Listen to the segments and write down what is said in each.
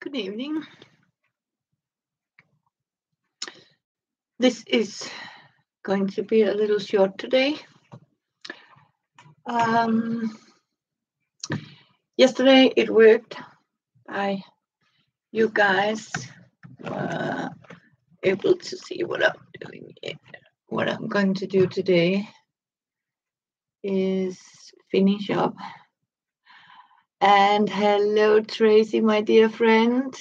Good evening. This is going to be a little short today. Yesterday it worked. You guys were able to see what I'm doing here. What I'm going to do today is finish up. And hello, Tracy, my dear friend.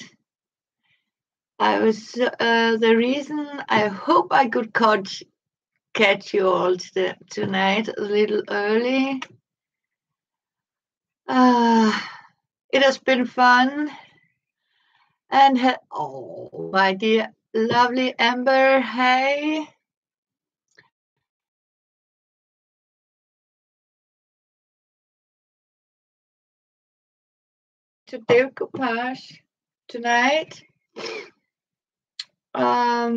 I was the reason I hope I could catch you all tonight a little early. It has been fun. And oh, my dear, lovely Amber, hey. To decopage tonight. I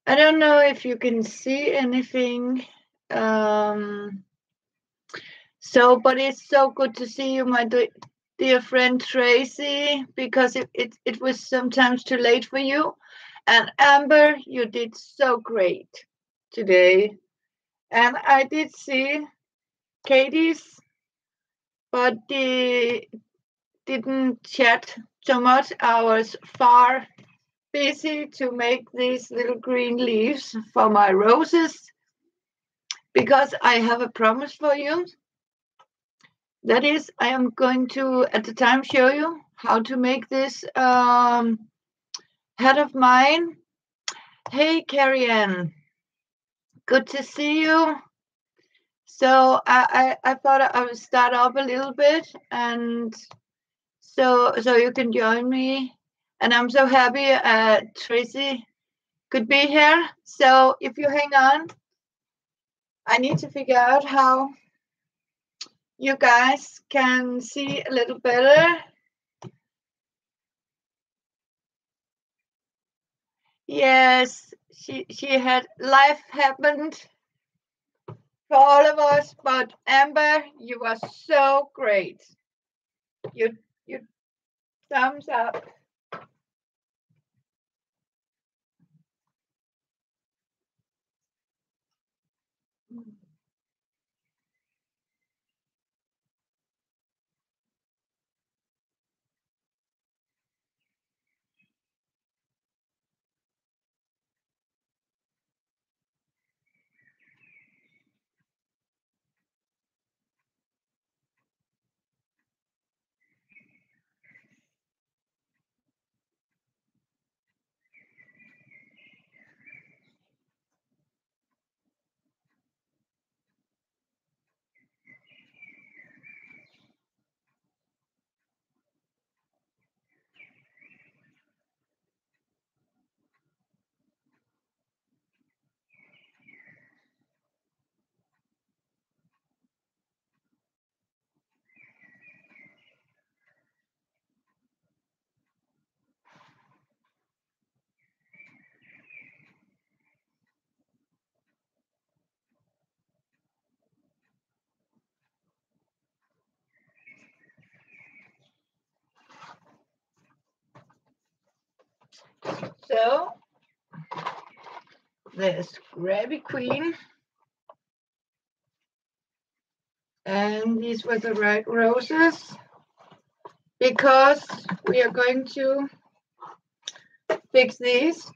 don't know if you can see anything. But it's so good to see you, my dear friend Tracy, because it was sometimes too late for you. And Amber, you did so great today. And I did see Katie's, but they didn't chat so much. I was far busy to make these little green leaves for my roses, because I have a promise for you. That is, I am going to, at the time, show you how to make this hat of mine. Hey, Carrie Ann. Good to see you. So I thought I would start off a little bit, and so you can join me. And I'm so happy Tracy could be here. So if you hang on, I need to figure out how you guys can see a little better. Yes, she had life happened for all of us, but Amber, you are so great. You thumbs up. So there's Grabby Queen. And these were the right roses, because we are going to fix these.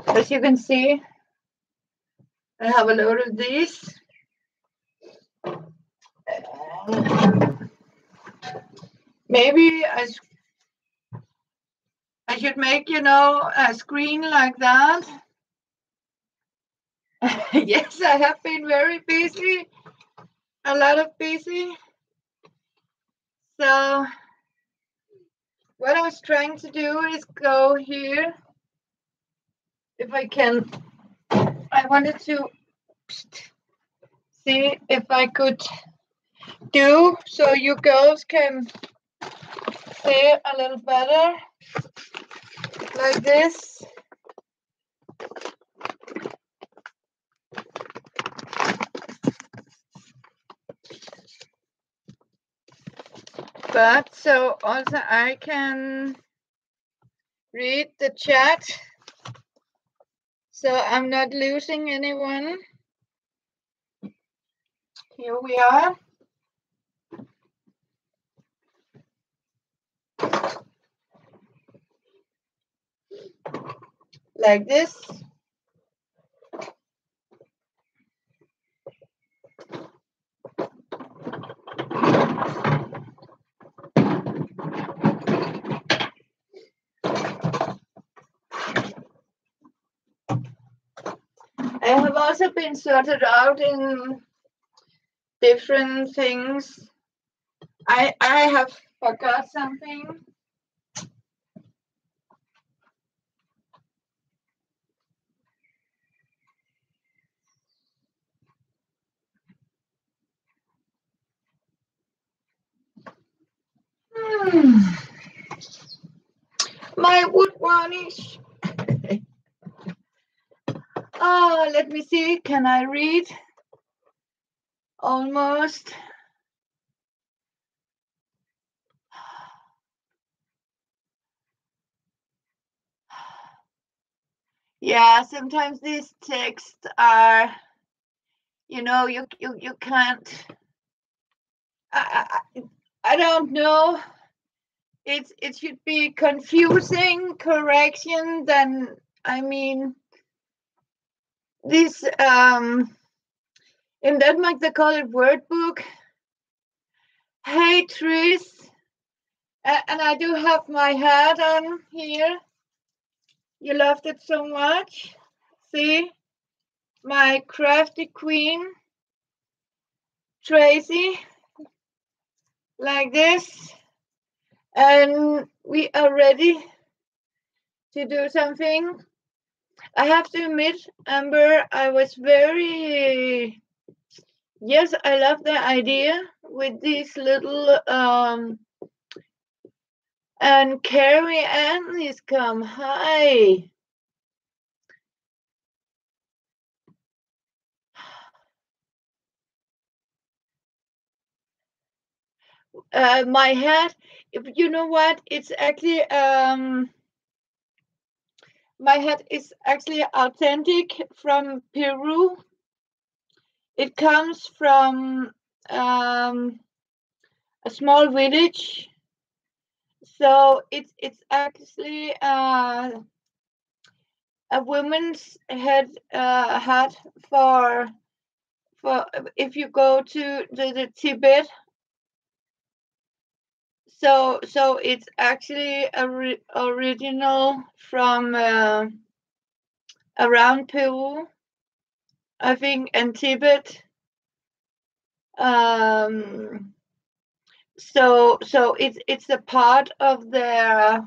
As you can see, I have a load of these. Maybe I should make, a screen like that. Yes, I have been very busy, a lot of busy. So what I was trying to do is go here. If I can, I wanted to see if I could do so you girls can see a little better, like this. but so also I can read the chat, so I'm not losing anyone. Here we are. Like this. I have also been sorted out in different things. I have forgot something. My wood varnish. Oh, let me see. Can I read? Almost. Yeah, sometimes these texts are, you can't. I don't know. It should be confusing correction. Then I mean, this in Denmark they call it word book. Hey Tris, and I do have my hat on here. You loved it so much. See, my crafty queen, Tracy, like this. And we are ready to do something. I have to admit, Amber, I was very, yes, I love the idea with these little, and Carrie Ann is come. Hi. My hat, you know what? It's actually, my hat is actually authentic from Peru. It comes from a small village. So it's actually a woman's hat for if you go to the Tibet. So it's actually original from around Peru, I think, and Tibet. So it's a part of their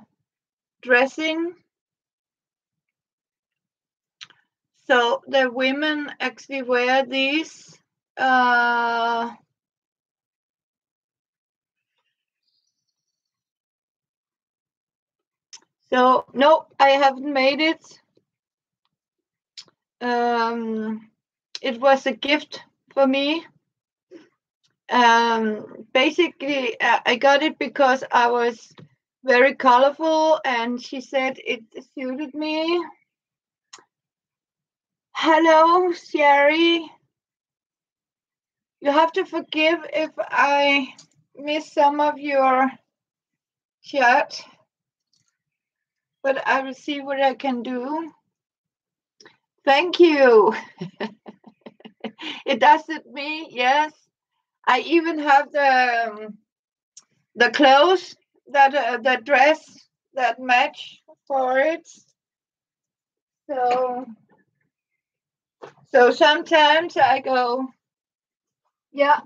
dressing. So the women actually wear these. So no, I haven't made it. It was a gift for me. Basically, I got it because I was very colorful, and she said it suited me. Hello, Sherry. You have to forgive if I miss some of your chat, but I will see what I can do. Thank you. It does it me, yes. I even have the clothes that the dress that match for it. So sometimes I go, yeah.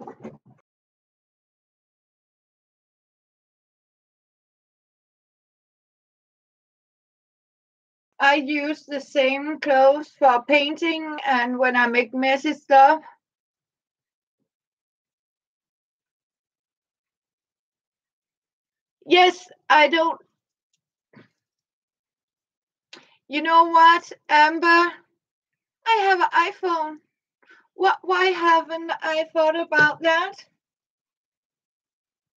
I use the same clothes for painting and when I make messy stuff. Yes, I don't. You know what, Amber? I have an iPhone. What? Why haven't I thought about that?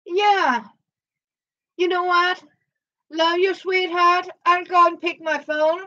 Yeah. You know what? Love you, sweetheart. I'll go and pick my phone.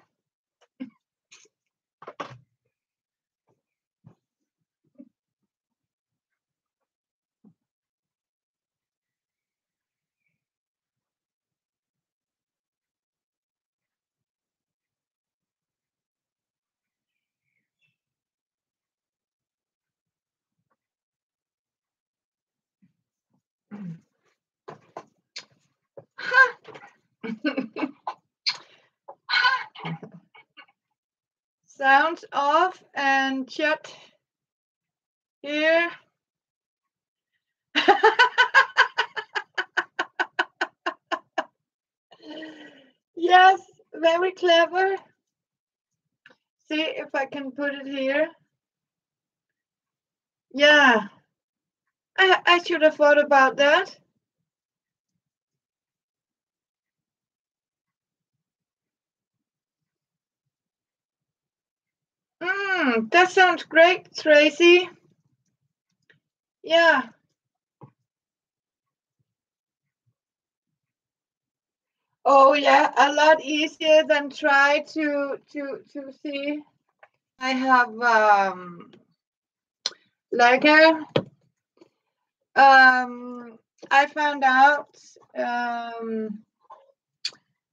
Sounds off and chat here. Yes, very clever. See if I can put it here. Yeah, I should have thought about that. That sounds great, Tracy. Yeah. Oh yeah, a lot easier than try to see. I have like I found out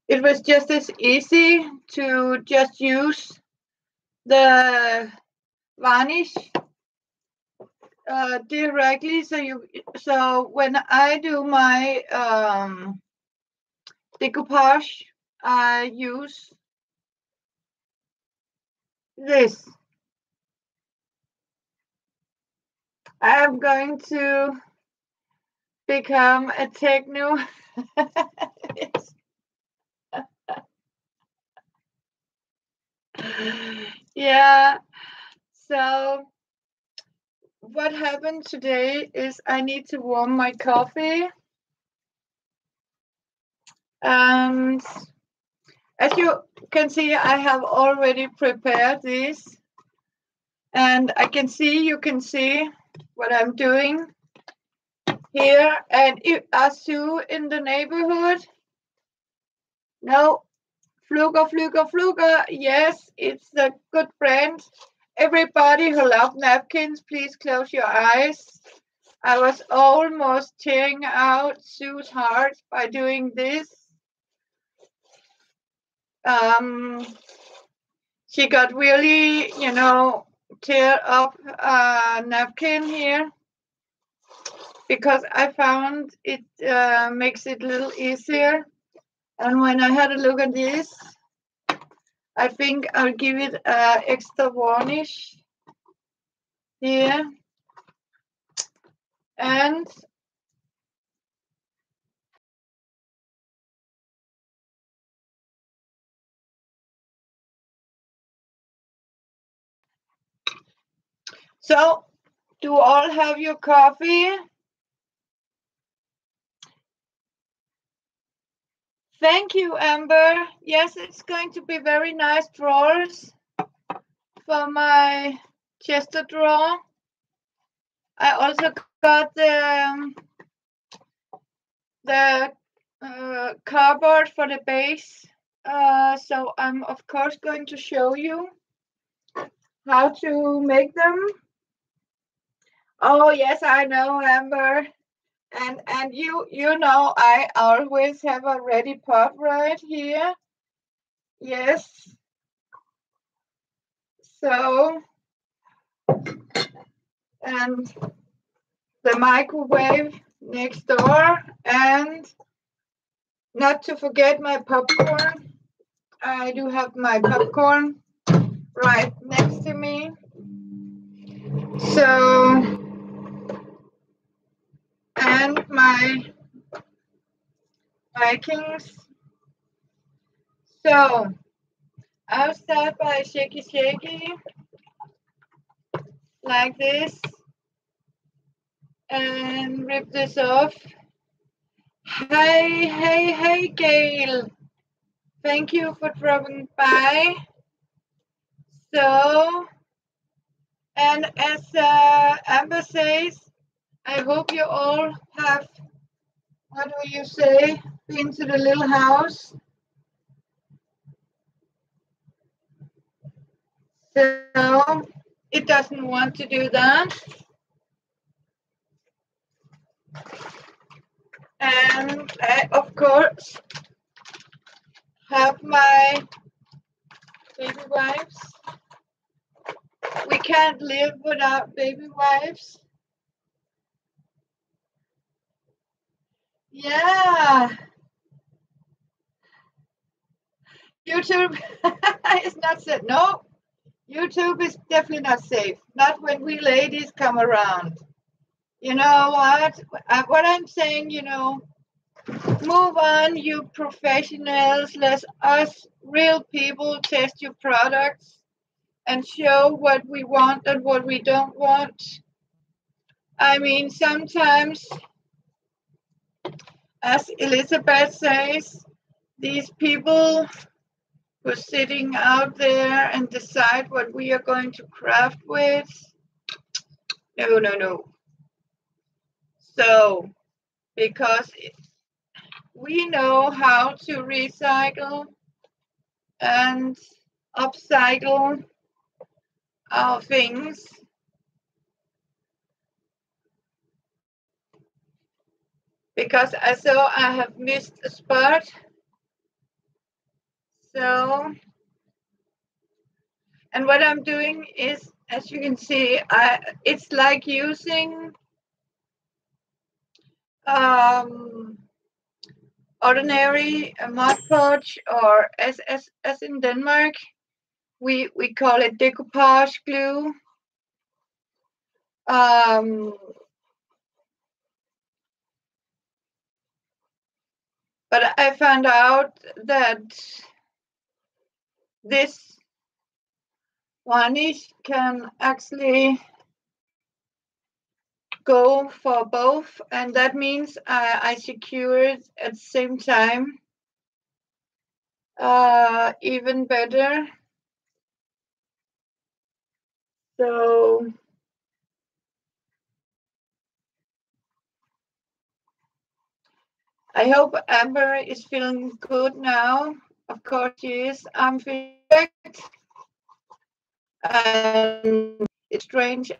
it was just as easy to just use the varnish directly. So when I do my decopage, I use this. I'm going to become a techno. Yeah. So what happened today is I need to warm my coffee. And as you can see, I have already prepared this. And you can see what I'm doing here. And as you in the neighborhood, no, Fluger. Yes, it's a good brand. Everybody who loves napkins, please close your eyes. I was almost tearing out Sue's heart by doing this. She got really, tear up a napkin here because I found it makes it a little easier. And when I had a look at this, I think I'll give it extra varnish here. And so, do all have your coffee? Thank you, Amber. Yes, it's going to be very nice drawers for my Chester drawer. I also got the cardboard for the base. So I'm of course going to show you how to make them. Oh yes, I know, Amber. And you know I always have a ready pot right here. Yes. So and the microwave next door, and not to forget my popcorn. I do have my popcorn right next to me. So and my Vikings. So I'll start by shaky like this and rip this off. Hey, Gail. Thank you for dropping by. So, and as Amber says, I hope you all have, what do you say? been to the little house. So it doesn't want to do that. And I, of course, have my baby wipes. We can't live without baby wipes. Yeah. YouTube is not safe. No, YouTube is definitely not safe. Not when we ladies come around. You know what? What I'm saying, you know, move on, you professionals. Let us real people test your products and show what we want and what we don't want. I mean, sometimes, as Elizabeth says, these people who are sitting out there and decide what we are going to craft with. No, no, no. So, because we know how to recycle and upcycle our things. Because I saw I have missed a spot. So, and what I'm doing is, as you can see, it's like using ordinary Mod Podge, or as in Denmark, we call it decopage glue. But I found out that this varnish can actually go for both, and that means I secure it at the same time even better. So I hope Amber is feeling good now. Of course she is. I'm feeling perfect. And it's strange.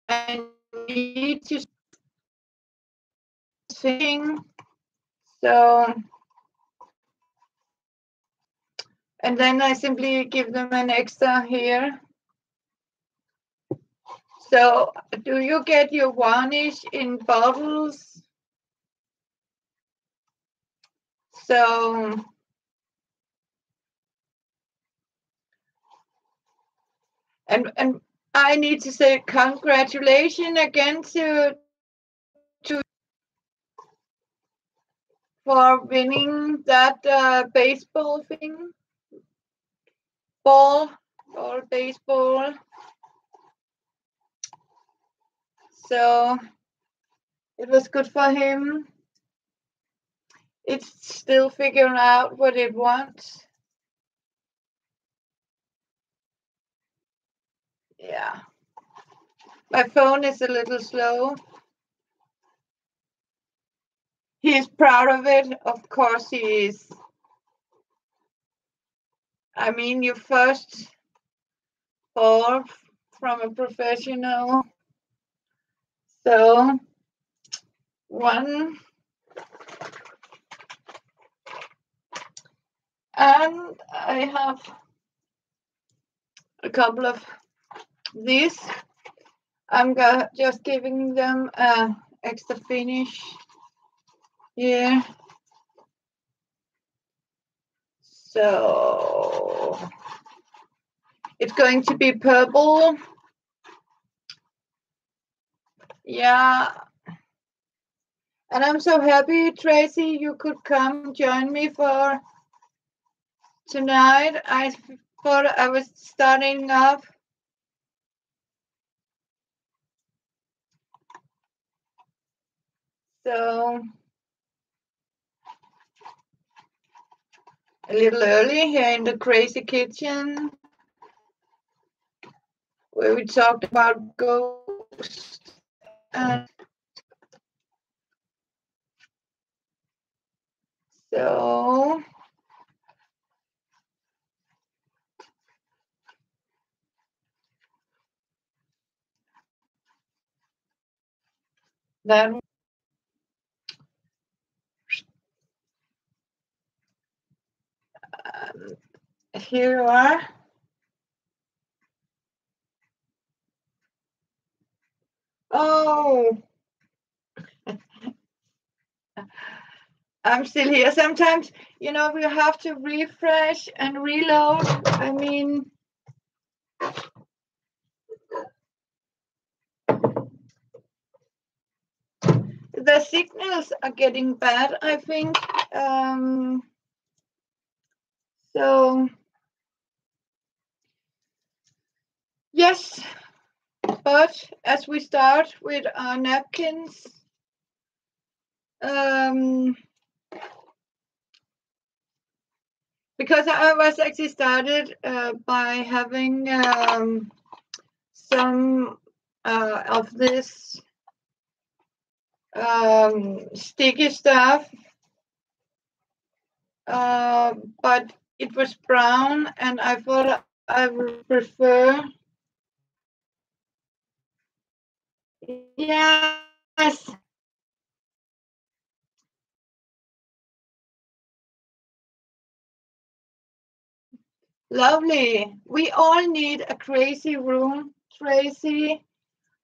I need to sing. So, and then I simply give them an extra here. So, do you get your varnish in bottles? So, and I need to say congratulations again to for winning that baseball thing, ball or baseball. So it was good for him. It's still figuring out what it wants. Yeah. My phone is a little slow. He's proud of it. Of course he is. I mean, you first ball from a professional. So one. And I have a couple of these. I'm just giving them extra finish here. So it's going to be purple. Yeah. And I'm so happy, Tracy, you could come join me for tonight. I thought I was starting off. So a little early here in the crazy kitchen, where we talked about ghosts and So that here you are. Oh, I'm still here. Sometimes, we have to refresh and reload. I mean, the signals are getting bad, I think. So, yes, but as we start with our napkins, because I was actually started by having some of this sticky stuff, but it was brown, and I thought I would prefer. Yes. Lovely. We all need a crazy room, Tracy.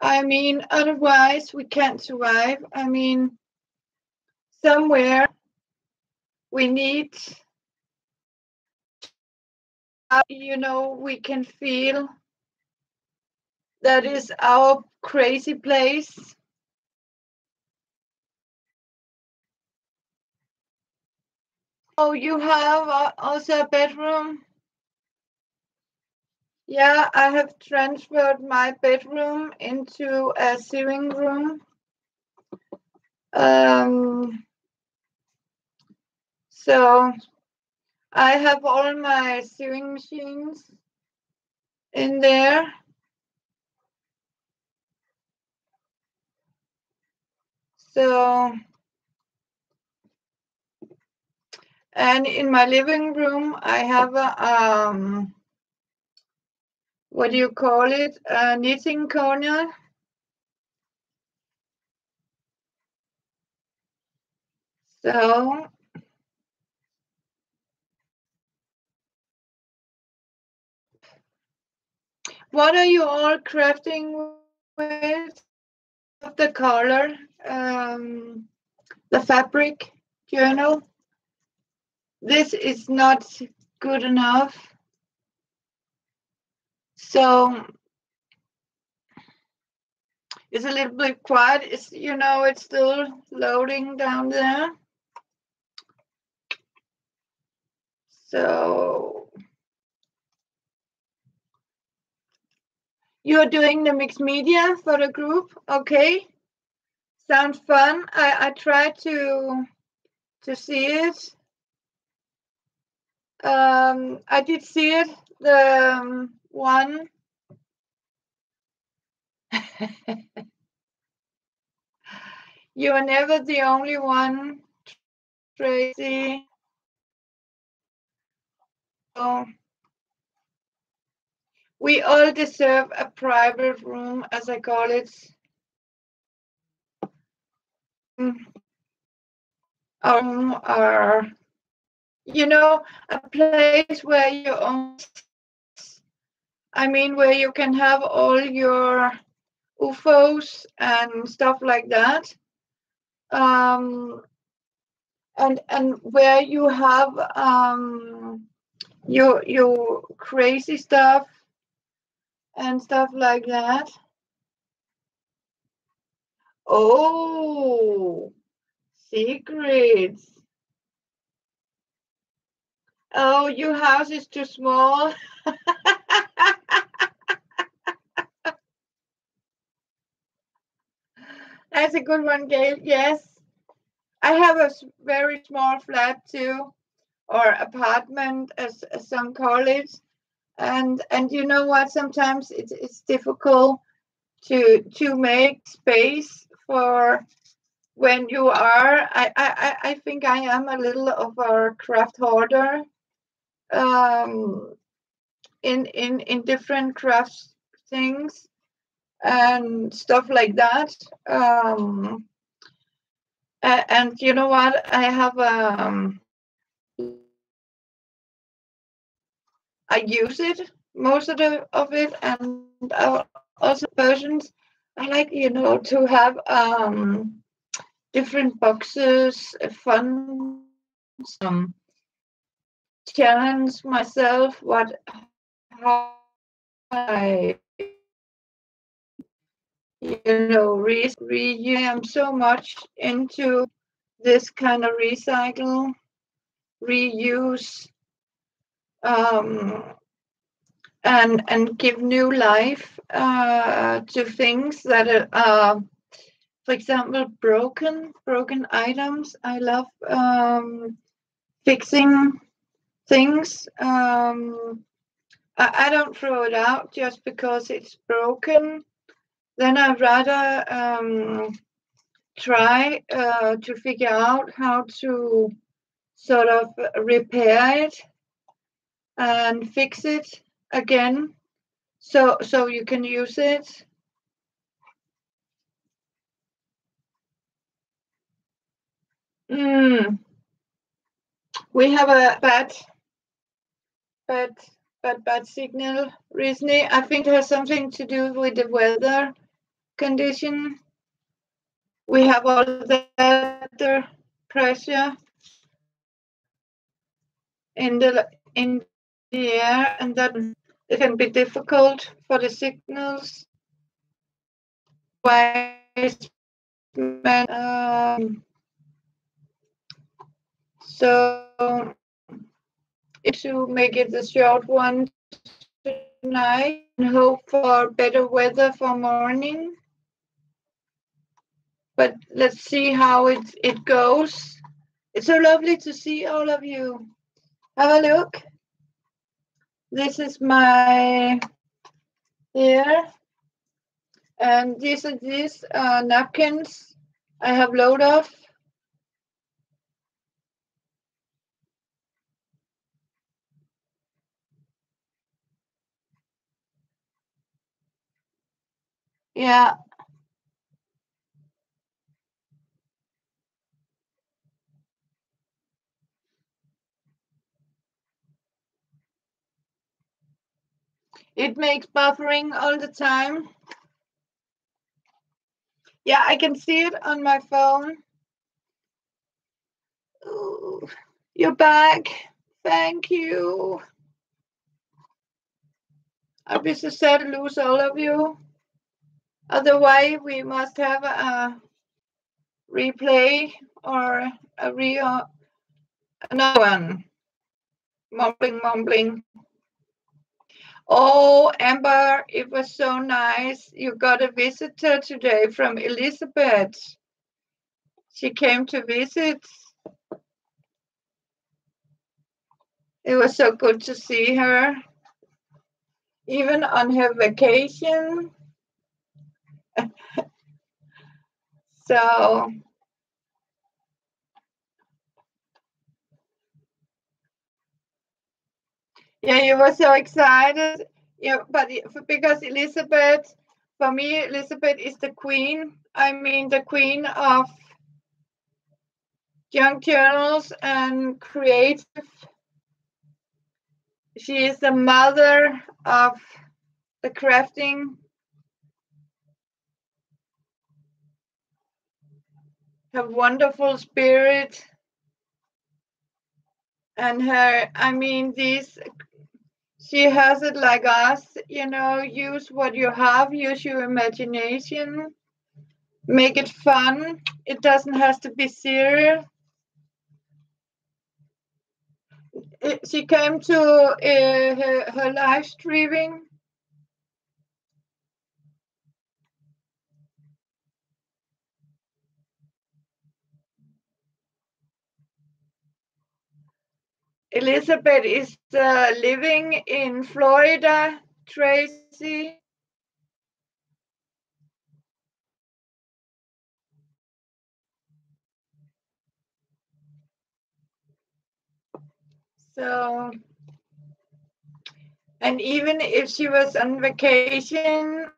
I mean, otherwise we can't survive. I mean, somewhere we need, we can feel that is our crazy place. Oh, you have also a bedroom? Yeah, I have transferred my bedroom into a sewing room. So I have all my sewing machines in there. So, and in my living room, I have a, what do you call it? A knitting corner. So, what are you all crafting with? The color, the fabric journal. This is not good enough. So it's a little bit quiet. It's still loading down there. So you're doing the mixed media for the group, okay? Sounds fun. I tried to see it. I did see it. The one. You are never the only one, Tracy. So we all deserve a private room, as I call it. Are a place where you own. I mean, where you can have all your UFOs and stuff like that. And where you have your crazy stuff and stuff like that. Oh, secrets. Oh, your house is too small. That's a good one, Gail. Yes. I have a very small flat too, or apartment, as some call it. And you know what? Sometimes it's difficult to make space for when you are, I think I am a little of a craft hoarder, um, in different crafts things and stuff like that. And you know what? I have I use it most of it, and also versions. I like, to have different boxes, fun, challenge myself. What how I reuse. I'm so much into this kind of recycle, reuse, um, and give new life to things that are, for example, broken items. I love fixing things. I don't throw it out just because it's broken. Then I'd rather try to figure out how to sort of repair it and fix it again, so you can use it. Mm, we have a bad, bad signal recently. I think it has something to do with the weather condition. We have all that pressure in the air, and that it can be difficult for the signals. Wise men, so to make it a short one tonight and hope for better weather for morning. But let's see how it goes. It's so lovely to see all of you. Have a look. This is my hair, and these are napkins I have load of. Yeah. It makes buffering all the time. Yeah, I can see it on my phone. Ooh, you're back. Thank you. I'll be so sad to lose all of you. Otherwise, we must have a replay or another one. Mumbling. Oh, Amber, it was so nice. You got a visitor today from Elizabeth. She came to visit. It was so good to see her, even on her vacation. So, yeah, you were so excited. Yeah, but because Elizabeth, for me, Elizabeth is the queen. I mean, the queen of junk journals and creative. She is the mother of the crafting. Her wonderful spirit and her, I mean, she has it like us, use what you have, use your imagination, make it fun. It doesn't have to be serious. She came to her live streaming. Elizabeth is living in Florida, Tracy. So, and even if she was on vacation,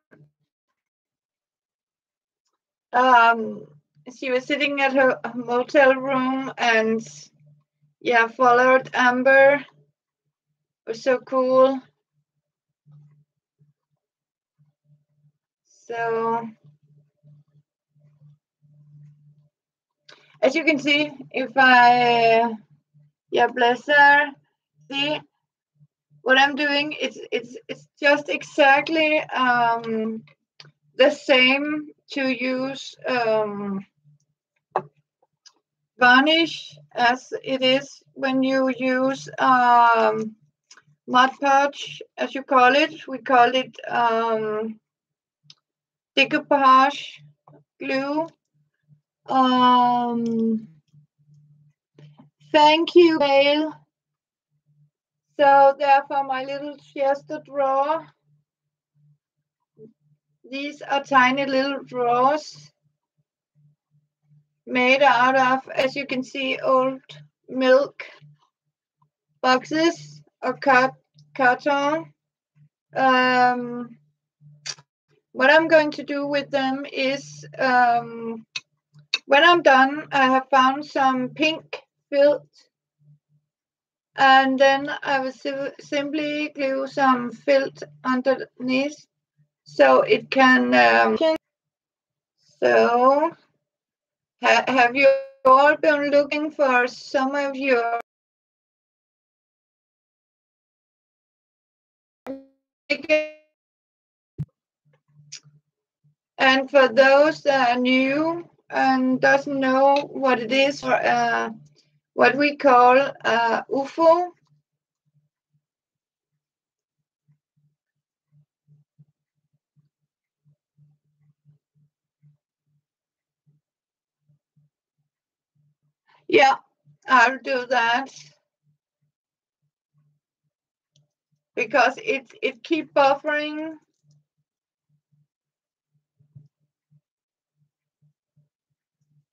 she was sitting at her motel room and yeah, followed Amber. It was so cool. So as you can see, if I yeah, bless her, see what I'm doing, it's just exactly the same to use varnish as it is when you use Mod Podge, as you call it. We call it decopage glue. Thank you, Gail. So therefore, my little chest drawer. These are tiny little drawers made out of, as you can see, old milk boxes or carton. What I'm going to do with them is, when I'm done, I have found some pink felt, and then I will simply glue some felt underneath so it can. So, have you all been looking for some of your and for those that are new and doesn't know what it is, or what we call UFO. Yeah, I'll do that because it keep buffering.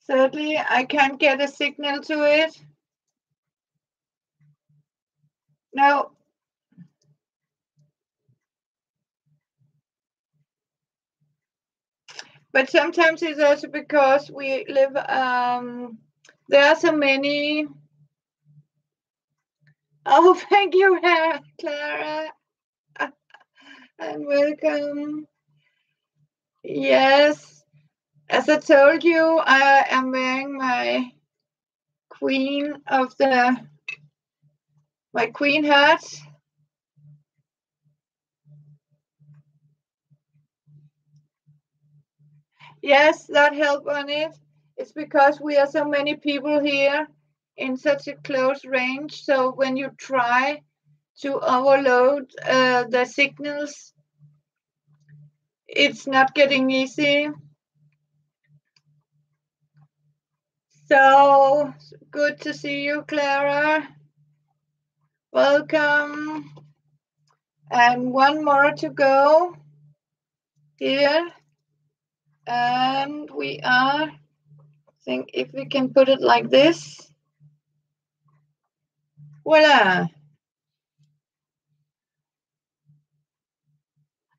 Sadly, I can't get a signal to it. No. But sometimes it's also because we live, there are so many. Oh, thank you, Clara. And welcome. Yes, as I told you, I am wearing my queen hat. Yes, that helped on it. It's because we are so many people here in such a close range. So when you try to overload the signals, it's not getting easy. So good to see you, Clara. Welcome. And one more to go here. And we are, I think if we can put it like this. Voila.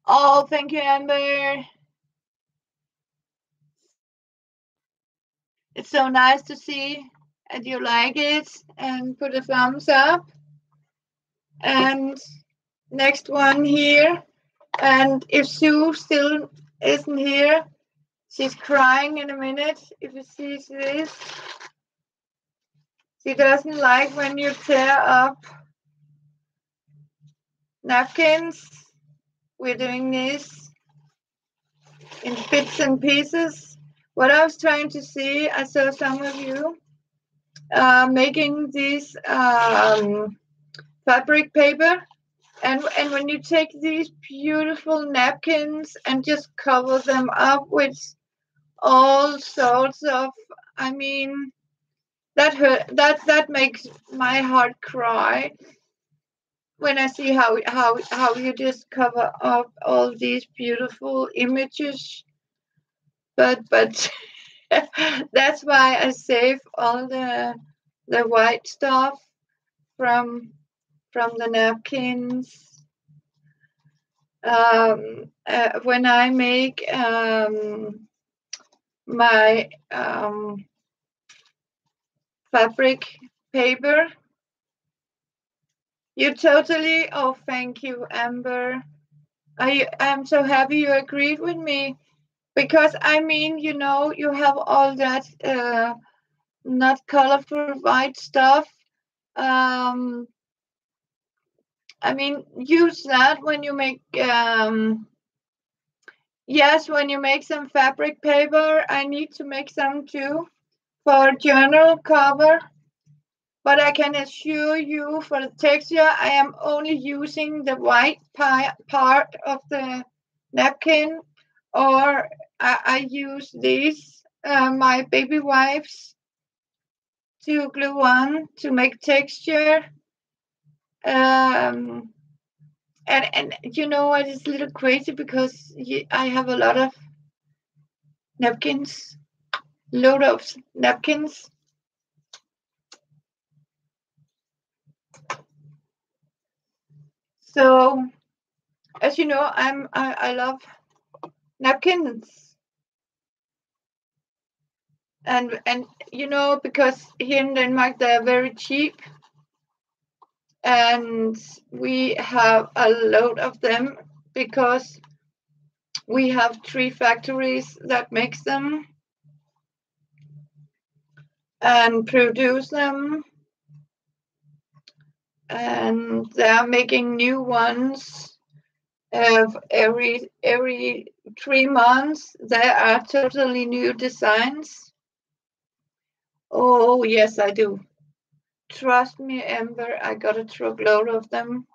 Oh, thank you, Amber. It's so nice to see and you like it, and put a thumbs up. And next one here. And if Sue still isn't here, she's crying in a minute if you see this. She doesn't like when you tear up napkins. We're doing this in bits and pieces. What I was trying to see, I saw some of you making these fabric paper. And when you take these beautiful napkins and just cover them up with all sorts of, I mean, that makes my heart cry when I see how you just cover up all these beautiful images. But that's why I save all the white stuff from from the napkins. When I make my fabric paper. You totally, oh, thank you, Amber. I'm so happy you agreed with me, because I mean, you know, you have all that not colorful white stuff. Um, I mean, use that when you make, yes, when you make some fabric paper. I need to make some too for journal cover. But I can assure you, for the texture, I am only using the white part of the napkin, or I use these, my baby wipes, to glue on to make texture. And you know what is a little crazy, because I have a lot of napkins, load of napkins. So, as you know, I love napkins, and you know, because here in Denmark they're very cheap, and we have a load of them because we have 3 factories that makes them and produce them, and they're making new ones every 3 months. There are totally new designs. Oh yes, I do. Trust me, Amber, I got a truckload of them.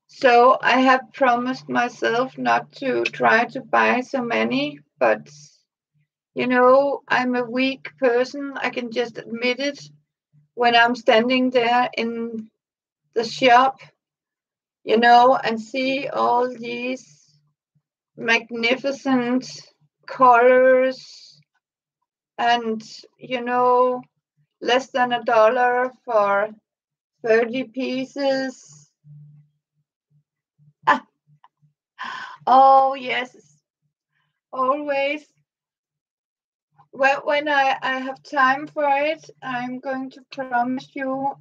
So I have promised myself not to try to buy so many, but you know, I'm a weak person. I can just admit it. When I'm standing there in the shop, you know, and see all these magnificent colors, and you know, less than $1 for 30 pieces. Oh yes, always. Well, when I have time for it, I'm going to promise you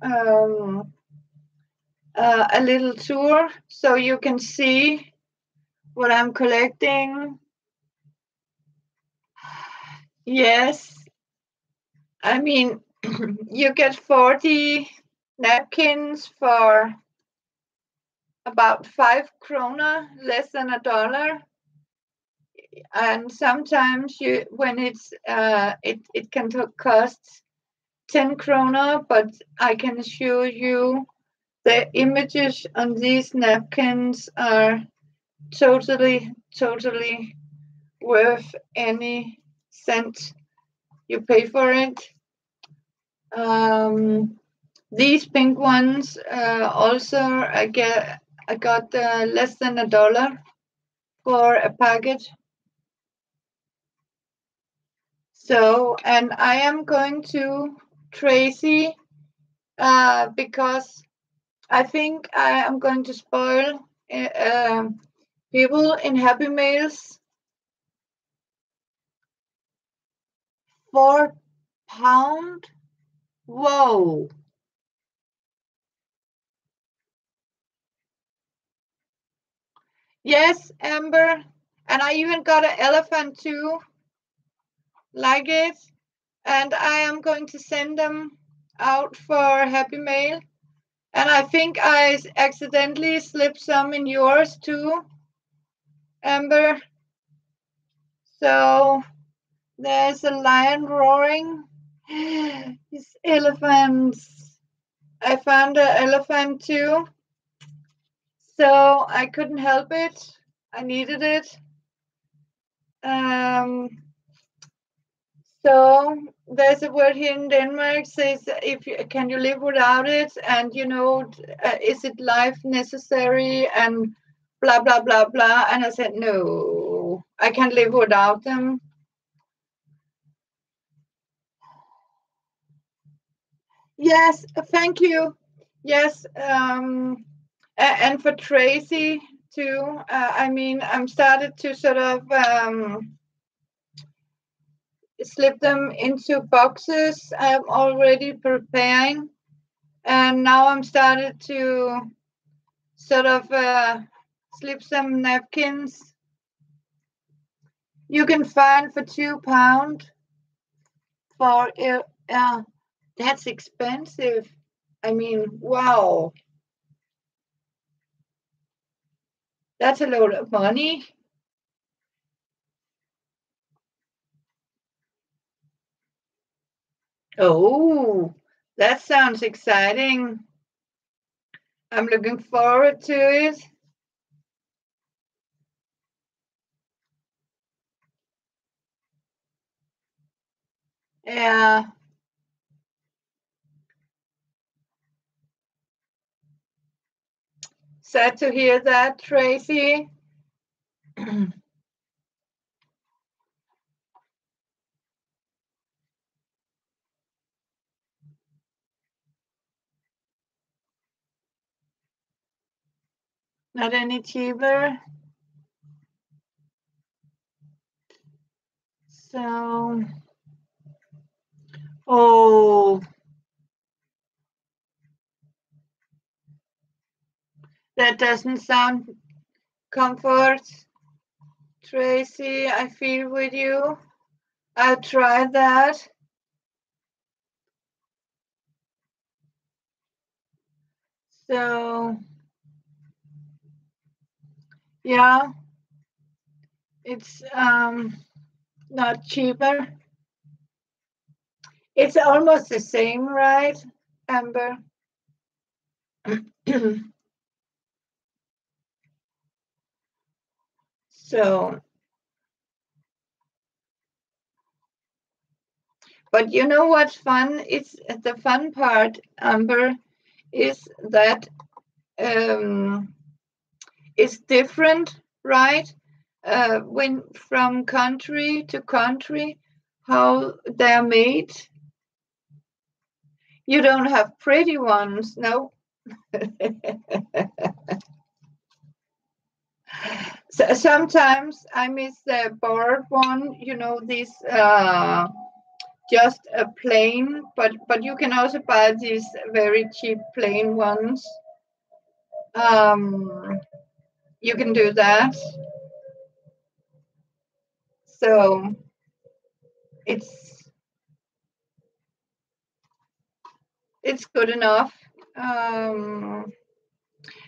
a little tour so you can see what I'm collecting. Yes, I mean, you get 40 napkins for about 5 krona, less than $1. And sometimes when it's it can cost 10 krona, but I can assure you the images on these napkins are totally worth any cent you pay for it. These pink ones also I got less than $1 for a package. So, and I am going to Tracy because I think I am going to spoil people in Happy Meals. £4. Whoa. Yes, Amber. And I even got an elephant too, like it. And I am going to send them out for Happy Mail. And I think I accidentally slipped some in yours too, Amber. So there's a lion roaring. These elephants. I found an elephant too. So I couldn't help it. I needed it. So there's a word here in Denmark says, can you live without it? And you know, is it life necessary? And blah blah blah blah. And I said, no, I can't live without them. Yes, thank you. Yes, and for Tracy too. I mean, I'm started to sort of slip them into boxes. I'm already preparing, and now I'm started to sort of slip some napkins. You can find for £2 for that's expensive. I mean, wow, that's a lot of money. Oh, that sounds exciting. I'm looking forward to it. Yeah, sad to hear that, Tracy. Not any cheaper. So, oh, that doesn't sound comfort, Tracy. I feel with you. I'll try that. So, yeah, it's not cheaper. It's almost the same, right, Amber? So, but you know what's fun? It's the fun part, Amber, is that um, it's different, right? When from country to country, how they're made. You don't have pretty ones, no. So sometimes I miss the board one, you know, this just a plain, but you can also buy these very cheap plain ones. Um, you can do that. So it's it's good enough. Um,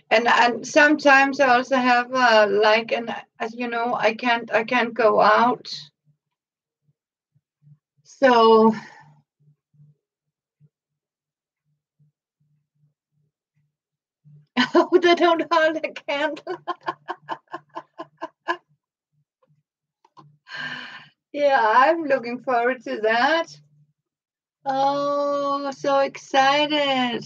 and sometimes I also have like an as you know I can't go out. So oh, they don't hold a candle. Yeah, I'm looking forward to that. Oh, so excited.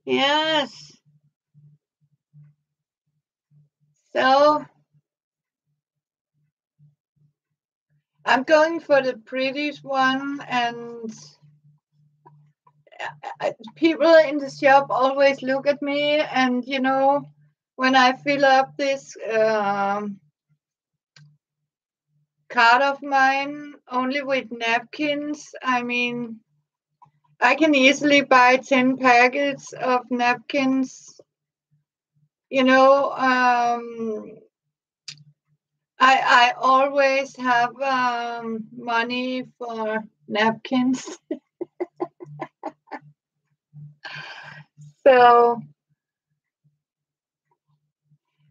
Yes. So I'm going for the prettiest one, and people in the shop always look at me, and you know, when I fill up this cart of mine only with napkins, I mean, I can easily buy 10 packets of napkins. You know, I always have money for napkins. So,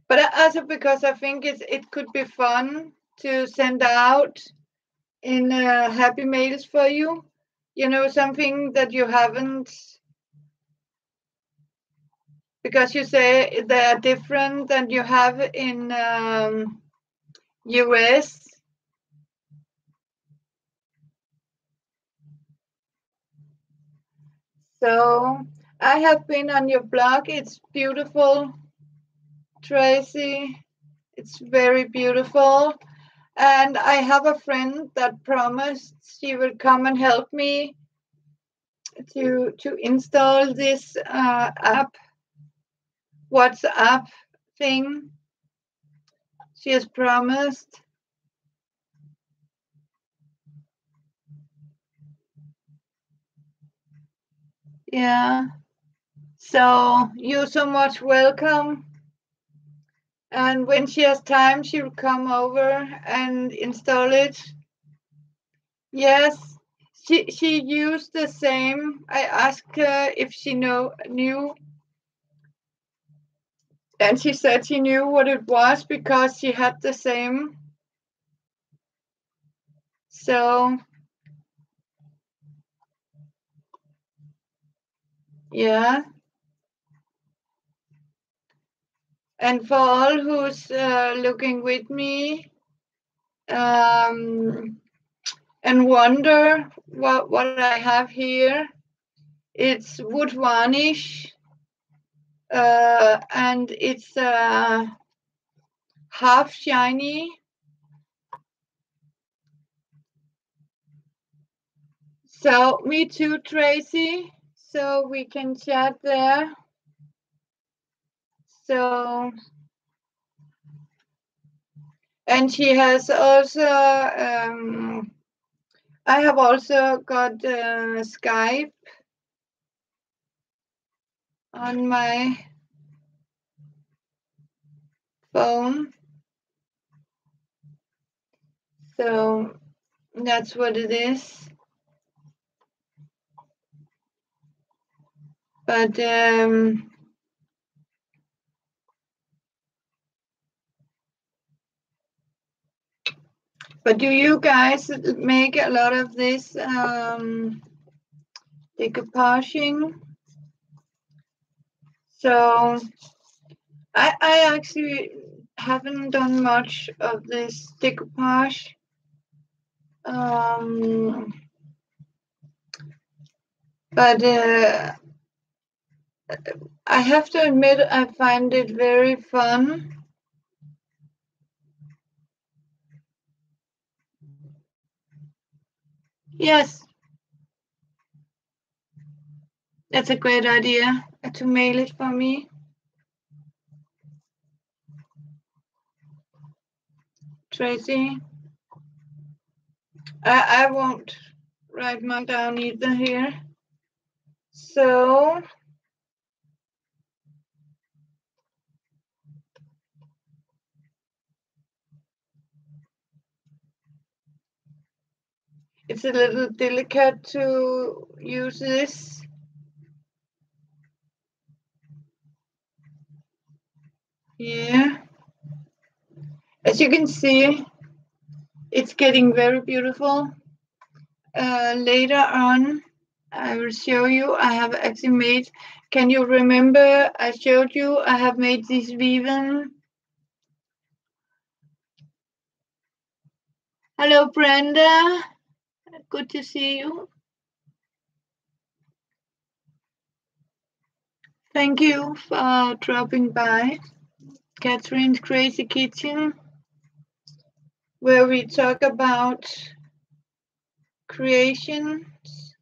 but also because I think it could be fun to send out in happy mails for you. You know, something that you haven't, because you say they are different than you have in US. So I have been on your blog. It's beautiful, Tracy. It's very beautiful. And I have a friend that promised she will come and help me to install this app, WhatsApp thing. She has promised. Yeah. So you're so much welcome. And when she has time, she will come over and install it. Yes, she used the same. I asked her if she knew, and she said she knew what it was because she had the same. So yeah. And for all who's looking with me and wonder what I have here, it's wood varnish, and it's half shiny. So me too, Tracy. So we can chat there. So, and she has also, I have also got Skype on my phone. So that's what it is. But do you guys make a lot of this decopaging? So I actually haven't done much of this decoupage. But I have to admit I find it very fun. Yes, that's a great idea to mail it for me. Tracy. I won't write mine down either here. So it's a little delicate to use this. Yeah. As you can see, it's getting very beautiful. Later on, I will show you. I have actually made, can you remember I showed you I have made this vegan. Hello, Brenda. Good to see you. Thank you for dropping by. Catherine's Crazy Kitchen, where we talk about creations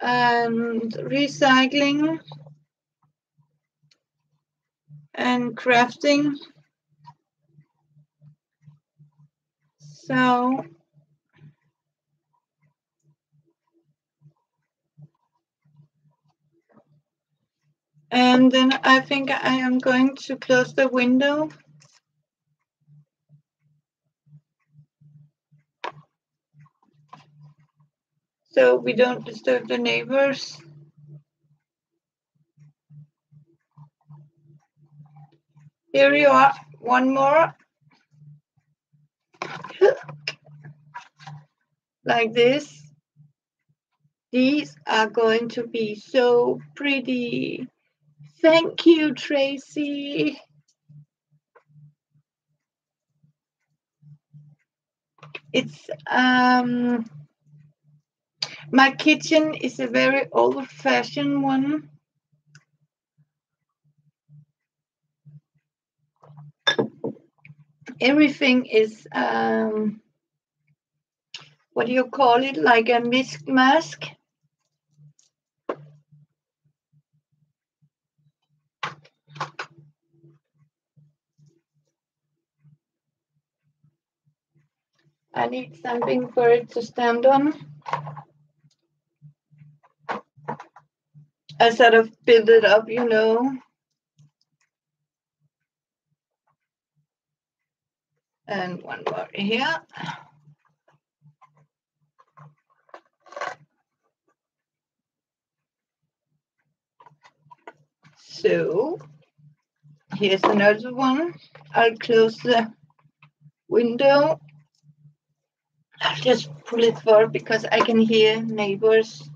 and recycling and crafting. So and then I think I am going to close the window. So we don't disturb the neighbors. Here you are, one more. Like this. These are going to be so pretty. Thank you, Tracy. It's My kitchen is a very old-fashioned one. Everything is what do you call it? Like a mist mask. I need something for it to stand on. I sort of build it up, you know. And one more here. So here's another one. I'll close the window. I'll just pull it forward because I can hear neighbors.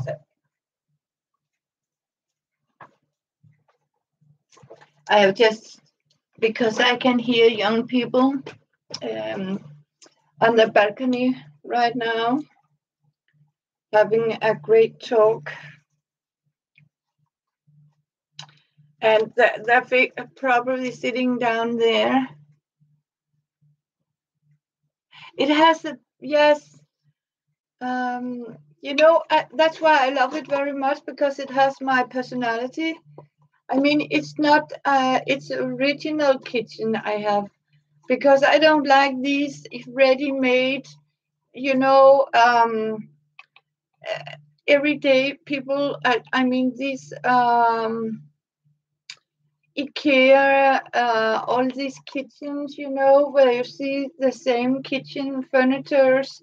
So I have just, because I can hear young people on the balcony right now having a great talk. And they're probably sitting down there. It has a, yes, you know, that's why I love it very much, because it has my personality. I mean, it's not, it's original kitchen I have, because I don't like these ready-made, you know, everyday people. I mean, these IKEA, all these kitchens, you know, where you see the same kitchen furnitures,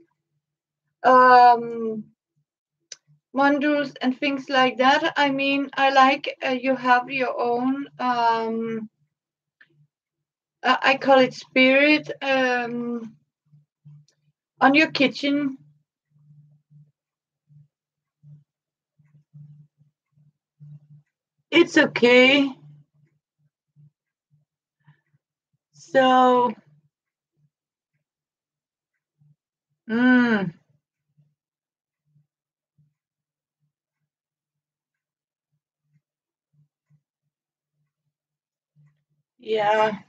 modules and things like that. I mean, I like you have your own, I call it spirit, on your kitchen. It's okay. So, mm, yeah,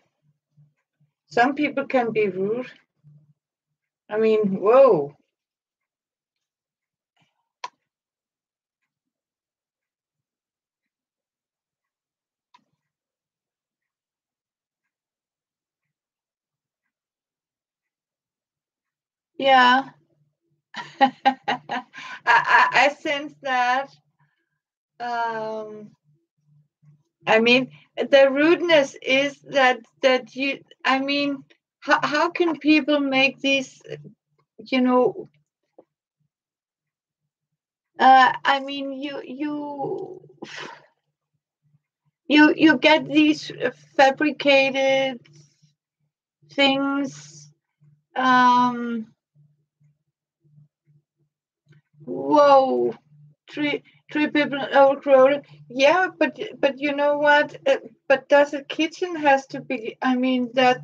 some people can be rude. I mean, whoa. Yeah. I sense that. Um, I mean, the rudeness is that you. I mean, how can people make these? You know, I mean, you get these fabricated things. Whoa, three people overcrowded. Yeah, but you know what? But does a kitchen has to be? I mean that.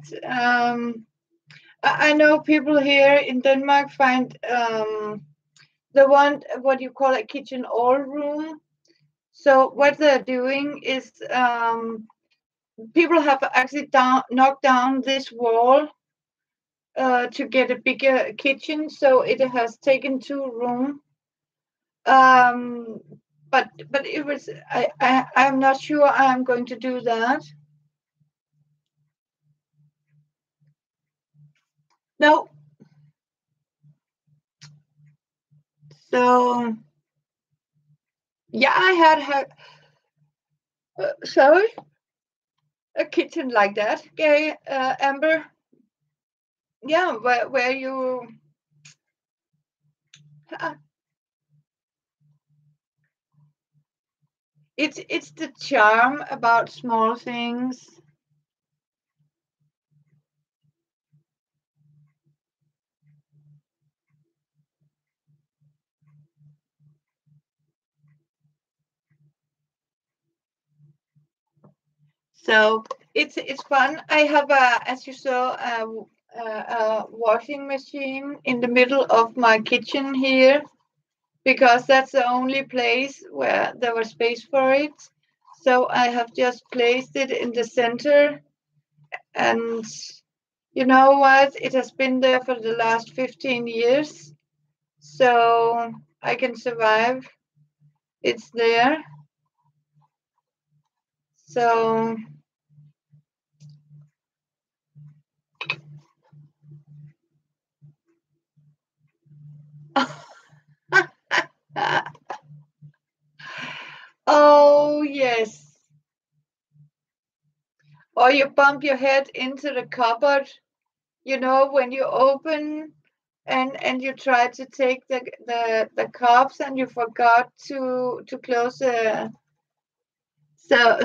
I know people here in Denmark find the one what you call a kitchen all room. So what they're doing is people have actually knocked down this wall to get a bigger kitchen. So it has taken 2 rooms. Um, but it was I'm not sure I'm going to do that. No. So yeah, I had sorry, a kitchen like that. Okay, Amber. Yeah, where you. Uh, it's the charm about small things. So it's fun. I have as you saw, a washing machine in the middle of my kitchen here because that's the only place where there was space for it. So I have just placed it in the center, and you know what? It has been there for the last 15 years, so I can survive. It's there. So oh yes. Or you bump your head into the cupboard, when you open and you try to take the cups and you forgot to close the.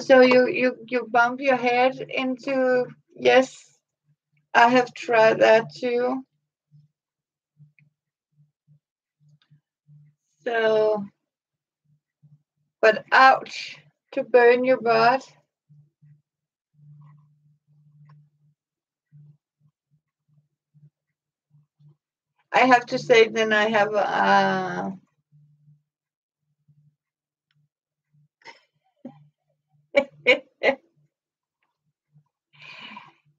So you bump your head into. Yes, I have tried that too. So, but ouch, to burn your butt. I have to say then I have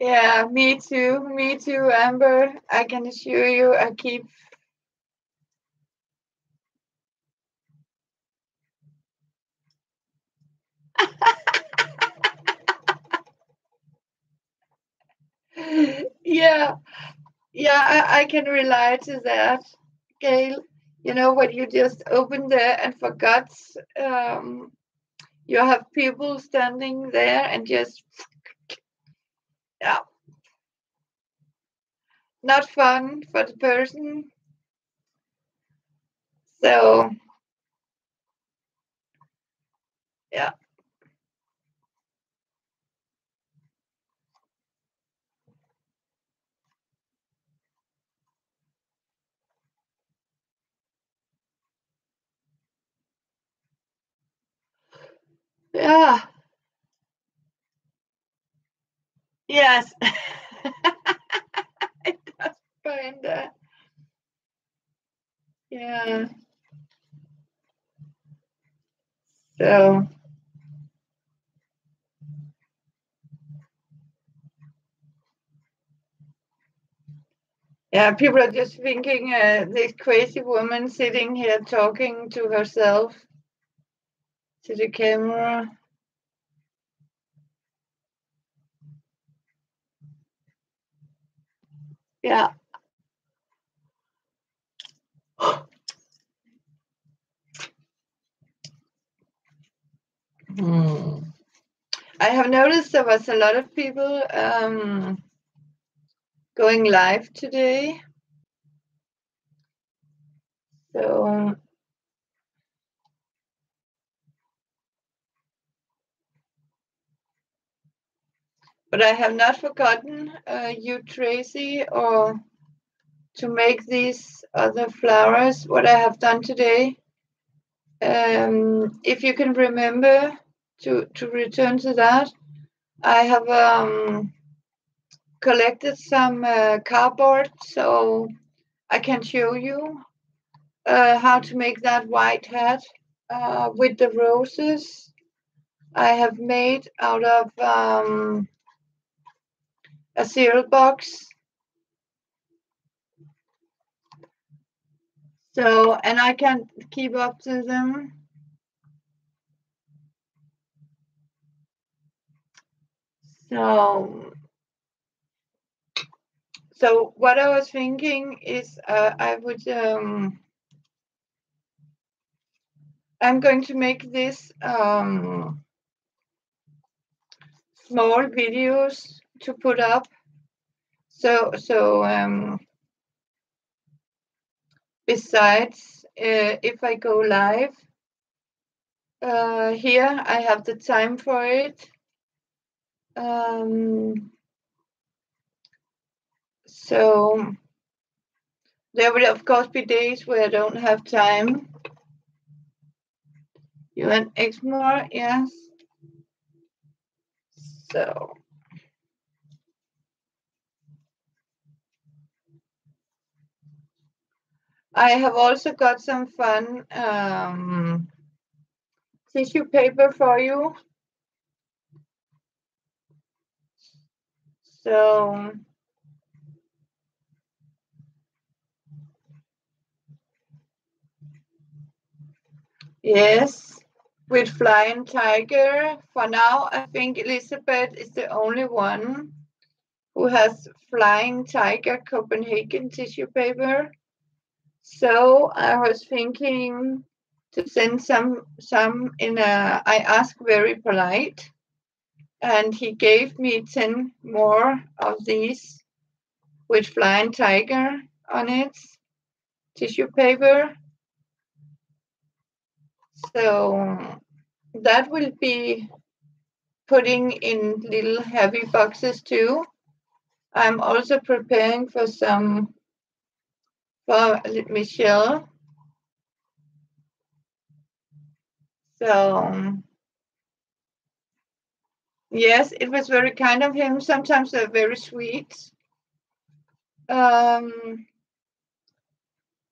yeah, me too, Amber. I can assure you I keep. Yeah, yeah, I can relate to that, Gail. When you just open there and forgot, um, you have people standing there and just, yeah, not fun for the person. So, yeah, yeah, yes. It does kind of, yeah. So, yeah, people are just thinking this crazy woman sitting here talking to herself, to the camera. Yeah. Hmm. I have noticed there was a lot of people going live today. So, but I have not forgotten you, Tracy, or to make these other flowers, what I have done today. If you can remember to return to that, I have collected some cardboard so I can show you how to make that white hat with the roses I have made out of a cereal box. So, and I can keep up to them. So, so what I was thinking is I would I'm going to make this small videos to put up. So besides if I go live here, I have the time for it. So there will of course be days where I don't have time. You want X more? Yes. So I have also got some fun tissue paper for you. So yes, with Flying Tiger. For now, I think Elizabeth is the only one who has Flying Tiger Copenhagen tissue paper. So I was thinking to send some in a. I asked very polite, and he gave me 10 more of these with Flying Tiger on it, tissue paper. So that will be putting in little heavy boxes too. I'm also preparing for some for Michelle. So yes, it was very kind of him. Sometimes they're very sweet. Um,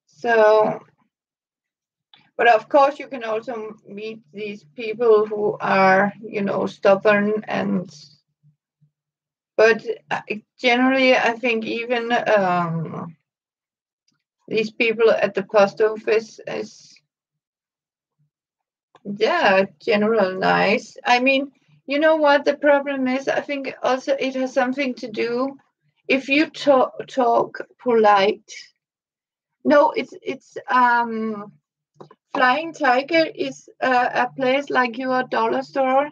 so, but of course, you can also meet these people who are, stubborn and. But generally, I think even these people at the post office is, yeah, general nice. I mean, you know what the problem is? I think also it has something to do if you talk polite. No, it's Flying Tiger is a place like your dollar store.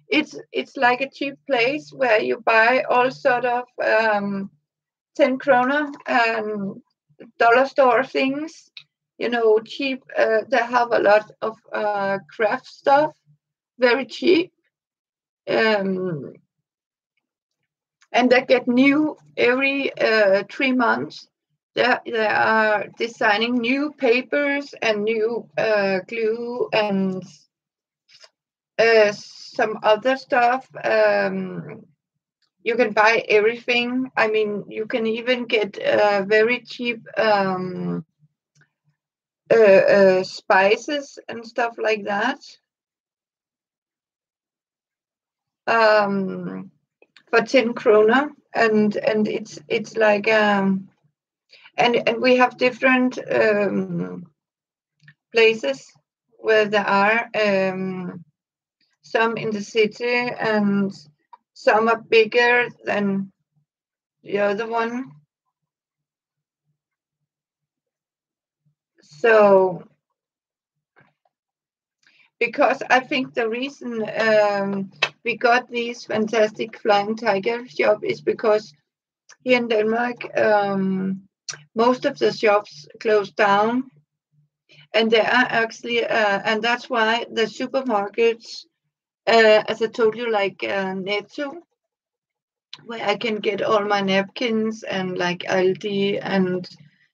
It's like a cheap place where you buy all sort of 10 kroner and dollar store things, cheap. They have a lot of craft stuff, very cheap. Um, and they get new every 3 months. They are designing new papers and new glue and some other stuff. You can buy everything. I mean, you can even get very cheap spices and stuff like that. For 10 krona, and it's like and we have different places where there are some in the city and some are bigger than the other one. So because I think the reason we got these fantastic Flying Tiger shop is because here in Denmark most of the shops closed down, and there are actually and that's why the supermarkets, as I told you, like Netto, where I can get all my napkins, and like Aldi and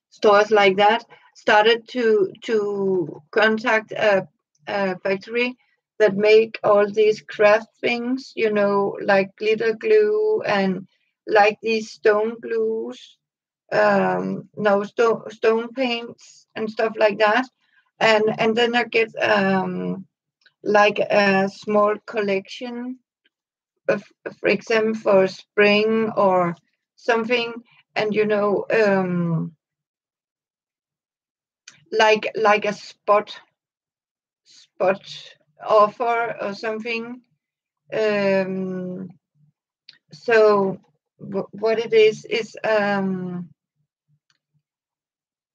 stores like that, started to contact a factory that make all these craft things, like glitter glue and like these stone glues, no stone paints and stuff like that, and then I get like a small collection of, for example, for spring or something, and like a spot offer or something. So what it is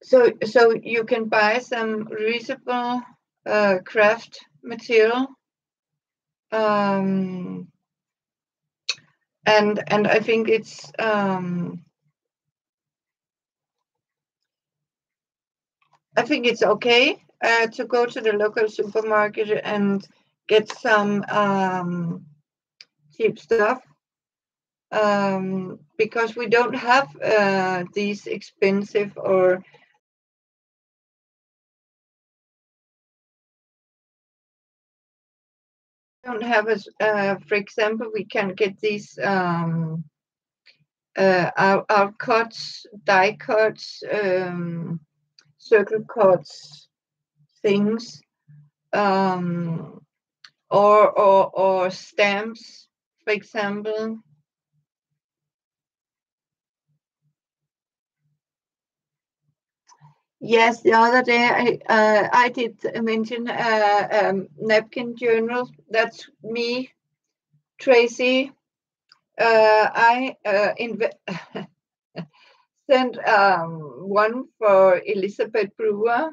so you can buy some reusable craft material, and I think it's okay to go to the local supermarket and get some cheap stuff, because we don't have these expensive or don't have as, for example, we can get these our cuts, die cuts, circle cuts, things, or stamps, for example. Yes, the other day I did mention napkin journal. That's me, Tracy. I sent one for Elizabeth Brewer.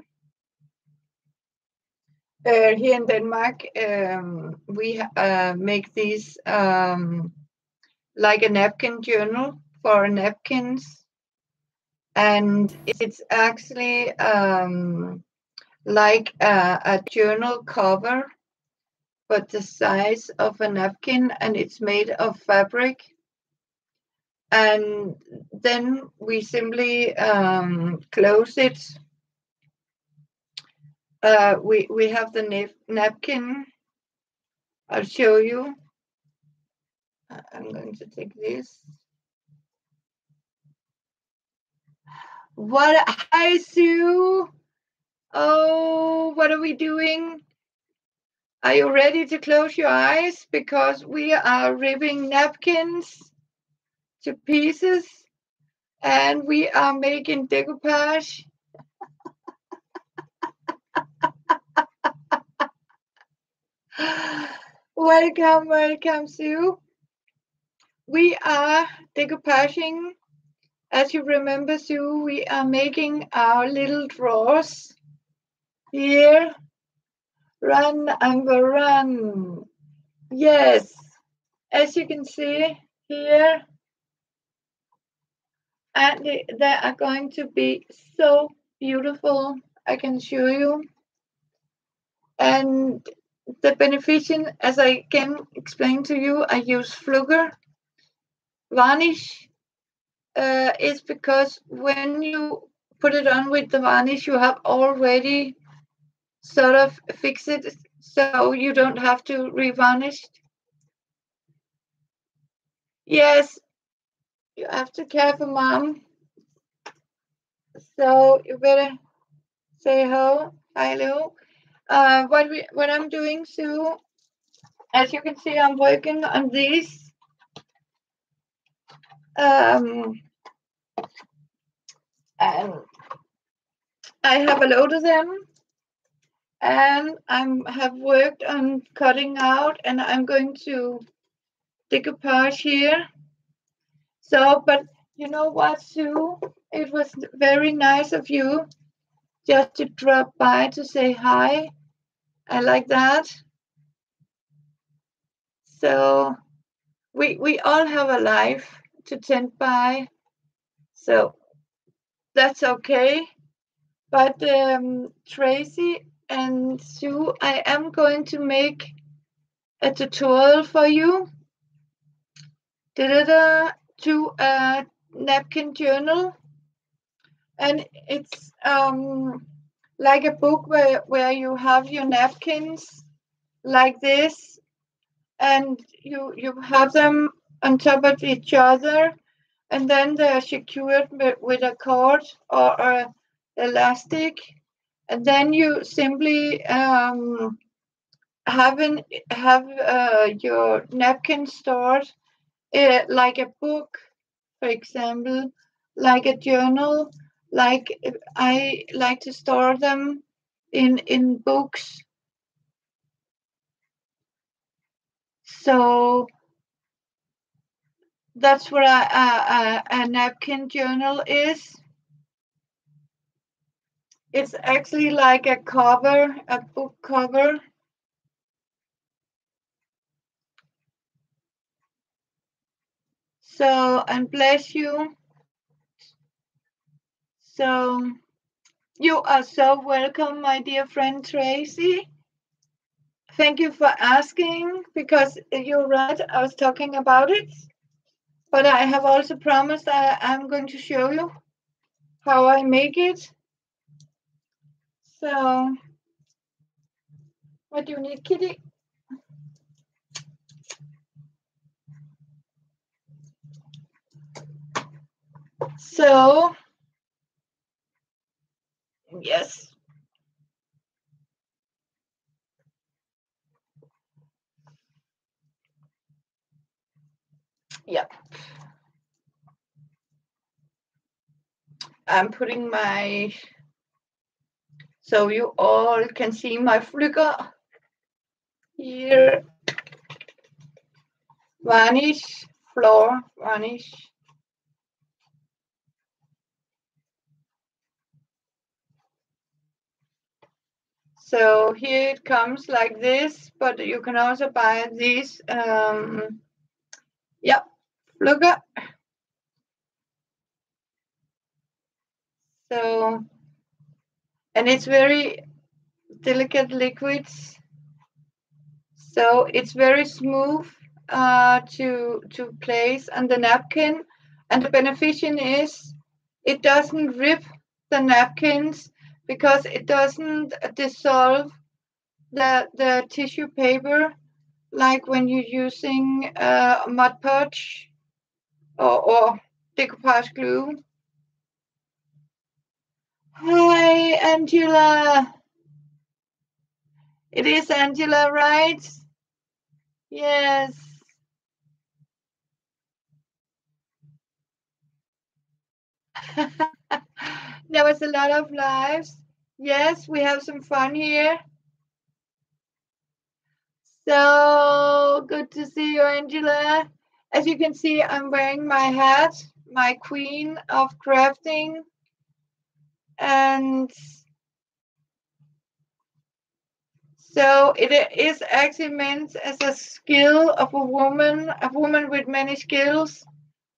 Here in Denmark, we make these like a napkin journal for napkins, and it's actually like a journal cover, but the size of a napkin, and it's made of fabric. And then we simply close it. We have the napkin. I'll show you. I'm going to take this. What? Hi, Sue. Oh, what are we doing? Are you ready to close your eyes? Because we are ripping napkins to pieces and we are making decoupage. Welcome, welcome, Sue. We are decoupaging. As you remember, Sue, we are making our little drawers here. Run, Amber, run. Yes, as you can see here, and they are going to be so beautiful. I can show you. And the beneficial, as I can explain to you, I use Flugger varnish. Is because when you put it on with the varnish, you have already sort of fixed it, so you don't have to revarnish. Yes, you have to care for mom. So you better say hello. What I'm doing, Sue, as you can see, I'm working on these. And I have a load of them, and have worked on cutting out, and I'm going to decoupage here. So, but you know what, Sue? It was very nice of you just to drop by to say hi. I like that. So we all have a life to tend by, so that's okay. But Tracy and Sue, I am going to make a tutorial for you to a napkin journal, and it's like a book where you have your napkins like this, and you have them on top of each other, and then they're secured with a cord or a elastic, and then you simply have your napkin stored like a book, for example, like a journal. Like I like to store them in books. So that's what a napkin journal is. It's actually like a cover, a book cover. So, and bless you. So, you are so welcome, my dear friend Tracy. Thank you for asking, because you're right, I was talking about it. But I have also promised I'm going to show you how I make it. So, what do you need, Kitty? So, yes. Yeah. I'm putting my, so you all can see my flugger here. Varnish, floor, varnish. So here it comes like this, but you can also buy these, yeah, flugger. So, and it's very delicate liquids. So it's very smooth to place on the napkin. And the beneficial is it doesn't rip the napkins because it doesn't dissolve the tissue paper like when you're using Mod Podge or decopage glue. Hi, Angela. It is Angela, right? Yes. There was a lot of lives. Yes, we have some fun here. So good to see you, Angela. As you can see, I'm wearing my hat, my queen of crafting. And so it is actually meant as a skill of a woman with many skills,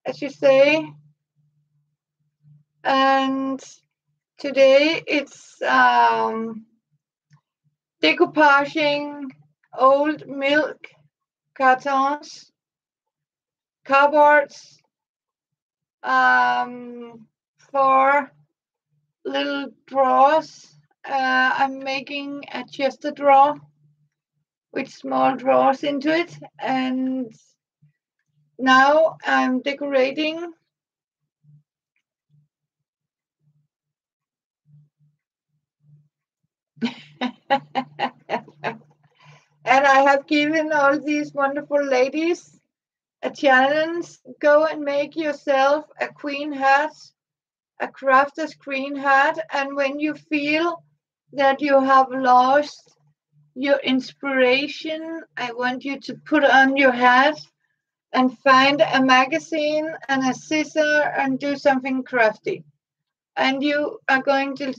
as you say. And today it's decoupaging old milk cartons, cupboards, for little drawers. I'm making a chest drawer with small drawers into it, and now I'm decorating. And I have given all these wonderful ladies a challenge. Go and make yourself a queen hat, a crafter's queen hat. And when you feel that you have lost your inspiration, I want you to put on your hat and find a magazine and a scissor and do something crafty. And you are going to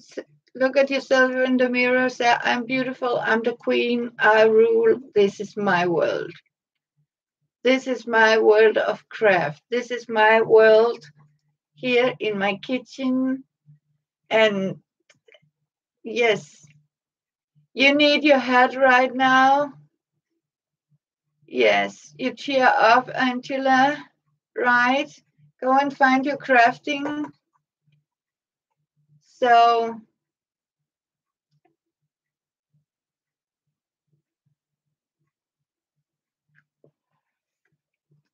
look at yourself in the mirror, say, I'm beautiful, I'm the queen, I rule, this is my world. This is my world of craft. This is my world here in my kitchen. And yes, you need your hat right now. Yes, you cheer up, Angela, right? Go and find your crafting. So,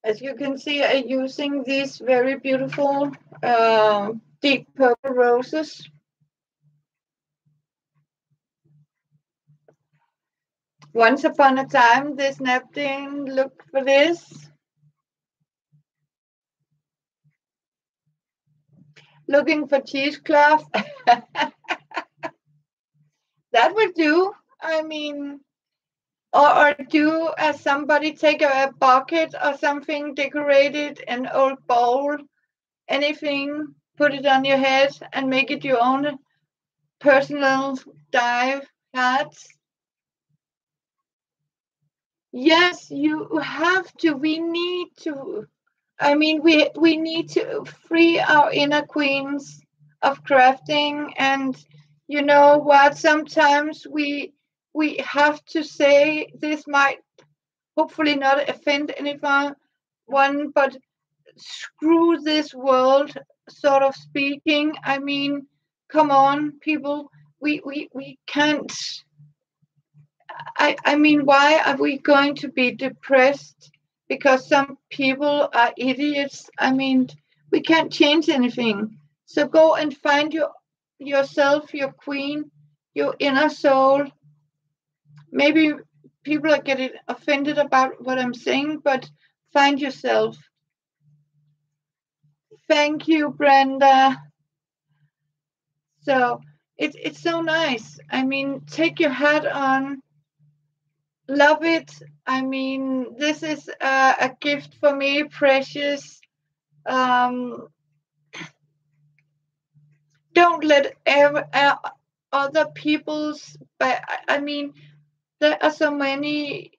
as you can see, I'm using these very beautiful deep purple roses. Once upon a time, this napkin looked for this. Looking for cheesecloth. That would do. I mean, or do as somebody take a bucket or something, decorate it, an old bowl, anything, put it on your head and make it your own personal dive hat. Yes, you have to. We need to. I mean, we need to free our inner queens of crafting, and you know what? Sometimes we have to say this might hopefully not offend anyone, but screw this world, sort of speaking. I mean, come on, people. We can't. I mean, why are we going to be depressed because some people are idiots? I mean, We can't change anything. So go and find yourself, your queen, your inner soul. Maybe people are getting offended about what I'm saying, but find yourself. Thank you, Brenda. So it's so nice. I mean, take your hat on, love it. I mean, this is a gift for me, precious. Um, don't let other people's. I mean, there are so many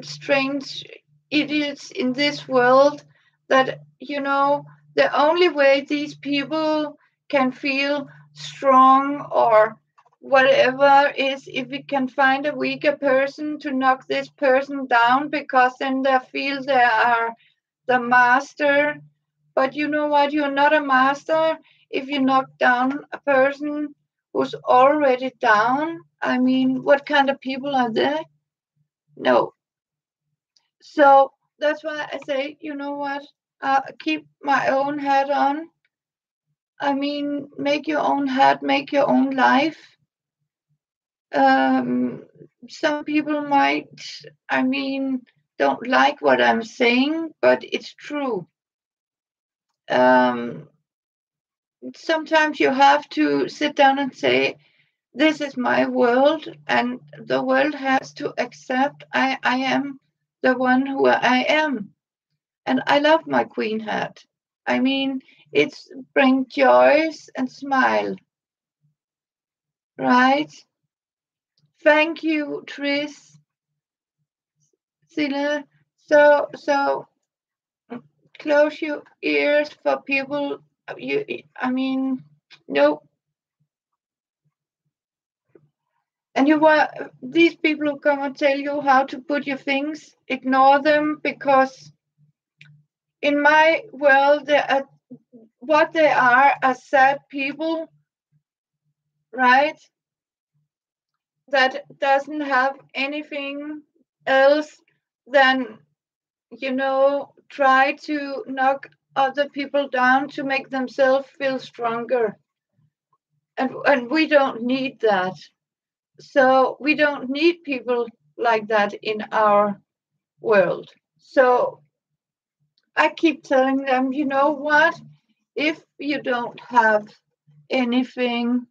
strange idiots in this world that, the only way these people can feel strong or whatever is if we can find a weaker person to knock this person down, because then they feel they are the master. But you know what? You're not a master if you knock down a person who's already down. I mean, what kind of people are they? No. So that's why I say, you know what? Keep my own hat on. I mean, make your own hat, make your own life. Um, some people might, I mean, don't like what I'm saying, but it's true. Um, sometimes you have to sit down and say, this is my world, and the world has to accept I am the one who I am. And I love my queen hat. I mean, it's bring joys and smile, right? Thank you, Tris, Sila. So close your ears for people. I mean, no. And these people who come and tell you how to put your things, ignore them, because in my world, what they are sad people, right? That doesn't have anything else than, try to knock other people down to make themselves feel stronger. And we don't need that. So we don't need people like that in our world. So I keep telling them, you know what? If you don't have anything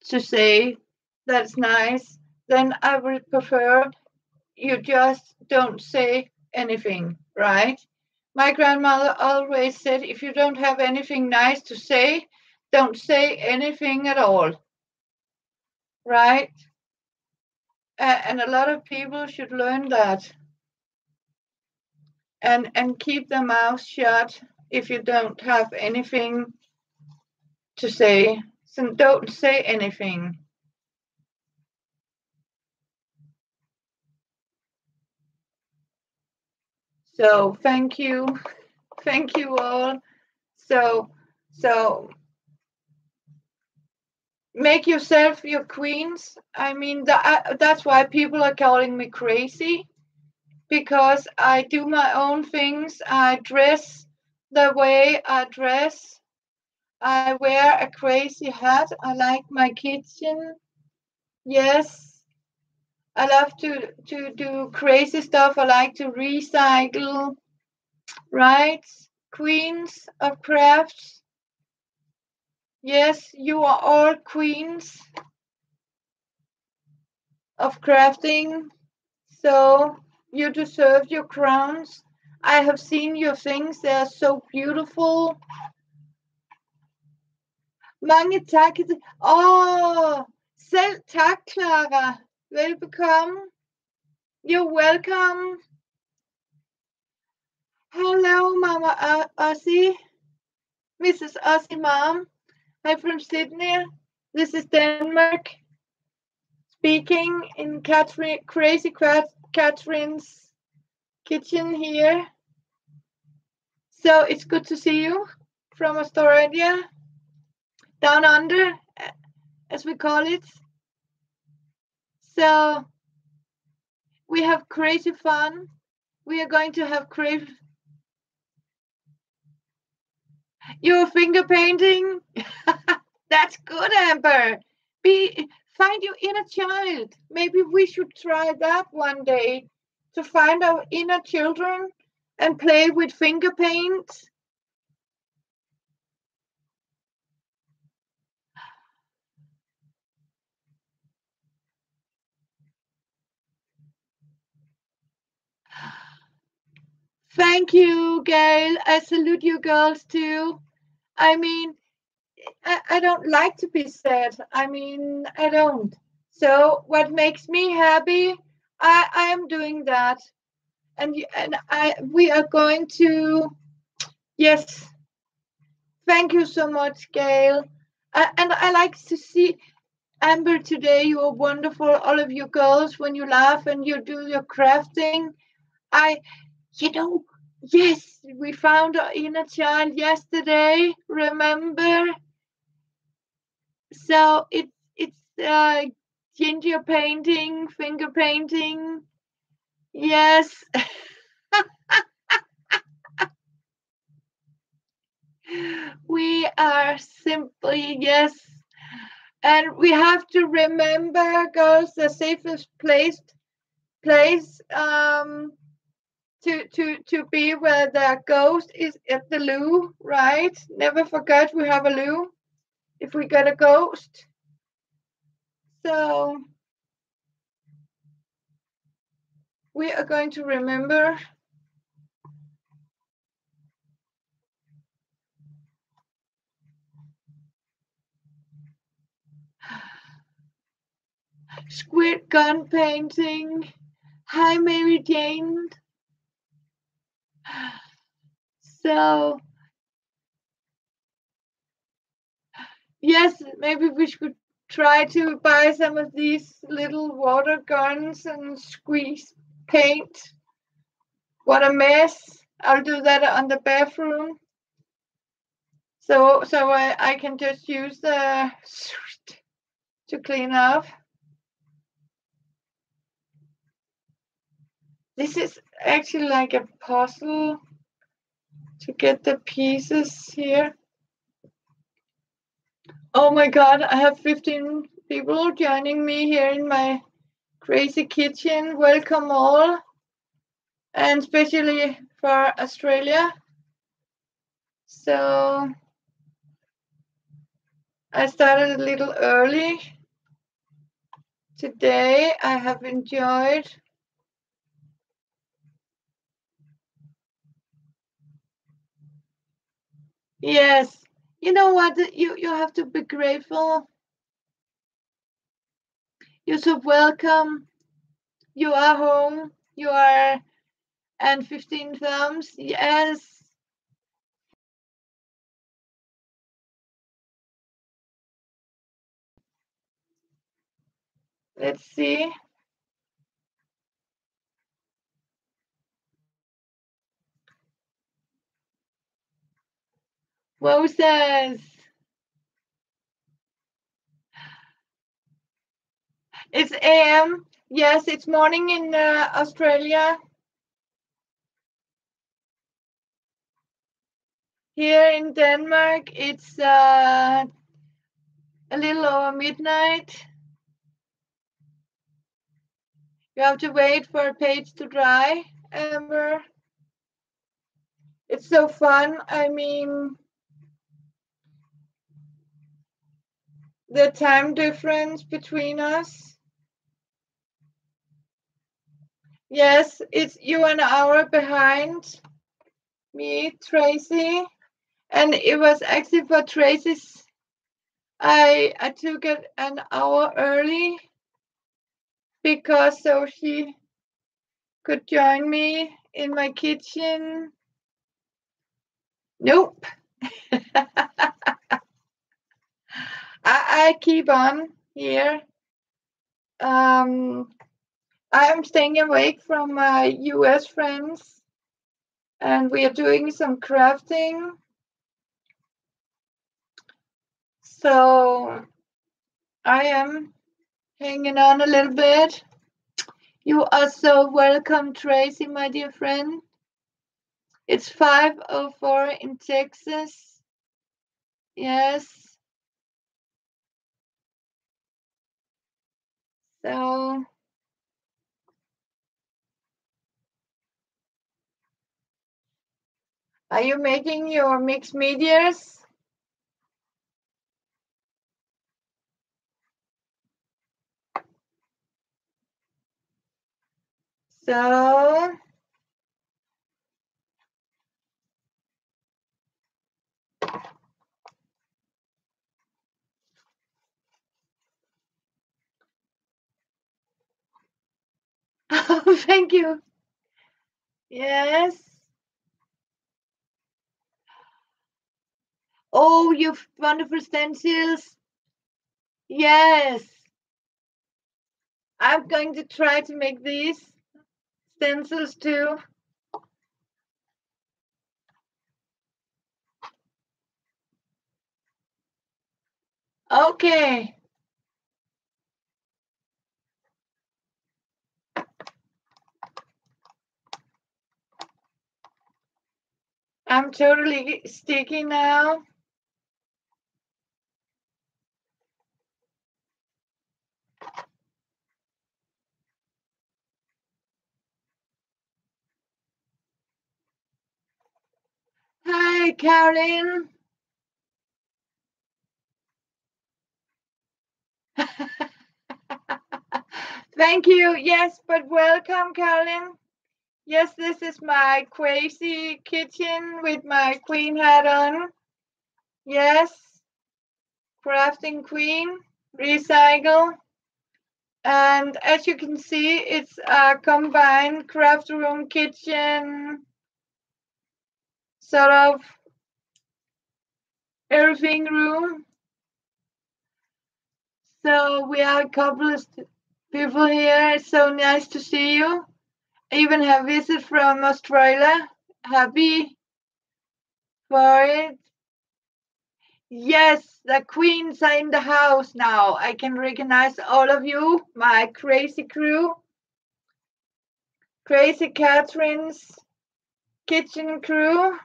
to say that's nice, then I would prefer you just don't say anything, right? My grandmother always said, if you don't have anything nice to say, don't say anything at all, right? And a lot of people should learn that and keep their mouth shut if you don't have anything to say. So don't say anything. So thank you all. So make yourself your queens. I mean, that's why people are calling me crazy, because I do my own things. I dress the way I dress. I wear a crazy hat. I like my kitchen. Yes, I love to do crazy stuff. I like to recycle. Right, queens of crafts. Yes, you are all queens of crafting, so you deserve your crowns. I have seen your things, they are so beautiful. Mange tak. Selv tak, Clara. Velbekomme. You're welcome. Hello, Mama Ossie. Mrs. Ossie, Mom. I'm from Sydney. This is Denmark. Speaking in Crazy Catherine's kitchen here. So it's good to see you from Australia, down under, as we call it. So we have crazy fun. We are going to have crazy. You're finger painting? That's good, Amber. Find your inner child. Maybe we should try that one day to find our inner children and play with finger paint. Thank you, Gail. I salute you girls too. I mean, I don't like to be sad. I mean, I don't. So what makes me happy, I am doing that. And we are going to, yes, thank you so much, Gail. And I like to see Amber today. You are wonderful, all of you girls, when you laugh and you do your crafting. I, you know, yes, we found our inner child yesterday. Remember? So it's ginger painting, finger painting. Yes. We are simply, yes. And we have to remember, girls, the safest place to be where the ghost is at the loo, right? Never forget we have a loo if we get a ghost. So we are going to remember. Squid gun painting. Hi, Mary Jane. So, yes, maybe we should try to buy some of these little water guns and squeeze paint. What a mess. I'll do that on the bathroom. So I can just use the to clean up. This is actually like a puzzle to get the pieces here. Oh my God, I have 15 people joining me here in my crazy kitchen. Welcome all, and especially for Australia. So I started a little early today. I have enjoyed. Yes, you know what? You have to be grateful. You're so welcome. You are home. You are, and 15 thumbs. Yes. Let's see. Moses. It's AM. Yes, it's morning in Australia. Here in Denmark, it's a little over midnight. You have to wait for a page to dry, Amber. It's so fun. I mean, the time difference between us. Yes, it's you an hour behind me, Tracy. And it was actually for Tracy's. I took it an hour early because so she could join me in my kitchen. Nope. I keep on here. I'm staying awake from my US friends, and we are doing some crafting. So I am hanging on a little bit. You are so welcome, Tracy, my dear friend. It's 5:04 in Texas. Yes. So, are you making your mixed medias? So, thank you. Yes. Oh, you wonderful stencils. Yes. I'm going to try to make these stencils too. Okay. I'm totally sticky now. Hi, Karen. Thank you. Yes, but welcome, Karen. Yes, this is my crazy kitchen with my queen hat on. Yes, crafting queen, recycle. And as you can see, it's a combined craft room kitchen, sort of everything room. So we are a couple of people here. It's so nice to see you. I even have visit from Australia. Happy for it. Yes, the queens are in the house now. I can recognize all of you, my crazy crew, crazy Catherine's kitchen crew,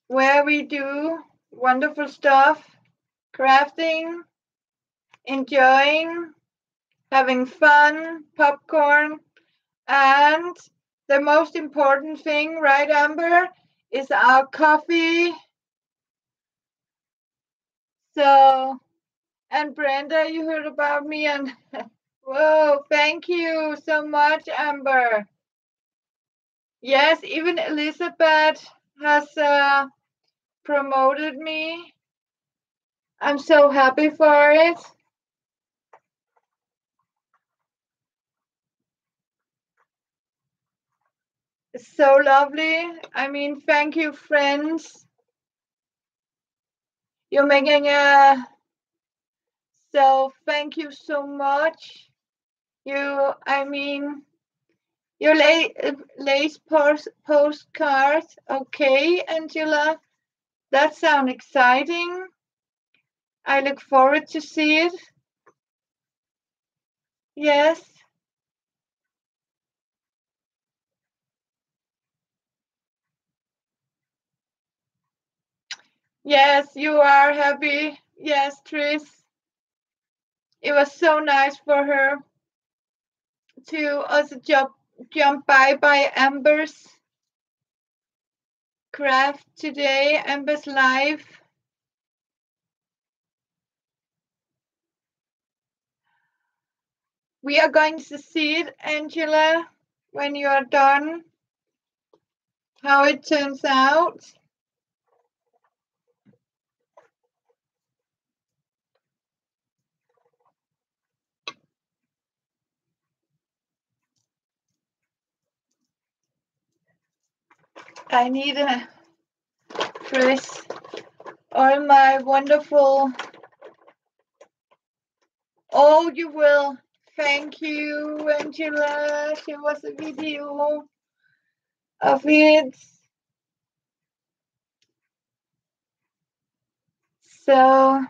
where we do wonderful stuff, crafting, enjoying, having fun, popcorn, and the most important thing, right, Amber, is our coffee. So, and Brenda, you heard about me, and whoa, thank you so much, Amber. Yes, even Elizabeth has promoted me. I'm so happy for it. It's so lovely. I mean, thank you, friends. You're making a so thank you so much. I mean, your lace postcards. Okay, Angela, that sounds exciting. I look forward to see it. Yes. Yes, you are happy. Yes, Tris. It was so nice for her to also jump by Amber's craft today, Amber's live. We are going to see it, Angela, when you are done, how it turns out. I need a press all my wonderful. Oh, you will. Thank you, Angela. There was a video of it. So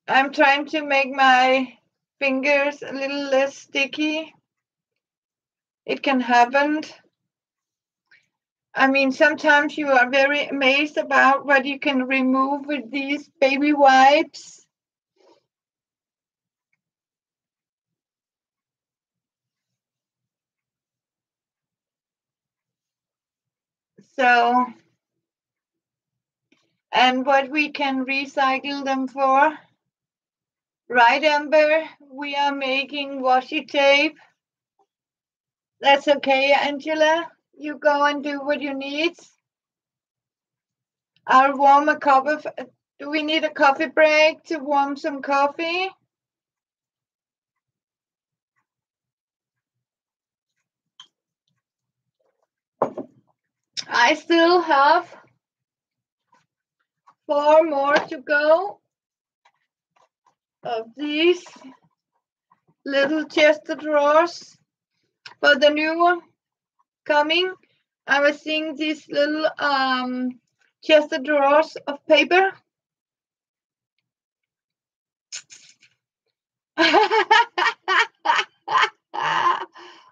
I'm trying to make my fingers a little less sticky. it can happen. I mean, sometimes you are very amazed about what you can remove with these baby wipes. So, and what we can recycle them for. Right, Amber? We are making washi tape. That's okay, Angela. You go and do what you need. I'll warm a cup of. Do we need a coffee break to warm some coffee? I still have 4 more to go of these little chest of drawers. For the new one coming, I was seeing these little chest of drawers of paper.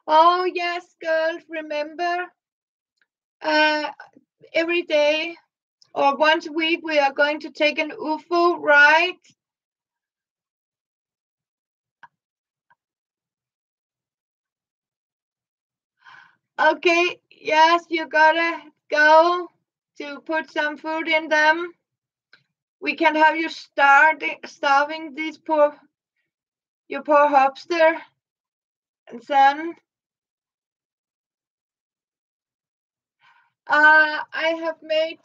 Oh yes, girls, remember every day or once a week we are going to take an UFO ride. Okay, yes, you gotta go to put some food in them. We can have you starving your poor hamster and son. I have made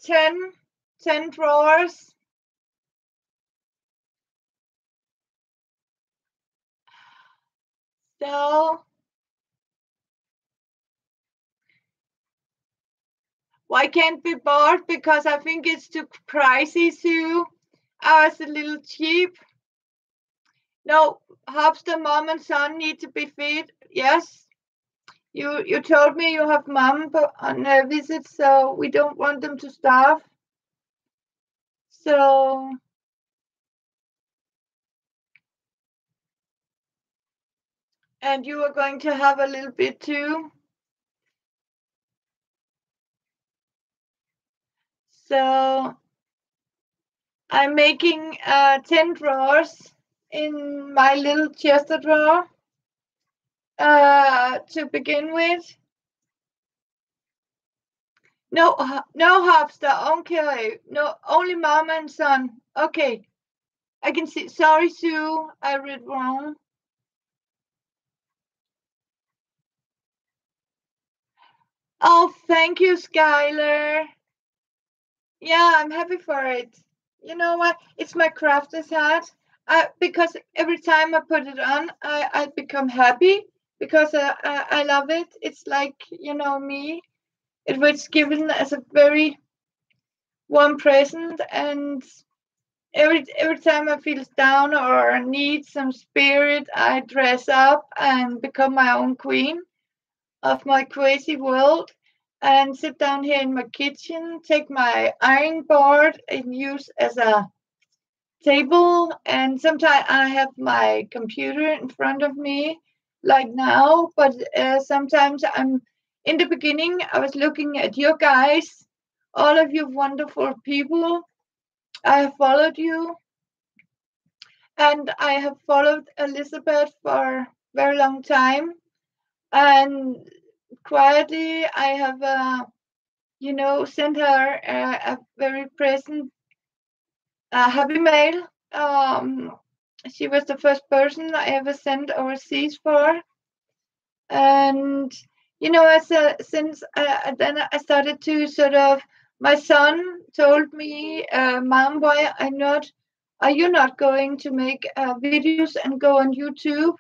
10 drawers. So why can't be bought? Because I think it's too pricey, Sue. It's a little cheap. No, hamster mom and son need to be fed. Yes. You told me you have mom on a visit, so we don't want them to starve. So and you are going to have a little bit too. So I'm making 10 drawers in my little chest drawer to begin with. No, no hamster. Okay, no, only mom and son. Okay, I can see. Sorry, Sue, I read wrong. Oh, thank you, Skylar. Yeah, I'm happy for it. You know what? It's my crafter's hat. Because every time I put it on, I become happy because I love it. It's like, me. It was given as a very warm present, and every time I feel down or need some spirit, I dress up and become my own queen of my crazy world and sit down here in my kitchen, take my iron board and use as a table. And sometimes I have my computer in front of me, like now. But sometimes in the beginning, I was looking at you guys, all of you wonderful people. I have followed you, and I have followed Elizabeth for a very long time. And quietly, I have, sent her a very present happy mail. She was the first person I ever sent overseas for. And, since then I started to sort of, my son told me, Mom, why are you not going to make videos and go on YouTube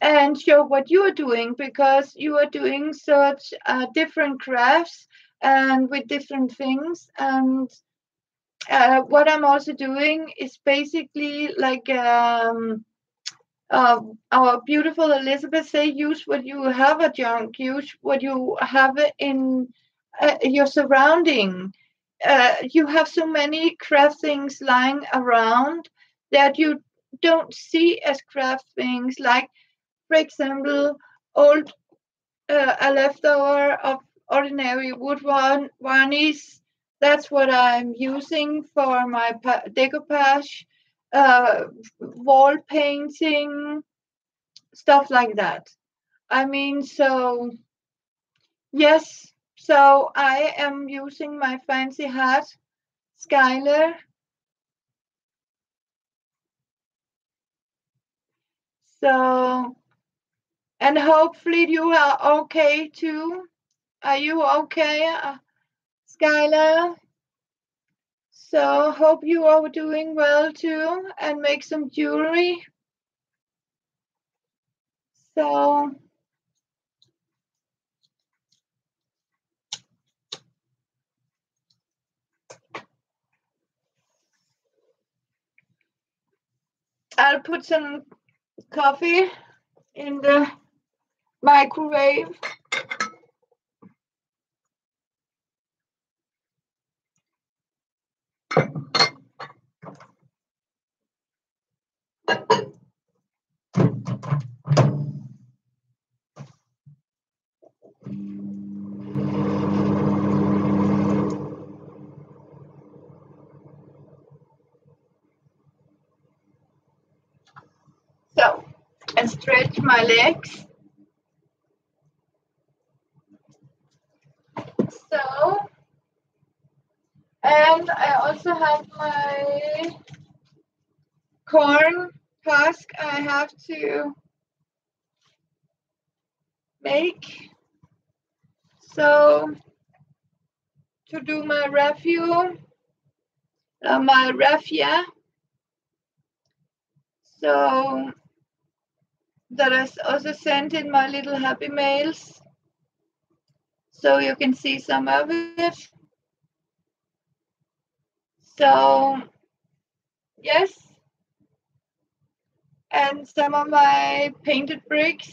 and show what you are doing, because you are doing such different crafts and with different things. And what I'm also doing is basically like our beautiful Elizabeth say, use what you have at junk, use what you have in your surrounding. You have so many craft things lying around that you don't see as craft things, like, for example, old a leftover of ordinary wood varnish. That's what I'm using for my decopage, wall painting, stuff like that. I mean, so yes, so I am using my fancy hat, Skylar. So, and hopefully you are okay too. Are you okay, Skylar? So hope you are doing well too and make some jewelry. So I'll put some coffee in the microwave. So, and stretch my legs. So, and I also have my corn husk I have to make. So, to do my my raffia. So, that is also sent in my little happy mails. So you can see some of it. So, yes. And some of my painted bricks.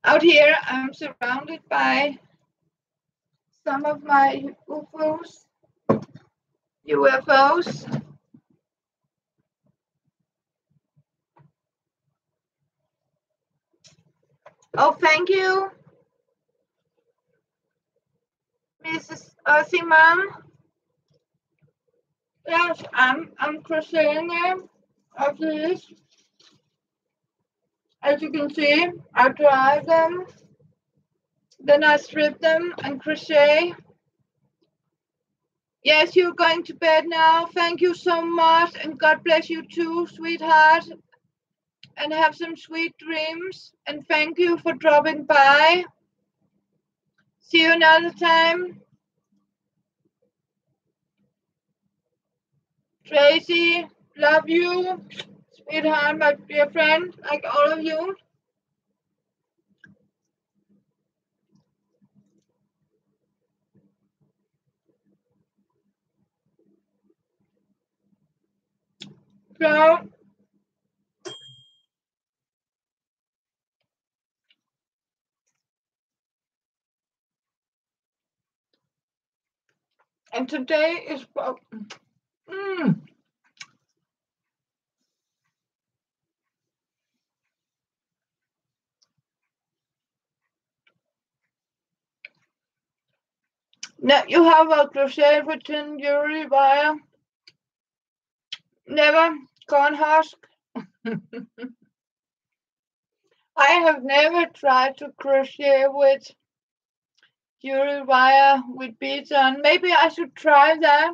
Out here, I'm surrounded by some of my UFOs. Oh, thank you, Mrs. Osimam. Yes, I'm crocheting them after this. As you can see, I dry them, then I strip them and crochet. Yes, you're going to bed now. Thank you so much, and God bless you too, sweetheart. And have some sweet dreams. And thank you for dropping by. See you another time. Tracy, love you. Sweetheart, my dear friend, like all of you. So, and today is now you have a crochet within jewelry wire. Never corn husk. I have never tried to crochet with jewelry wire with beads on. Maybe I should try that.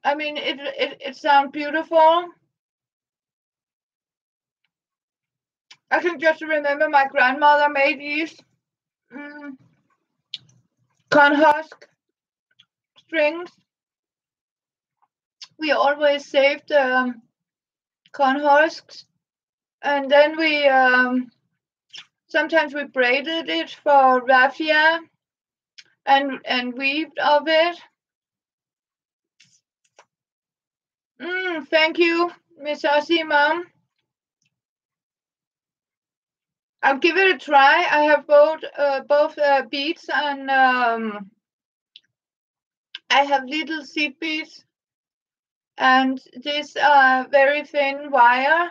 I mean, it sounds beautiful. I can just remember my grandmother made these corn husk strings. We always saved corn husks, and then we sometimes we braided it for raffia and weaved of it. Thank you, Miss Ossie, Mom. I'll give it a try. I have both beads and I have little seed beads And this very thin wire.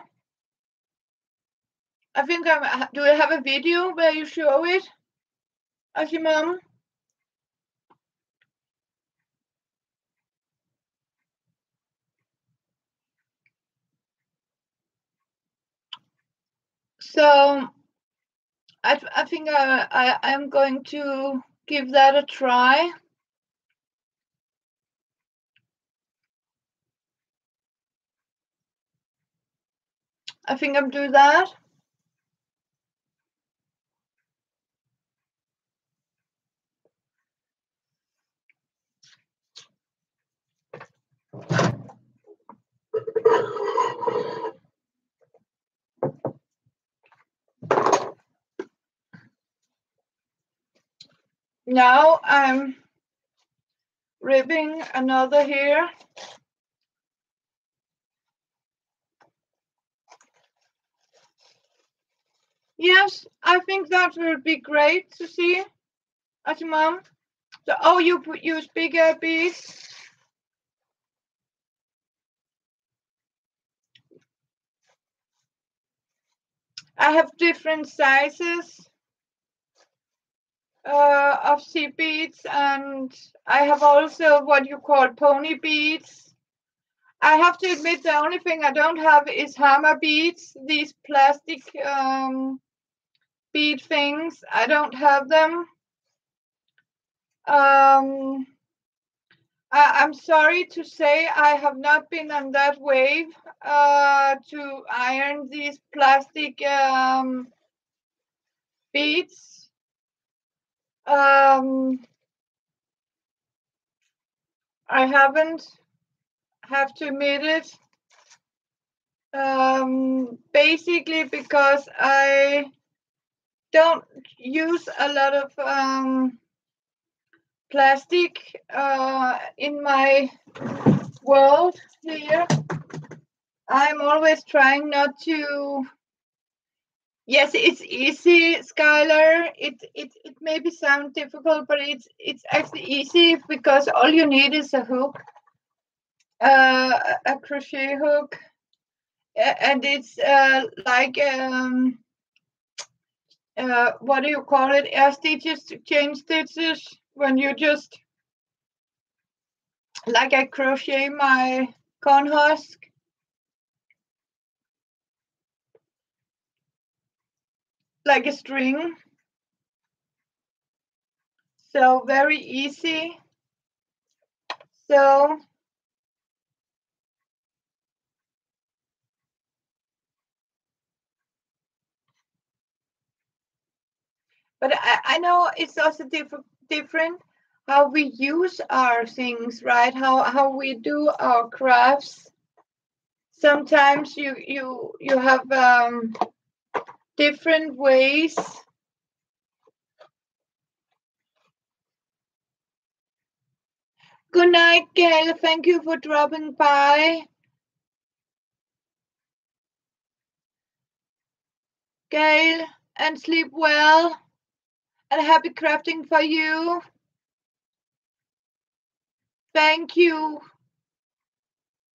I think do you have a video where you show it, Mom? So I think I'm going to give that a try. I think I'll do that. Now I'm ribbing another here. Yes, I think that will be great to see, Mom. So, oh, you use bigger beads. I have different sizes of sea beads, and I have also what you call pony beads. I have to admit the only thing I don't have is hammer beads, these plastic bead things. I don't have them. I'm sorry to say I have not been on that wave to iron these plastic beads. I haven't, have to admit it. Basically because I don't use a lot of plastic in my world here. I'm always trying not to. Yes, it's easy, Skylar. It maybe sound difficult, but it's actually easy because all you need is a hook, a crochet hook, and it's like what do you call it? Air stitches, chain stitches. When you just like I crochet my corn husk. Like a string. So very easy. So but I know it's also different how we use our things, right? How we do our crafts. Sometimes you have different ways. Good night, Gail. Thank you for dropping by. Gail, and sleep well. And happy crafting for you. Thank you,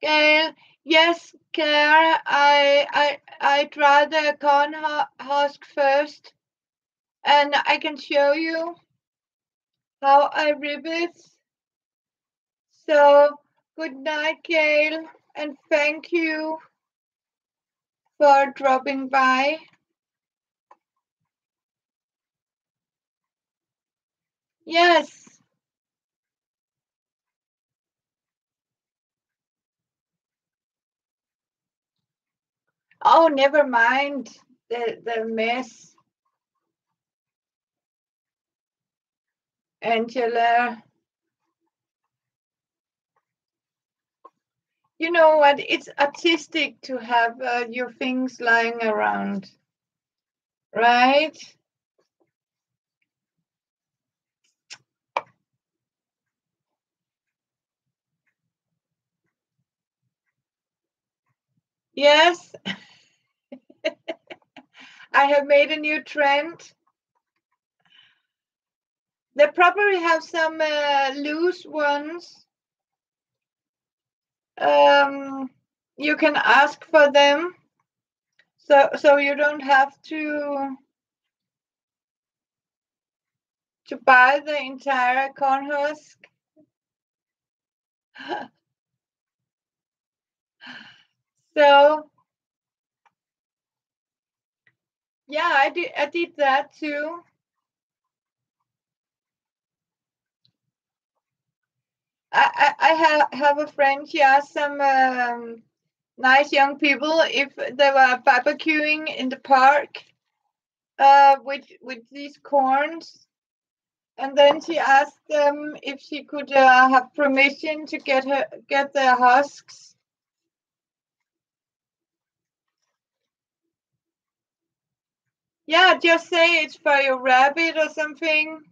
Gail. Yes, Claire, I try the corn husk first, and I can show you how I rib it. So, good night, Gail, and thank you for dropping by. Yes. Oh, never mind the mess. Angela. You know what? It's artistic to have your things lying around, right? Yes. I have made a new trend. They probably have some loose ones. you can ask for them, so you don't have to buy the entire corn husk. So yeah, I did that too. I have a friend. She asked some nice young people if they were barbecuing in the park with these corns, and then she asked them if she could have permission to get their husks. Yeah, just say it's for your rabbit or something.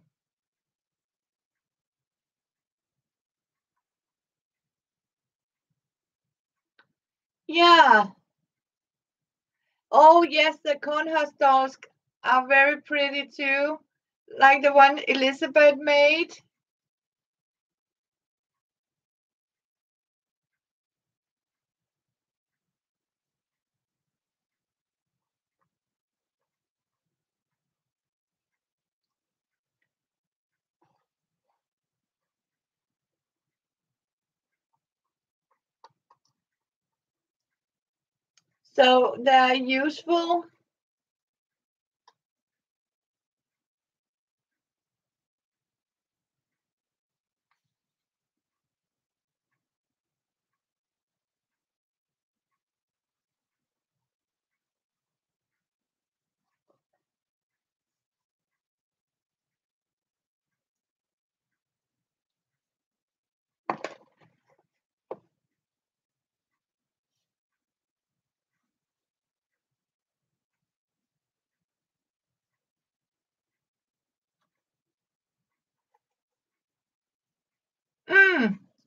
Yeah. Oh yes, the corn husk dolls are very pretty too, like the one Elizabeth made. So they're useful.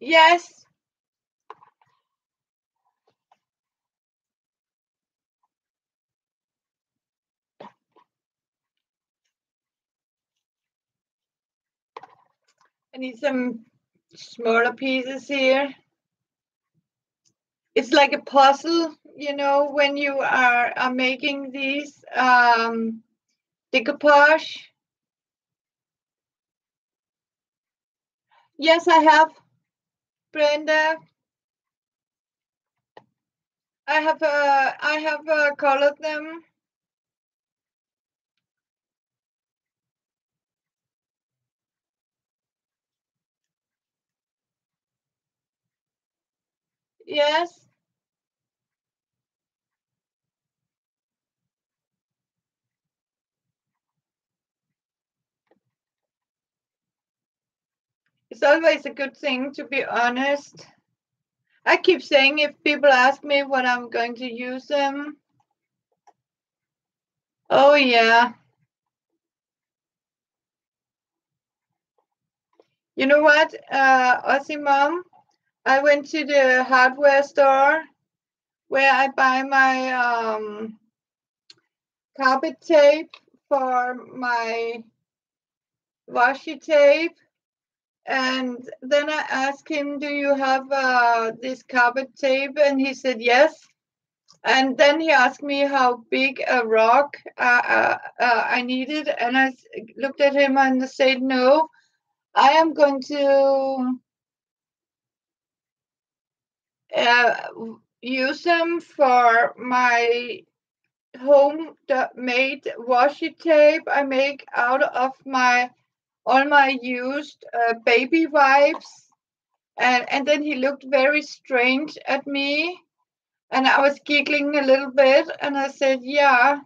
Yes. I need some smaller pieces here. It's like a puzzle, when you are making these decopage. Yes, I have, Brenda. I have colored them. Yes. It's always a good thing to be honest. I keep saying if people ask me what I'm going to use them. Oh yeah. You know what, Aussie Mom? I went to the hardware store where I buy my carpet tape for my washi tape. And then I asked him, "Do you have this carpet tape?" And he said yes. And then he asked me how big a rock I needed, and looked at him and said, "No, I am going to uh, use them for my home-made washi tape I make out of my all my used baby wipes." And then he looked very strange at me, and I was giggling a little bit, and I said, "Yeah,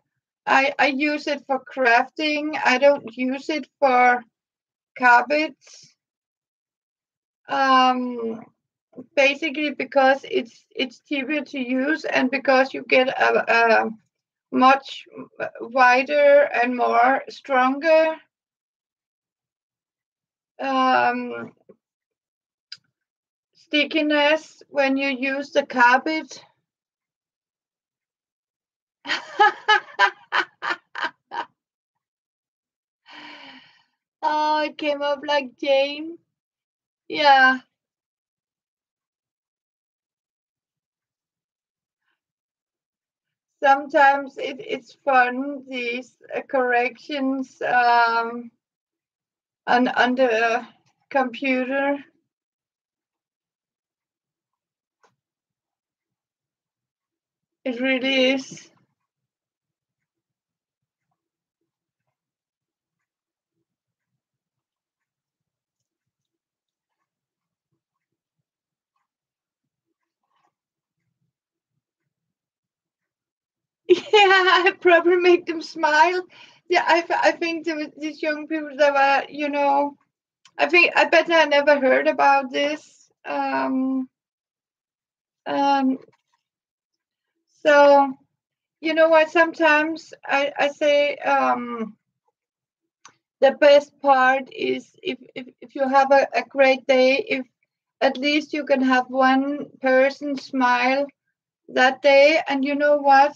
I use it for crafting. I don't use it for carpets. Um, Basically because it's cheaper to use, and because you get a much wider and more stronger um, stickiness when you use the carpet." Oh, it came up like Jane. Yeah. sometimes it's fun, these corrections on the computer. It really is. Yeah, I probably make them smile. Yeah, I think there was these young people that were, I bet I never heard about this. Um, so you know what? Sometimes I say the best part is if you have a great day, if at least you can have one person smile that day, and you know what?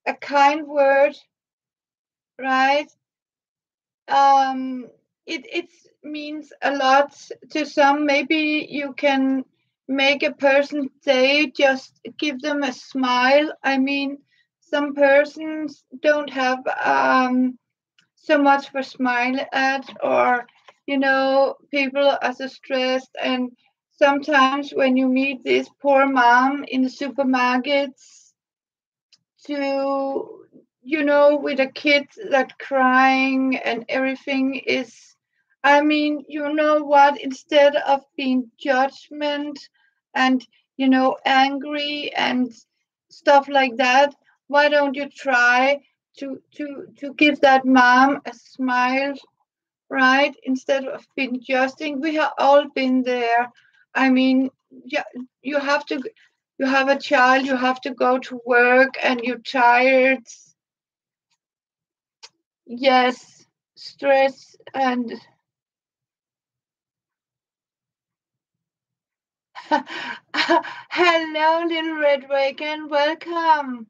A kind word, right? um it means a lot to some. Maybe you can make a person's day, just give them a smile. I mean, some persons don't have so much for smile at, or people are so stressed. And sometimes when you meet this poor mom in the supermarkets, to with a kid that crying and everything is, I mean, you know what, instead of being judgment and angry and stuff like that, why don't you try to give that mom a smile, right? Instead of being judging. We have all been there. I mean, yeah, you have to, you have a child, you have to go to work and you're tired. Yes, stress and hello, little red wagon, welcome.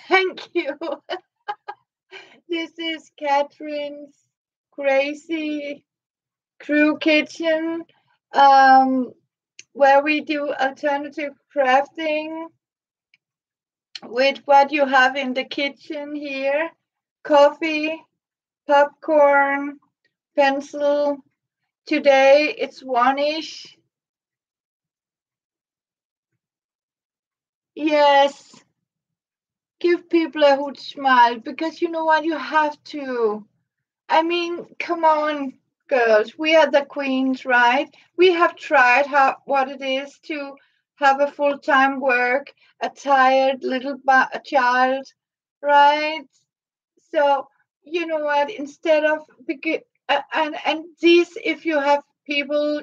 Thank you. This is Catherine's crazy crew kitchen, um, where we do alternative crafting with what you have in the kitchen here: coffee, popcorn, pencil. Today it's one-ish. Yes, give people a huge smile, because you know what, you have to. I mean, come on, girls, we are the queens, right? We have tried what it is to have a full-time work, a tired little a child, right? So you know what? Instead of and this, if you have people,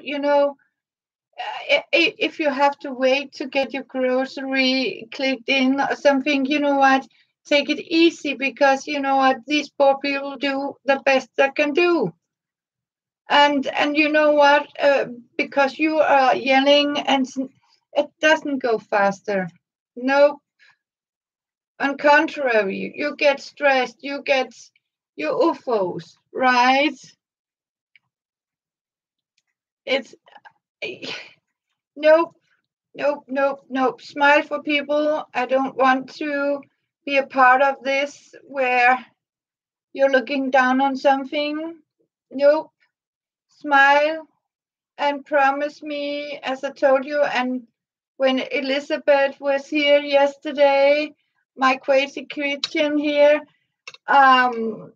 if you have to wait to get your grocery clicked in or something, you know what? Take it easy, because you know what? These poor people do the best they can do. And you know what? Because you are yelling and it doesn't go faster. No, on contrary, you get stressed. You get your UFOs, right? It's nope, nope, nope, nope. Smile for people. I don't want to be a part of this where you're looking down on something. Nope. Smile and promise me, as I told you, and when Elizabeth was here yesterday, my crazy Christian here, um,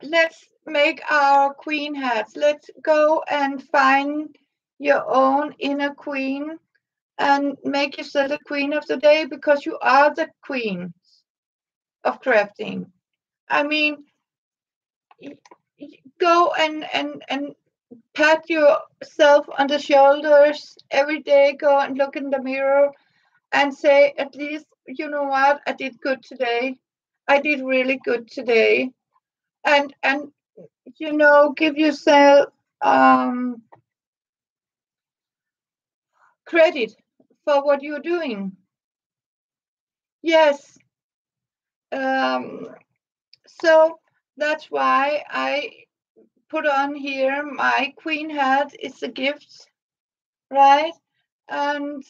let's make our queen hats. Let's go and find your own inner queen and make yourself the queen of the day, because you are the queen of crafting. I mean, go and pat yourself on the shoulders every day. Go and look in the mirror and say, at least, you know what, I did good today. I did really good today. And give yourself credit for what you're doing. Yes. Um, so that's why I put on here my queen hat. It's a gift, right? And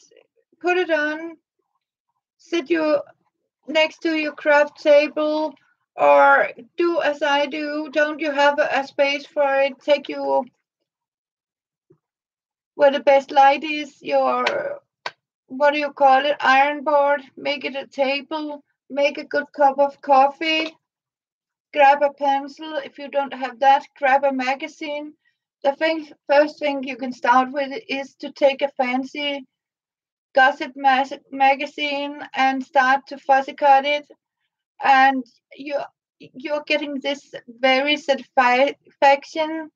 put it on. sit you next to your craft table, or do as I do. Don't you have a space for it? Take you where the best light is, your, what do you call it, iron board, make it a table, make a good cup of coffee, grab a pencil. If you don't have that, grab a magazine. First thing you can start with is to take a fancy gossip magazine and start to fussy cut it, and you're getting this very satisfaction.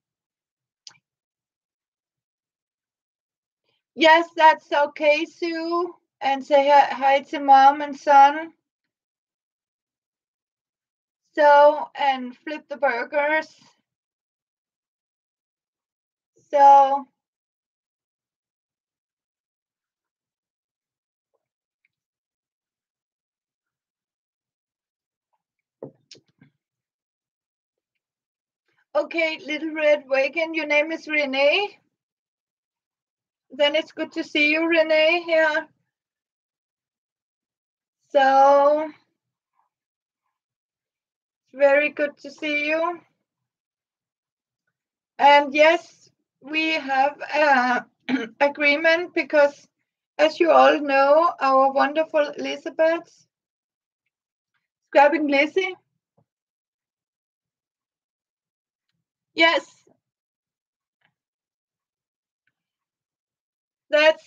Yes, that's okay, Sue. And say hi to mom and son. So, and flip the burgers. So, okay, Little Red Wagon, your name is Renee. Then it's good to see you, Renee, here. So, it's very good to see you. And yes, we have an agreement because, as you all know, our wonderful Elizabeth, Scrubbing Lizzie. Yes, that's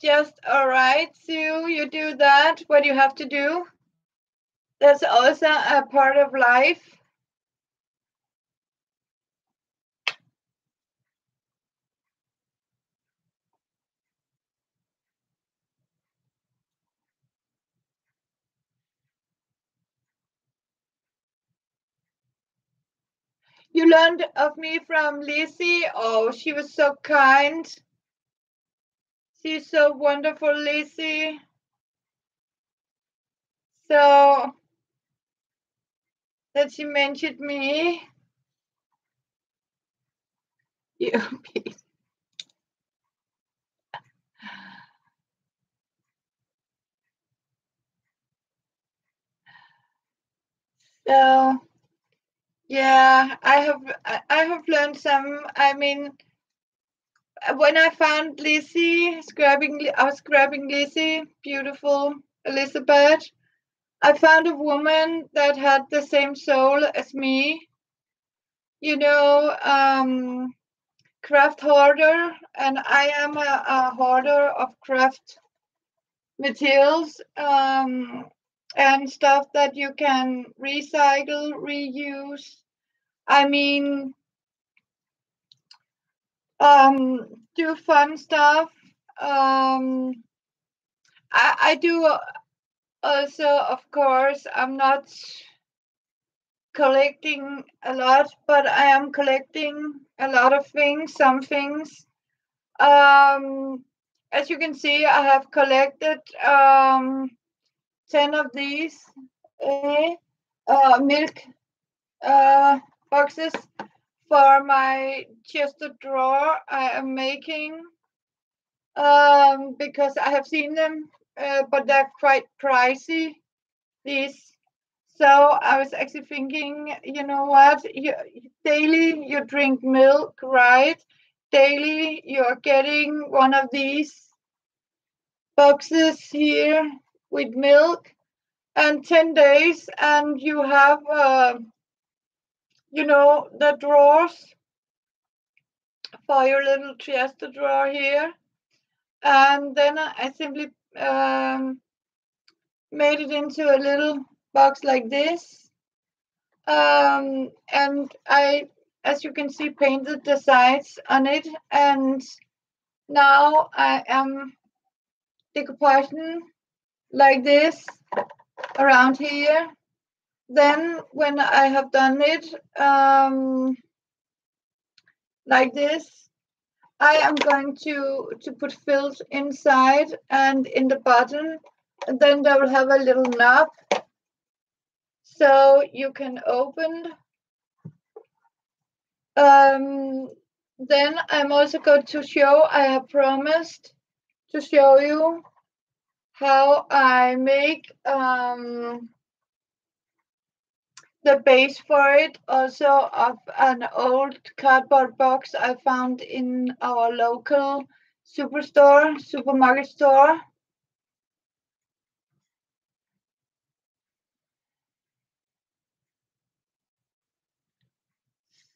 just all right, Sue. You do that, what you have to do. That's also a part of life. You learned of me from Lizzie. Oh, she was so kind. She's so wonderful, Lizzie. So that she mentioned me. You piece. So yeah, I have learned some. I mean, when I found Lizzie, I was grabbing Lizzie, beautiful Elizabeth. I found a woman that had the same soul as me. You know, craft hoarder, and I am a hoarder of craft materials, and stuff that you can recycle, reuse. I mean, do fun stuff. I do also, of course, I'm not collecting a lot, but I am collecting a lot of things, some things. As you can see, I have collected 10 of these milk boxes for my chest of drawer I am making, because I have seen them, but they're quite pricey, these. So I was actually thinking, you know what? Daily you drink milk, right? Daily you're getting one of these boxes here with milk, and 10 days, and you have, the drawers for your little chest drawer here. And then I simply made it into a little box like this. And I, as you can see, painted the sides on it. And now I am decopaging like this around here. Then when I have done it like this, I am going to put fills inside and in the bottom, and then they will have a little knob so you can open. Then I'm also going to show, I have promised to show you how I make the base for it, also of an old cardboard box I found in our local supermarket store.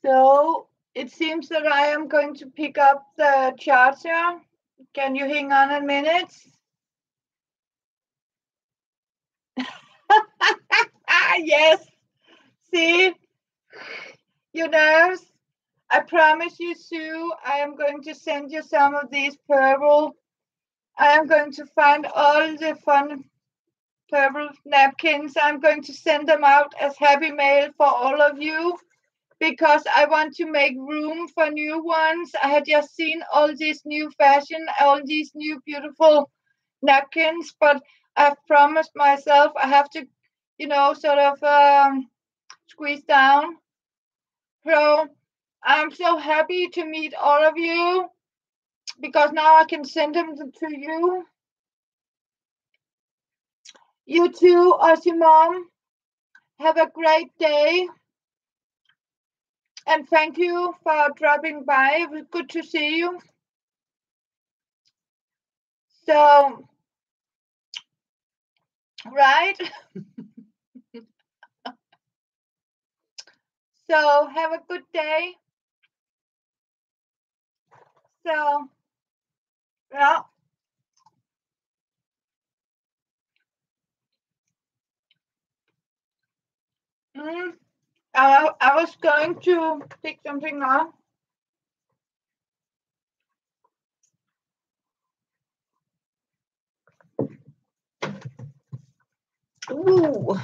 So it seems that I am going to pick up the charger. Can you hang on a minute? Yes. See, you know, I promise you, Sue, I am going to send you some of these purple. I am going to find all the fun purple napkins. I'm going to send them out as happy mail for all of you because I want to make room for new ones. I had just seen all this new fashion, all these new beautiful napkins, but I've promised myself I have to, sort of squeeze down. So I'm so happy to meet all of you because now I can send them to you. You too, Aussie Mom. Have a great day. And thank you for dropping by. It was good to see you. So, right? So, have a good day. So, yeah. Mm, I was going to pick something up. Ooh.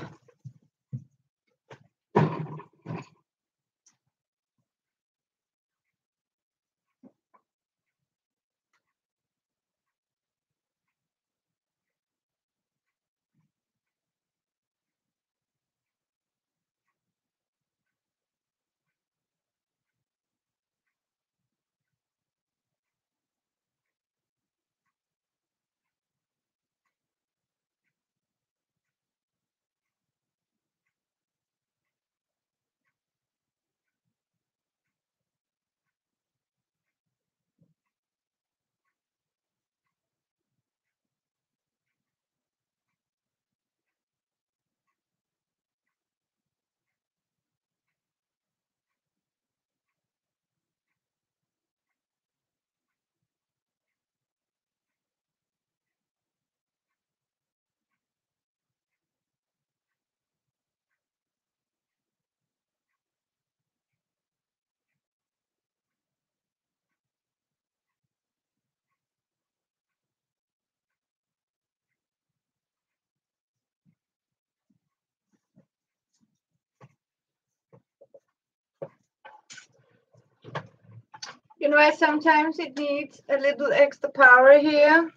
Sometimes it needs a little extra power here.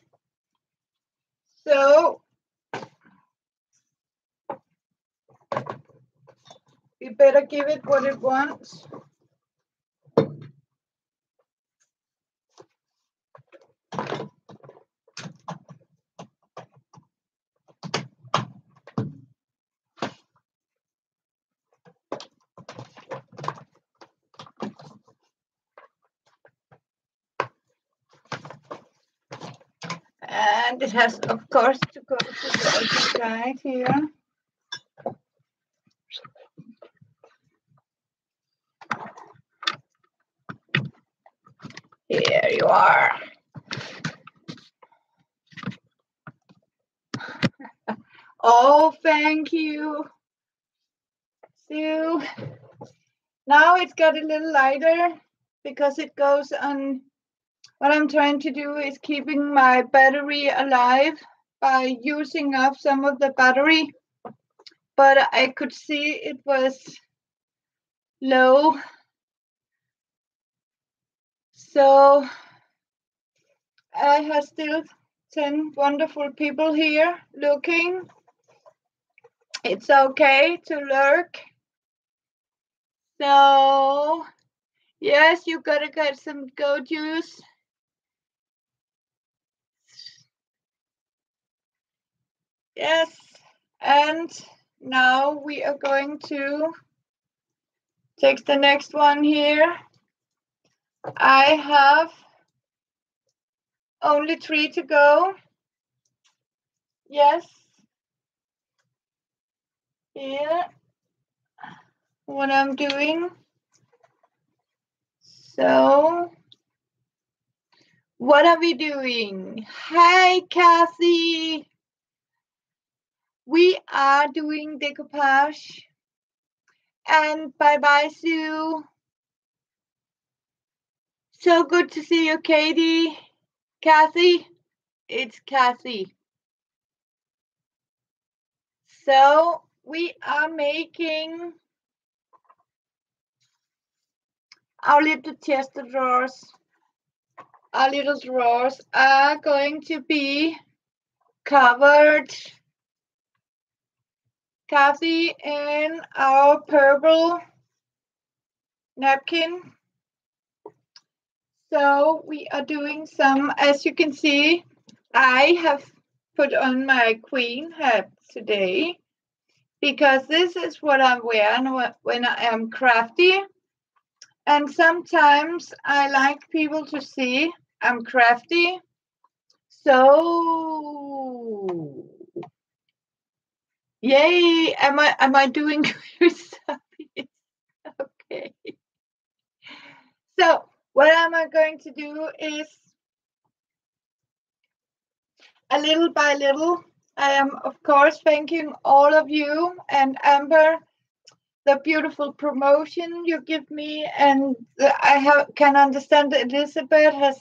So, we better give it what it wants. And it has, of course, to go to the other side here. Here you are. Oh, thank you, Sue. Now it's got a little lighter because it goes on. What I'm trying to do is keeping my battery alive by using up some of the battery. But I could see it was low. So I have still 10 wonderful people here looking. It's okay to lurk. So, yes, you gotta get some goat juice. Yes, and now we are going to take the next one here. I have only 3 to go. Yes. Here, what I'm doing. So, what are we doing? Hi, Kathy. We are doing decopage. And bye-bye, Sue. So good to see you, Katie. Kathy, it's Kathy. So we are making our little chest of drawers. Our little drawers are going to be covered, Kathy, in our purple napkin. So we are doing some, as you can see, I have put on my queen hat today because this is what I'm wearing when I am crafty. And sometimes I like people to see I'm crafty. So yay, am I doing good stuff? Okay. So what am I going to do is a little by little. I am of course thanking all of you and Amber, the beautiful promotion you give me, and can understand that Elizabeth has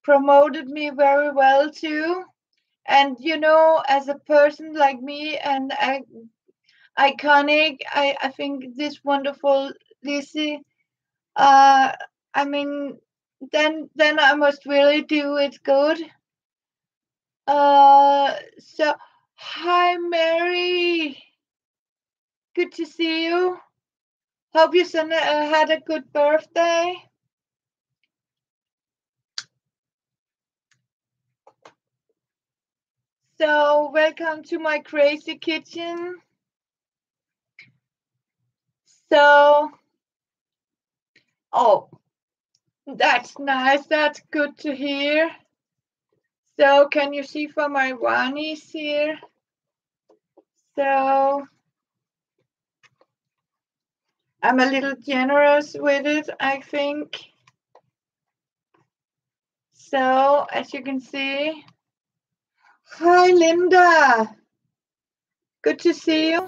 promoted me very well too. And you know, as a person like me and iconic, I think this wonderful Lizzie, I mean, then I must really do it good. So hi Mary, good to see you. Hope your son had a good birthday. So welcome to my crazy kitchen. So, oh, that's nice. That's good to hear. So can you see for my Wanis here? So I'm a little generous with it, I think. So as you can see, hi Linda. Good to see you.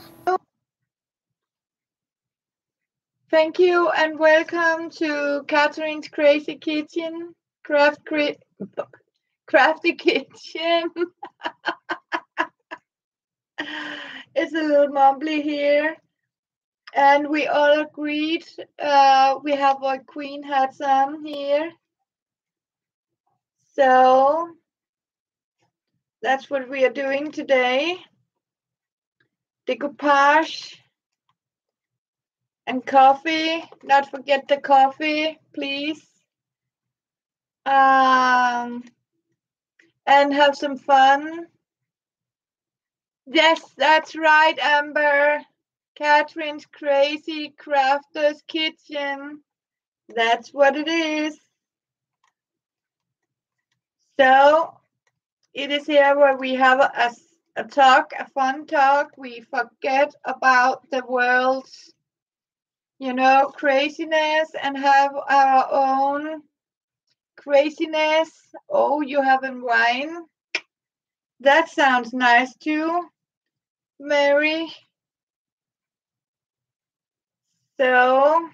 Thank you and welcome to Catherine's Crazy Kitchen, Crafty Kitchen. It's a little mumbly here. And we all agreed, we have our queen hats on here. So that's what we are doing today. Decoupage and coffee. Not forget the coffee, please. And have some fun. Yes, that's right, Amber. Catherine's Crazy Crafter's Kitchen. That's what it is. So it is here where we have a talk, a fun talk. We forget about the world's, you know, craziness and have our own craziness. Oh, you having wine? That sounds nice too, Mary. So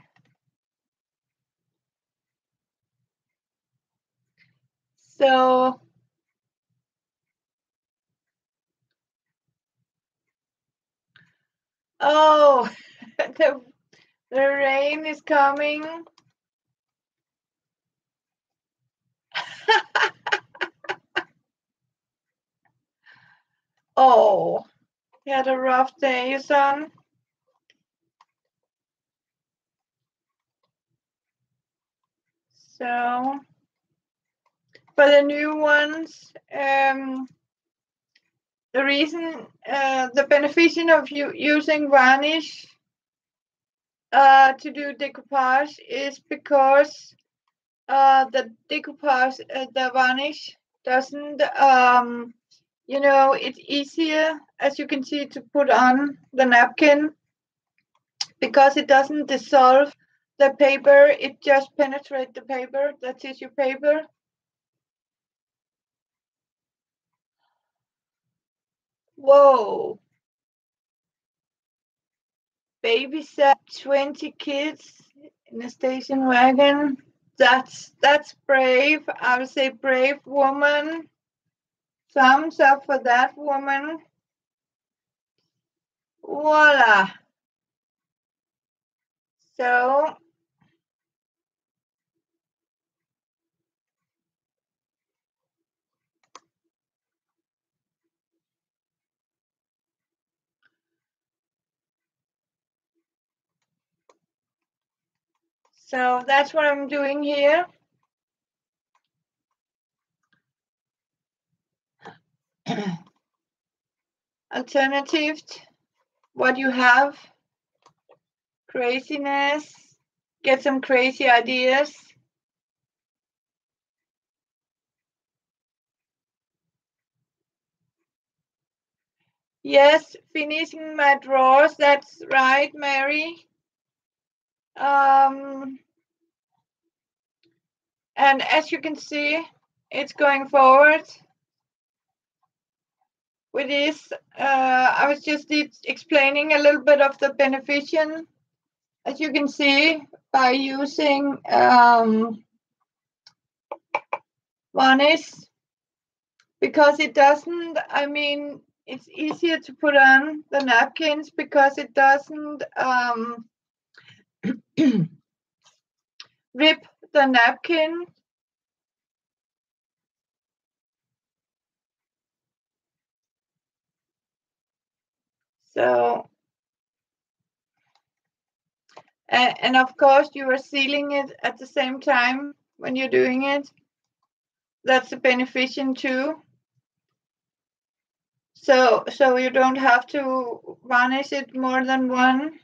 oh, the rain is coming. Oh, you had a rough day, son. So for the new ones, the reason, the beneficiation of you using varnish to do decoupage is because the decoupage, the varnish doesn't, it's easier, as you can see, to put on the napkin because it doesn't dissolve the paper. It just penetrates the paper, the tissue paper. Whoa. Babysat 20 kids in a station wagon. That's brave. I would say brave woman. Thumbs up for that woman. Voila. So that's what I'm doing here. Alternative, what you have, craziness, get some crazy ideas. Yes, finishing my drawers, that's right, Mary. And as you can see, it's going forward with this. I was just explaining a little bit of the beneficiation, as you can see, by using varnish, because it doesn't, it's easier to put on the napkins because it doesn't rip the napkin. So, and of course you are sealing it at the same time when you're doing it. That's a beneficiation too. So you don't have to varnish it more than one.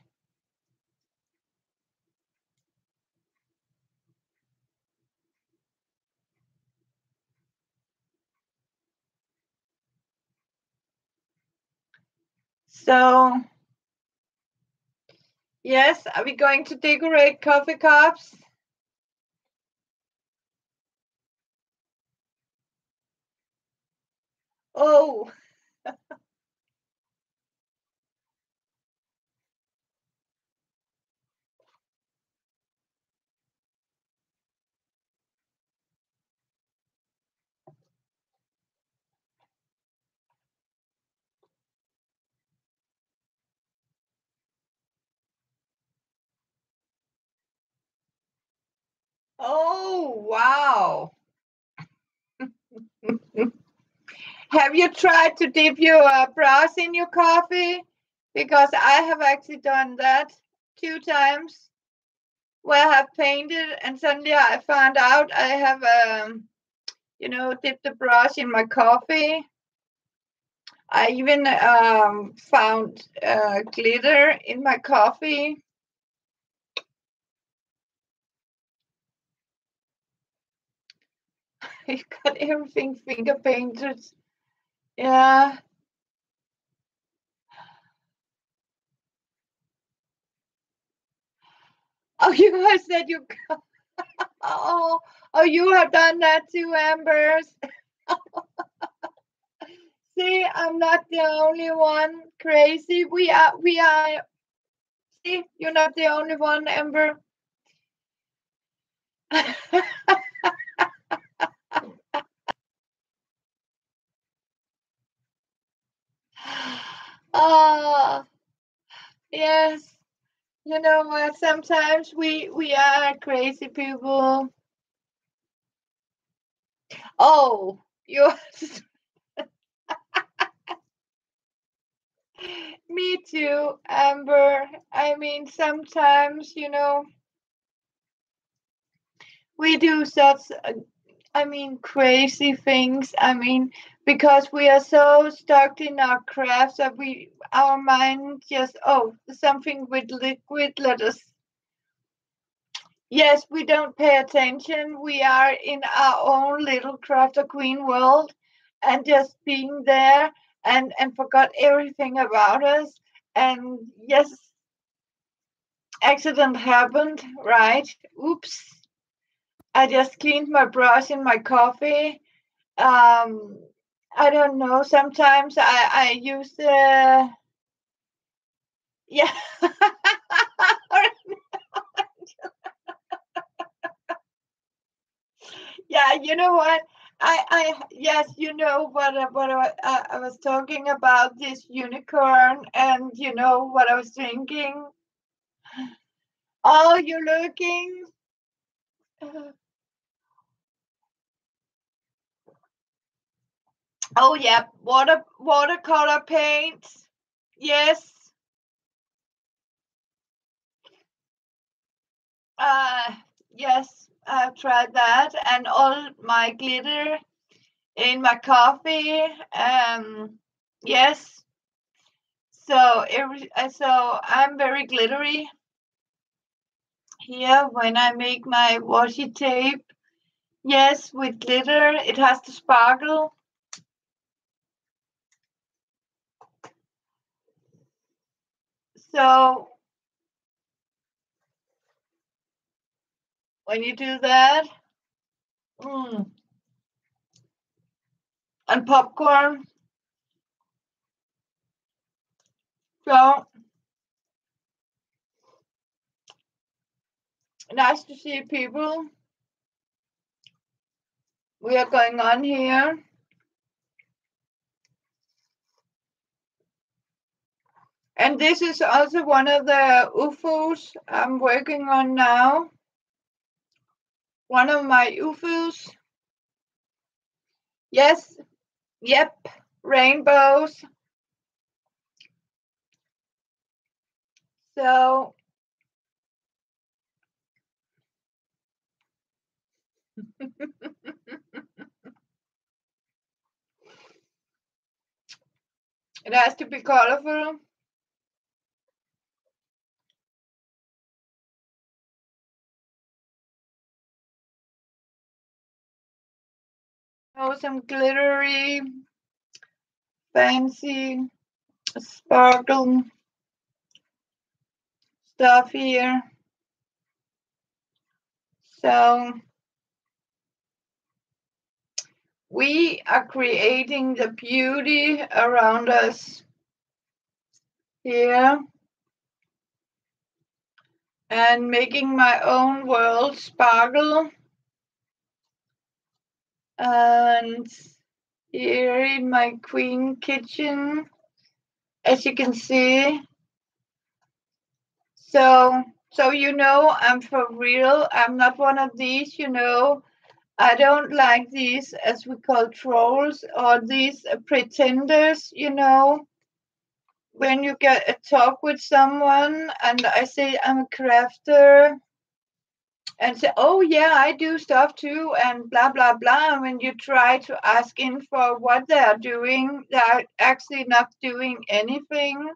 So yes, are we going to decorate coffee cups? Oh. Oh, wow. Have you tried to dip your brass in your coffee? Because I have actually done that 2 times where I have painted and suddenly I found out I have, dipped the brush in my coffee. I even found glitter in my coffee. You got everything finger painted. Yeah. Oh, you guys said you. Oh, you have done that too, Ambers. See, I'm not the only one crazy. We are. See, you're not the only one, Amber. Oh, yes. You know what? Sometimes we are crazy people. Oh, you. Me too, Amber. Sometimes, we do such, crazy things. because we are so stuck in our crafts that our mind just, oh, something with liquid, let us. Yes, we don't pay attention. We are in our own little crafter queen world and just being there and forgot everything about us. And yes, accident happened, right? Oops. I just cleaned my brush in my coffee. I don't know. Sometimes I use the, yeah. Yeah, you know what? Yes, you know what I was talking about, this unicorn, and you know what I was thinking. Oh, you're looking. Oh yeah, watercolor paints. Yes. Uh, yes, I've tried that, and all my glitter in my coffee. Yes. So I'm very glittery here when I make my washi tape. Yes, with glitter, it has to sparkle. So when you do that, mm, and popcorn, so nice to see people. We are going on here. And this is also one of the UFOs I'm working on now. One of my UFOs. Yes, yep, rainbows. So it has to be colorful. Oh, some glittery, fancy, sparkle stuff here. So we are creating the beauty around us here and making my own world sparkle. And here in my queen kitchen, as you can see. So you know, I'm for real. I'm not one of these, you know. I don't like these, as we call trolls, or these pretenders, you know. When you get a talk with someone and I say I'm a crafter and say, oh yeah, I do stuff too, and blah blah blah. And when you try to ask in for what they are doing, they are actually not doing anything.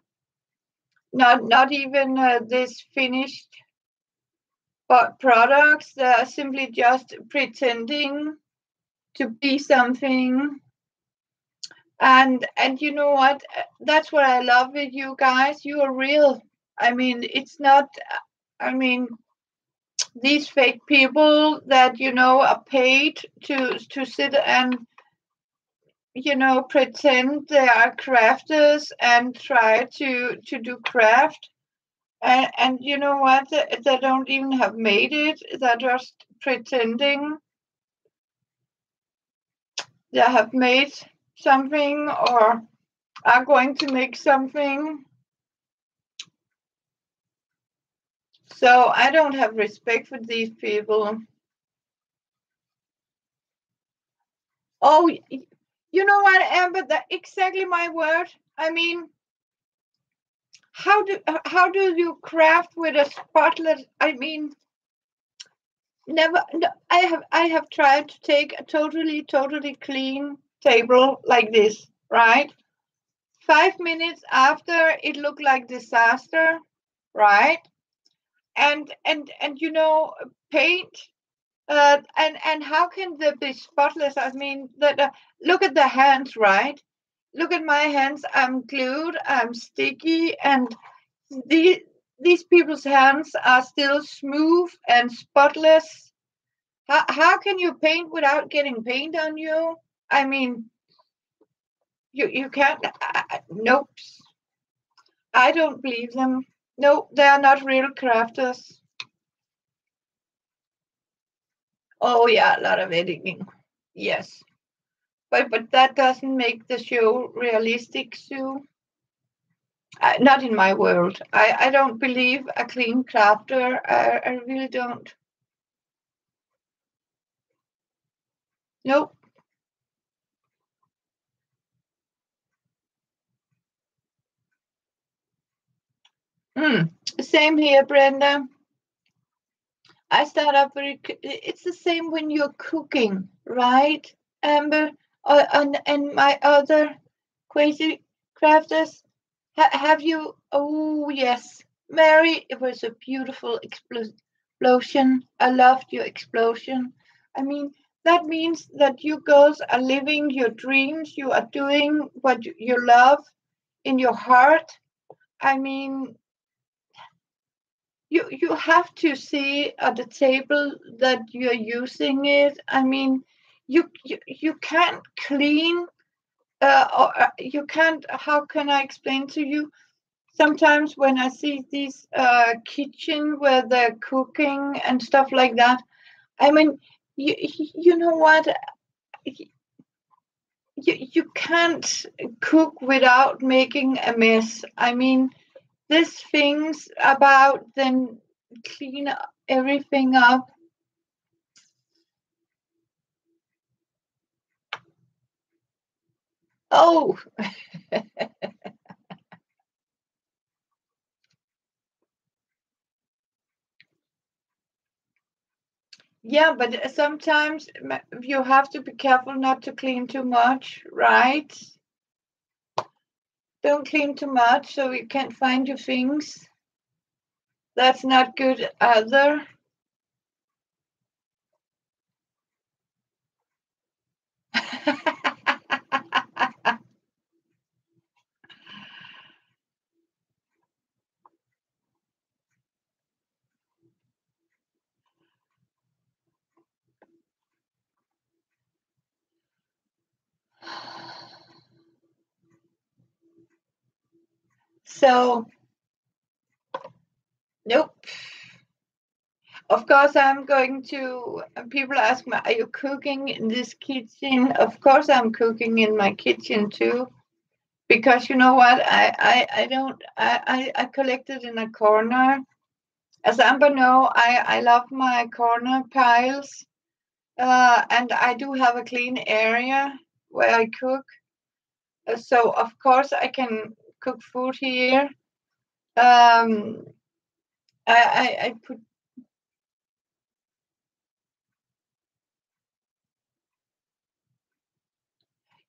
Not even this finished but products. They are simply just pretending to be something. And you know what? That's what I love with you guys. You are real. I mean, it's not. I mean, these fake people that you know are paid to sit and you know pretend they are crafters and try to do craft. And you know what? They don't even have made it. They're just pretending they have made something or are going to make something. So I don't have respect for these people. Oh, you know what, Amber? That exactly my word. I mean, how do you craft with a spotlight? I mean, never. No, I have tried to take a totally clean table like this, right? 5 minutes after, it looked like disaster, right? And paint. And how can they be spotless? I mean, look at the hands, right? Look at my hands. I'm glued. I'm sticky, and the, these people's hands are still smooth and spotless. How can you paint without getting paint on you? I mean, you can't. Nope. I don't believe them. No, they are not real crafters. Oh yeah, a lot of editing. Yes. But that doesn't make the show realistic, Sue. Not in my world. I don't believe a clean crafter. I really don't. Nope. Mm. Same here, Brenda. I start up it's the same when you're cooking, right, Amber? And my other crazy crafters. Have you? Oh, yes. Mary, it was a beautiful explosion. I loved your explosion. I mean, that means that you girls are living your dreams. You are doing what you love in your heart. I mean, you have to see at the table that you're using it. I mean, you can't clean, or you can't. How can I explain to you? Sometimes when I see these kitchen where they're cooking and stuff like that, I mean, you know what? You can't cook without making a mess. I mean, this things about then clean everything up. Oh, yeah, but sometimes you have to be careful not to clean too much, right? Don't clean too much so you can't find your things. That's not good either. So, nope. Of course, I'm going to. People ask me, "Are you cooking in this kitchen?" Of course, I'm cooking in my kitchen too, because you know what? I don't. I collect it in a corner. As Amber know, I love my corner piles, and I do have a clean area where I cook. So of course, I can cook food here. Um, I put.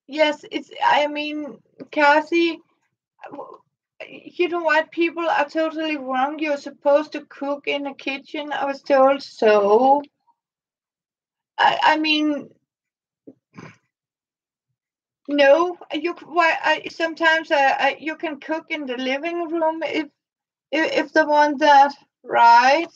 Yes, it's. I mean, Cassie, you know what? People are totally wrong. You're supposed to cook in a kitchen. I was told so. I mean, no. You why? Sometimes you can cook in the living room if they want that, right?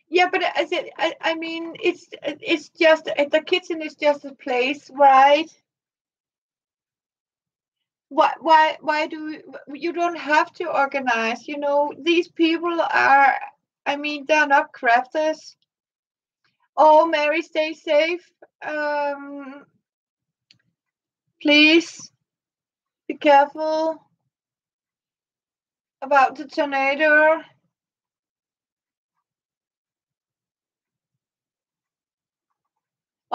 Yeah, but I mean, it's just the kitchen is just a place, right? Why do you don't have to organize? You know, these people are. I mean, they're not crafters. Oh, Mary, stay safe. Please be careful about the tornado.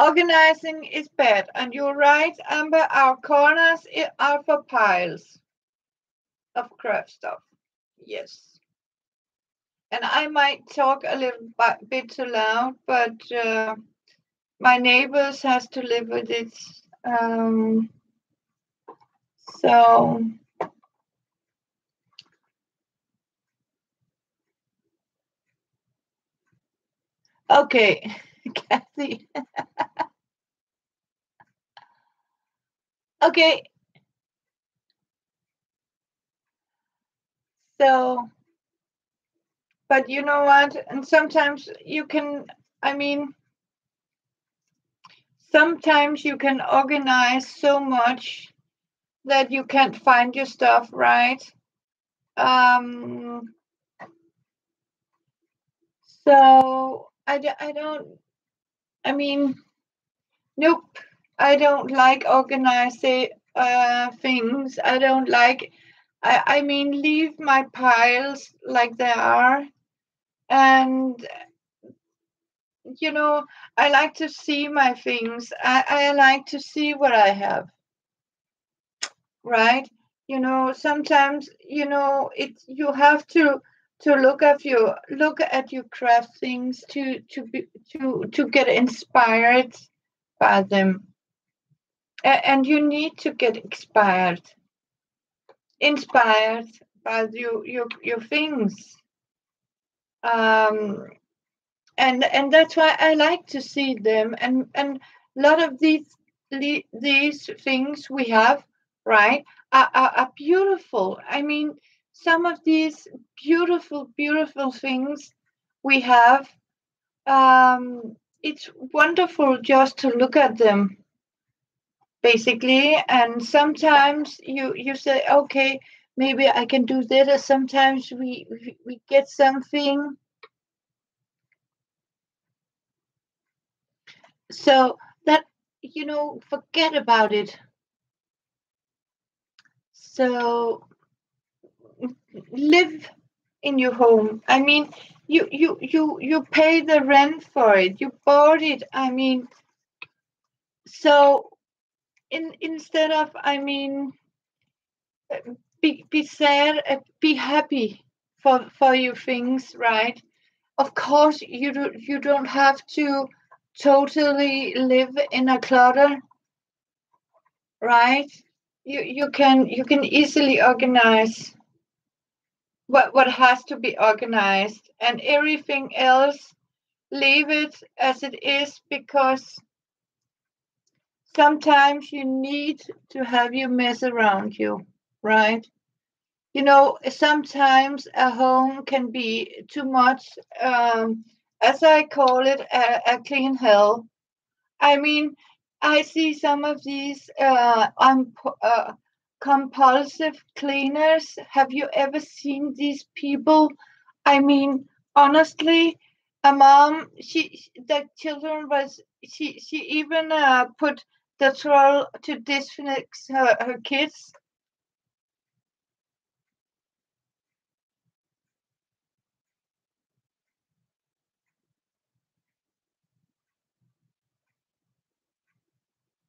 Organizing is bad, and you're right, Amber. Our corners are for piles of craft stuff. Yes. And I might talk a little bit too loud, but my neighbors has to live with it. So okay, Kathy. Okay, so but you know what? And sometimes you can. I mean, sometimes you can organize so much that you can't find your stuff, right? Um, so I don't, I mean, nope, I don't like organizing things. I don't like, I mean, leave my piles like they are. And, you know, I like to see my things. I like to see what I have, right? You know, sometimes, you know, you have to look at your craft things to get inspired by them. And you need to get inspired by your things. Um, and that's why I like to see them. And a lot of these things we have, right, are beautiful. I mean, some of these beautiful things we have. It's wonderful just to look at them, basically. And sometimes you say, okay, maybe I can do that. Or sometimes we get something. So that, forget about it. So live in your home. I mean, you pay the rent for it. You bought it. I mean, so instead of, I mean, be sad, be happy for your things, right? Of course, you don't have to totally live in a clutter, right? You can easily organize what has to be organized, and everything else leave it as it is, because sometimes you need to have your mess around you, right? Sometimes a home can be too much, as I call it, a clean hell. I mean, I see some of these compulsive cleaners. Have you ever seen these people? I mean, honestly, a mom, the children she even put the troll to disinfect her kids.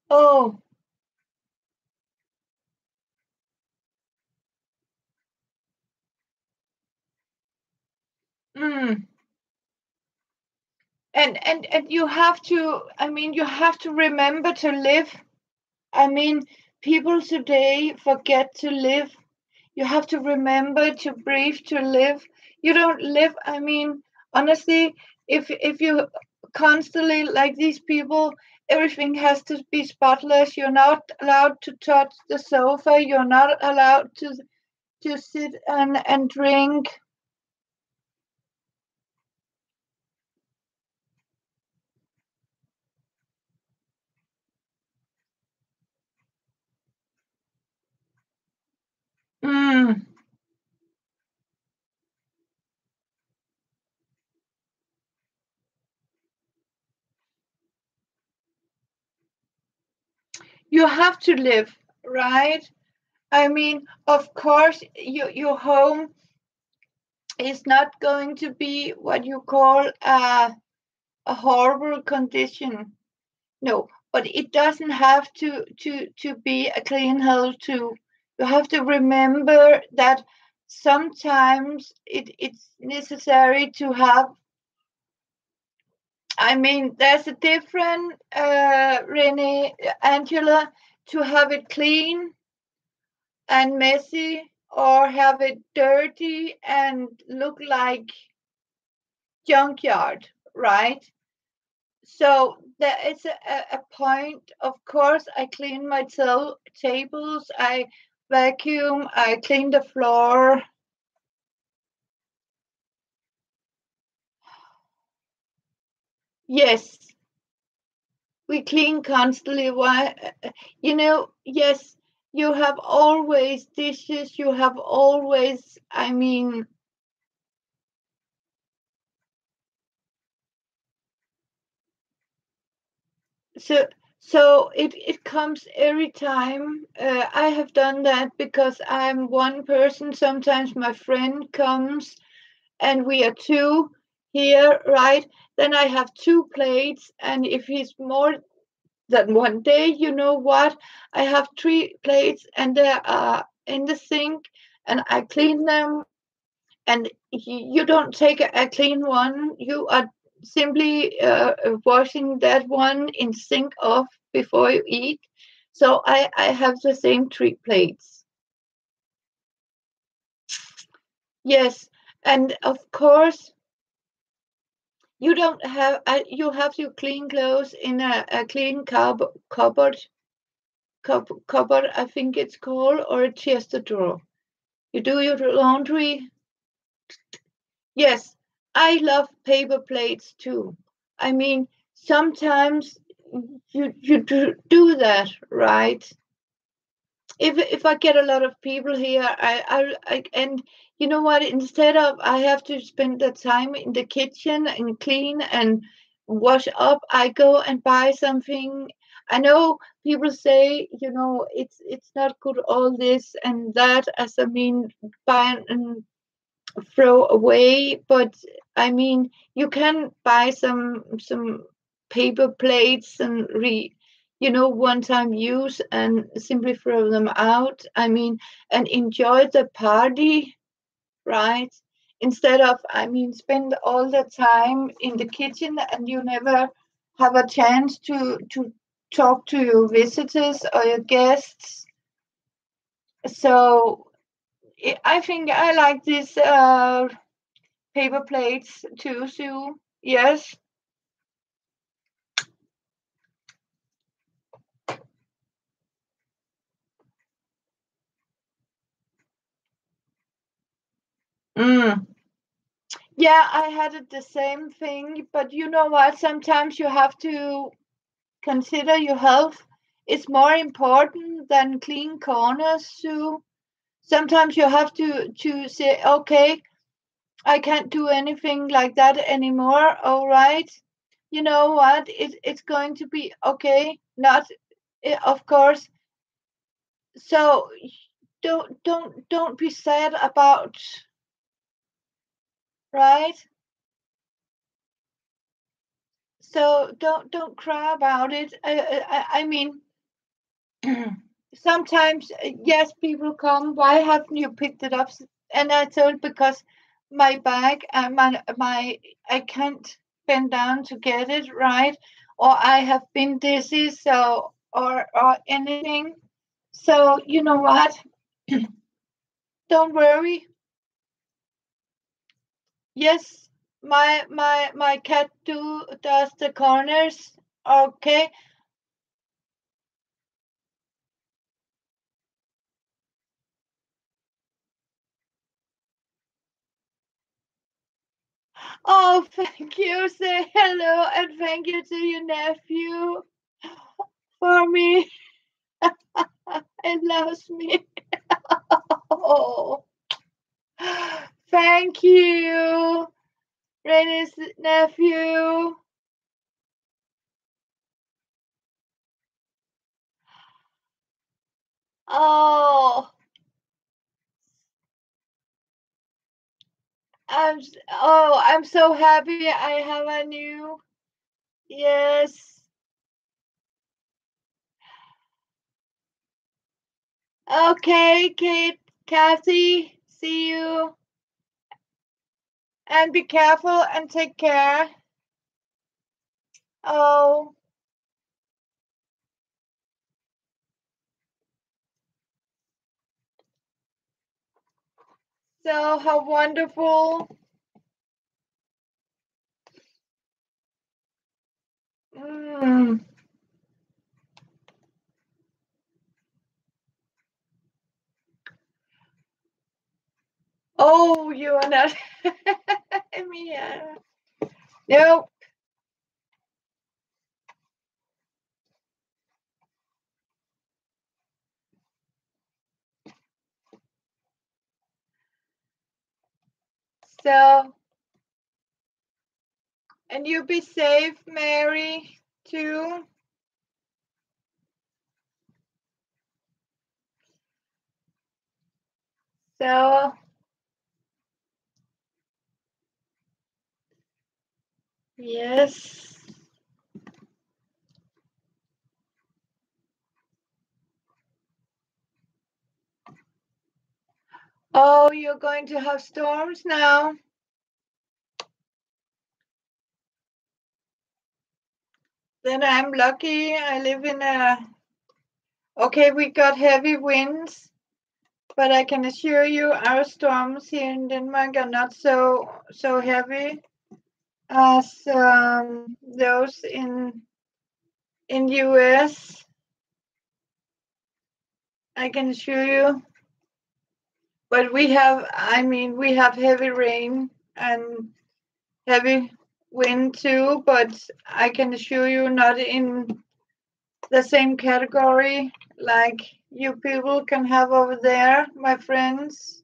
Oh, mm. And you have to, I mean, you have to remember to live. I mean, people today forget to live. You have to remember to breathe, to live. You don't live, I mean, honestly, if you constantly, like these people, everything has to be spotless. You're not allowed to touch the sofa. You're not allowed to sit and drink. Mm. You have to live, right? I mean, of course, your home is not going to be what you call a horrible condition. No, but it doesn't have to be a clean house too. You have to remember that sometimes it's necessary to have. I mean, there's a different, Renee, Angela, to have it clean and messy, or have it dirty and look like junkyard, right? So there is a point. Of course, I clean my tables, I vacuum, I clean the floor. Yes, we clean constantly. Why? Yes, you have always dishes. You have always. I mean, so it comes every time. I have done that because I'm one person. Sometimes my friend comes and we are two here, right? Then I have two plates, and if he's more than one day, you know what? I have three plates, and they are in the sink, and I clean them. And you don't take a clean one; you are simply washing that one in sink off before you eat. So I have the same three plates. Yes, and of course you don't have you have your clean clothes in a clean cupboard, cupboard, I think it's called, or a chest drawer. You do your laundry. Yes, I love paper plates too. I mean, sometimes you do that, right? If I get a lot of people here, I and you know what? Instead of I have to spend the time in the kitchen and clean and wash up, I go and buy something. I know people say, it's not good all this and that, as I mean, buy and throw away, but I mean, you can buy some paper plates and one time use and simply throw them out. I mean, and enjoy the party, right? Instead of, I mean, spend all the time in the kitchen and you never have a chance to talk to your visitors or your guests. So I think I like this paper plates too, Sue. Yes. Mm. Yeah, I had it the same thing, but you know what? Sometimes you have to consider your health is more important than clean corners, Sue. Sometimes you have to say, okay, I can't do anything like that anymore. All right. You know what? It's going to be okay. Not, of course. So don't be sad about, right? So don't cry about it. I mean, sometimes yes, people come. Why haven't you picked it up? And I told because my bag and my I can't bend down to get it right, or I have been dizzy, so or anything. So you know what? Don't worry. Yes, my cat does the corners. Okay. Oh, thank you. Say hello and thank you to your nephew for me. It loves me. Oh, thank you, Renee's nephew. Oh, I'm so happy I have a new. Yes. Okay, Kate, Kathy, see you. And be careful and take care. Oh, so how wonderful. Mm. Oh, you are not. Mia. No. So, and you be safe, Mary, too. So, yes. Oh, you're going to have storms now. Then I'm lucky. I live in a. Okay, we got heavy winds, but I can assure you our storms here in Denmark are not so heavy as those in US. I can assure you. But we have heavy rain and heavy wind too, but I can assure you not in the same category like you people can have over there, my friends.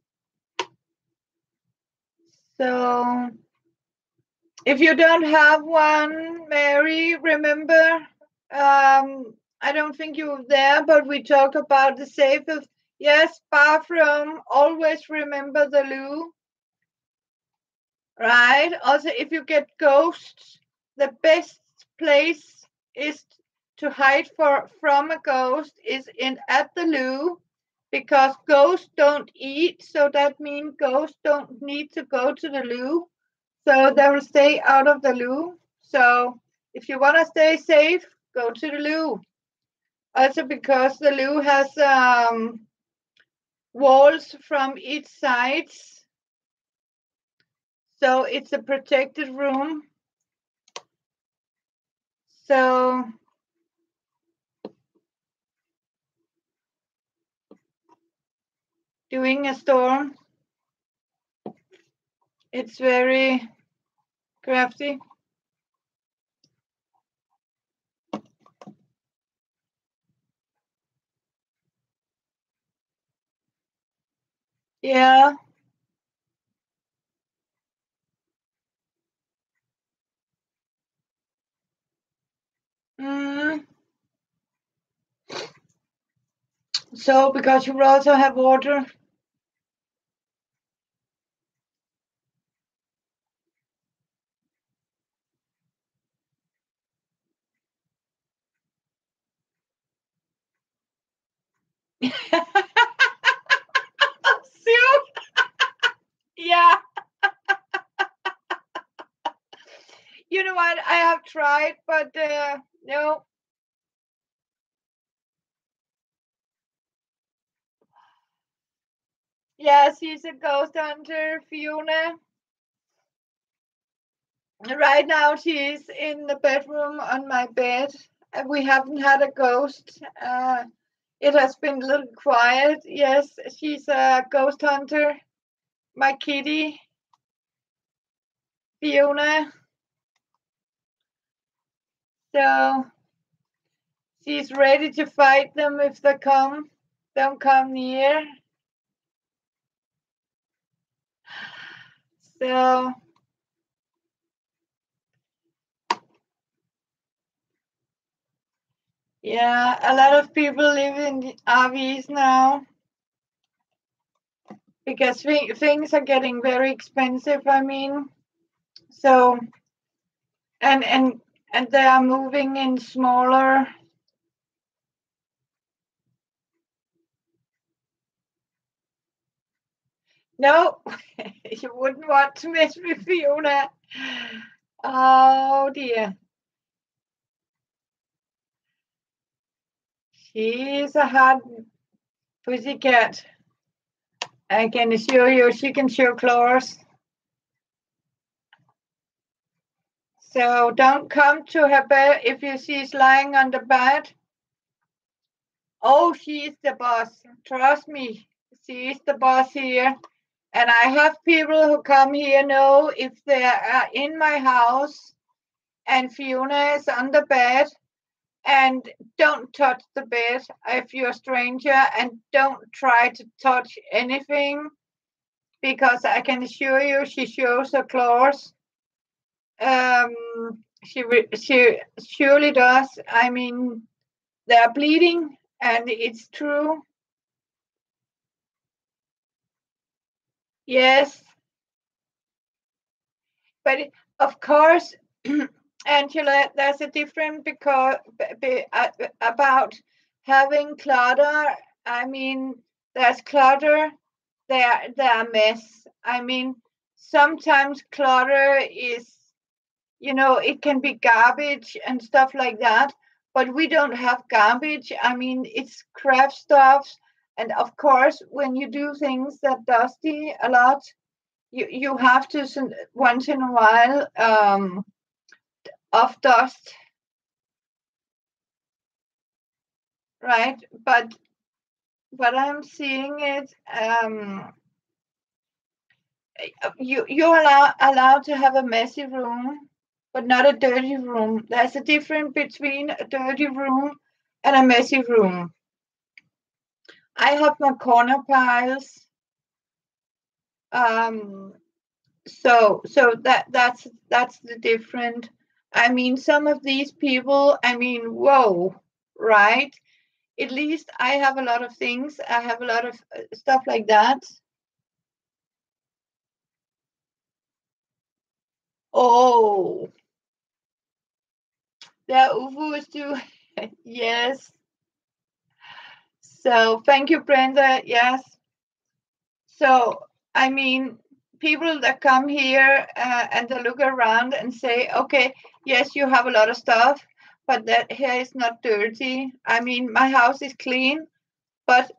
So if you don't have one, Mary, remember, I don't think you were there, but we talked about the safest. Yes, bathroom. Always remember the loo, right? Also, if you get ghosts, the best place is to hide from a ghost is in at the loo, because ghosts don't eat, so that means ghosts don't need to go to the loo. So they will stay out of the loo. So if you want to stay safe, go to the loo. Also because the loo has walls from each sides, so it's a protected room. So during a storm, it's very crafty. Yeah. Mm. So because you will also have water. So, yeah. You know what? I have tried, but no. Yeah, she's a ghost hunter, Fiona. Right now, she's in the bedroom on my bed. We haven't had a ghost. It has been a little quiet. Yes, she's a ghost hunter. My kitty, Fiona. So she's ready to fight them if they come. Don't come near. So yeah, a lot of people live in the RVs now because things are getting very expensive. I mean, so and and and they are moving in smaller No, you wouldn't want to mess with Fiona. Oh dear. She's a hard pussycat. I can assure you she can show claws. So don't come to her bed if you see she's lying on the bed. Oh, she's the boss. Trust me, she's the boss here. And I have people who come here know if they are in my house and Fiona is on the bed. And don't touch the bed if you're a stranger, and don't try to touch anything because I can assure you she shows her claws. She surely does. I mean, they're bleeding, and it's true. Yes, but of course, Angela, there's a difference because about having clutter. I mean, there's clutter. There are mess. I mean, sometimes clutter is, it can be garbage and stuff like that. But we don't have garbage. I mean, it's craft stuff. And of course, when you do things that dusty a lot, you have to once in a while of dust, right? But what I'm seeing is you're allowed to have a messy room, but not a dirty room. There's a difference between a dirty room and a messy room. I have my corner piles. Um, so that's the different. I mean, some of these people, I mean, whoa, right? At least I have a lot of things. I have a lot of stuff like that. Oh, the UFO is too. Yes. So thank you, Brenda. Yes. So I mean, people that come here and they look around and say, okay, yes, you have a lot of stuff, but that here is not dirty. I mean, my house is clean, but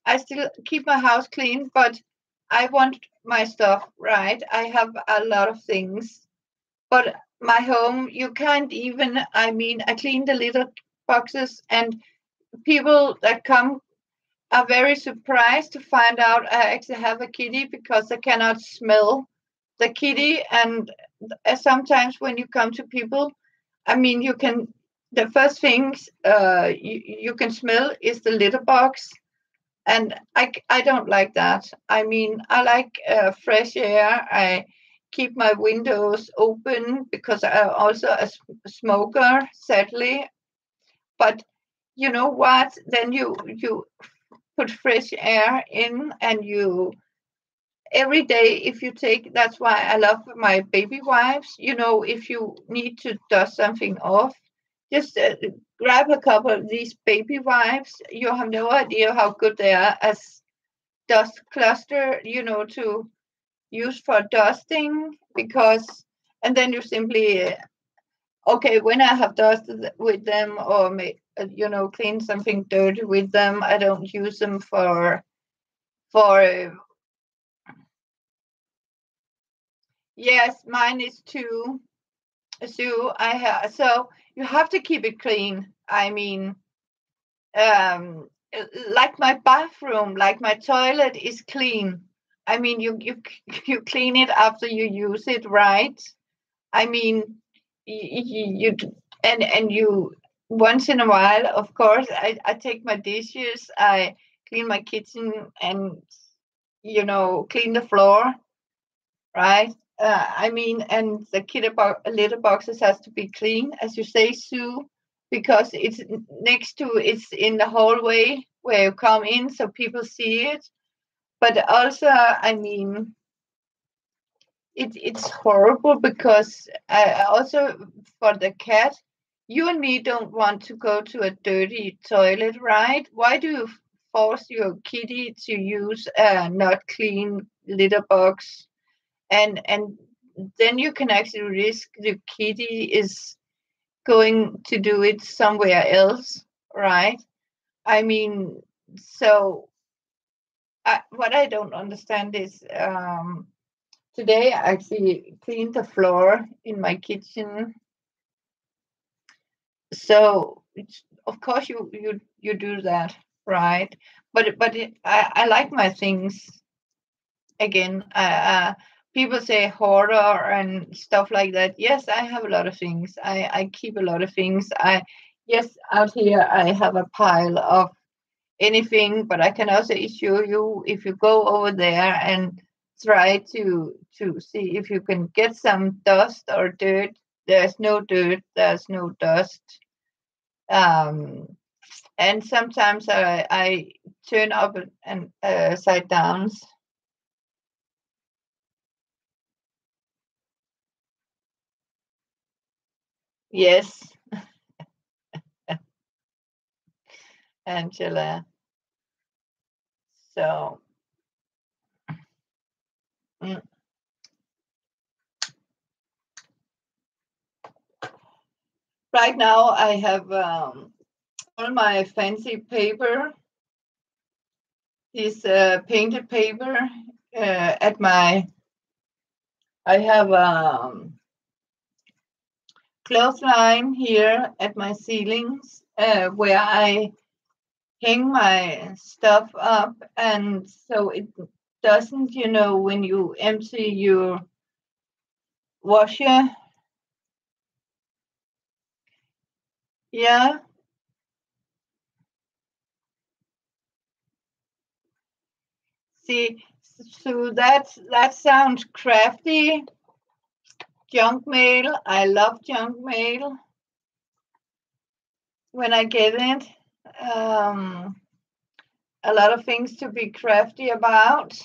I still keep my house clean, but I want my stuff right. I have a lot of things, but my home, you can't even, I mean, I clean the litter boxes, and people that come are very surprised to find out I actually have a kitty because I cannot smell the kitty. And sometimes when you come to people, I mean, the first things you can smell is the litter box. And I don't like that. I mean, I like fresh air. I keep my windows open because I'm also a smoker, sadly. But you know what? Then you put fresh air in, and you every day, if you take, that's why I love my baby wipes. If you need to dust something off, just grab a couple of these baby wipes. You have no idea how good they are as dust cluster, to use for dusting. Because and then you simply okay, when I have dusted with them, or clean something dirty with them, I don't use them for yes, mine is two. So so you have to keep it clean. I mean, like my bathroom, like my toilet is clean. I mean, you you clean it after you use it, right? I mean, and you once in a while, of course, I take my dishes, I clean my kitchen, and clean the floor, right? I mean, and the litter boxes has to be clean, as you say, Sue, because it's in the hallway where you come in, so people see it. But also, I mean, it's horrible because also for the cat, you and me don't want to go to a dirty toilet, right? Why do you force your kitty to use not clean litter box, and then you can actually risk the kitty is going to do it somewhere else, right? I mean, so what I don't understand is today I actually cleaned the floor in my kitchen. So of course you do that, right? I like my things again. People say hoarder and stuff like that. Yes, I have a lot of things. I keep a lot of things. Yes, out here I have a pile of anything, but I can also assure you, if you go over there and try to see if you can get some dust or dirt, there's no dirt, there's no dust. Um, and sometimes I turn up and side downs. Yes, Angela. So mm, right now I have all my fancy paper, this painted paper at my. I have clothesline here at my ceilings where I hang my stuff up, and so it doesn't, when you empty your washer. Yeah. See, so that sounds crafty. Junk mail. I love junk mail when I get it. Um, a lot of things to be crafty about.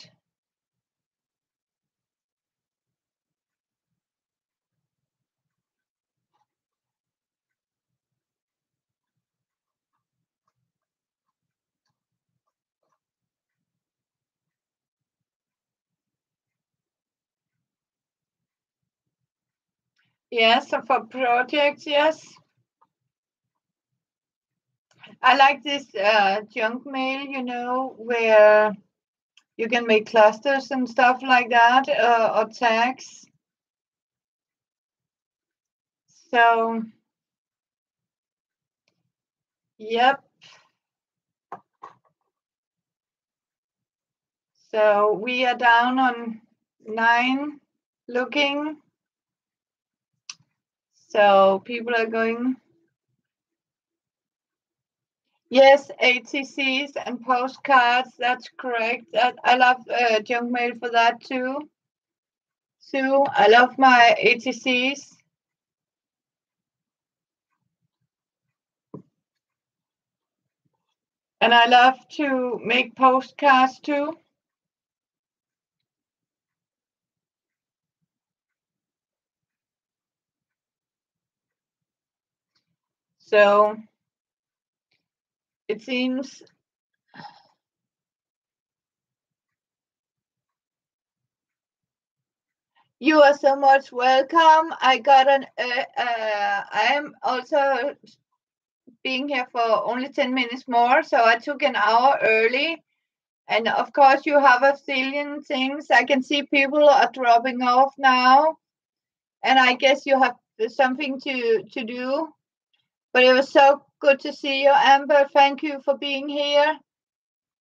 Yes, so for projects, yes. I like this junk mail, where you can make clusters and stuff like that, or tags. So, yep. So we are down on 9 looking. So people are going. Yes, ATCs and postcards. That's correct. I love junk mail for that too. Sue, I love my ATCs. And I love to make postcards too. So it seems you are so much welcome. I am also being here for only 10 minutes more, so I took an hour early. And of course, you have a zillion things. I can see people are dropping off now, and I guess you have something to do. But it was so good to see you, Amber. Thank you for being here.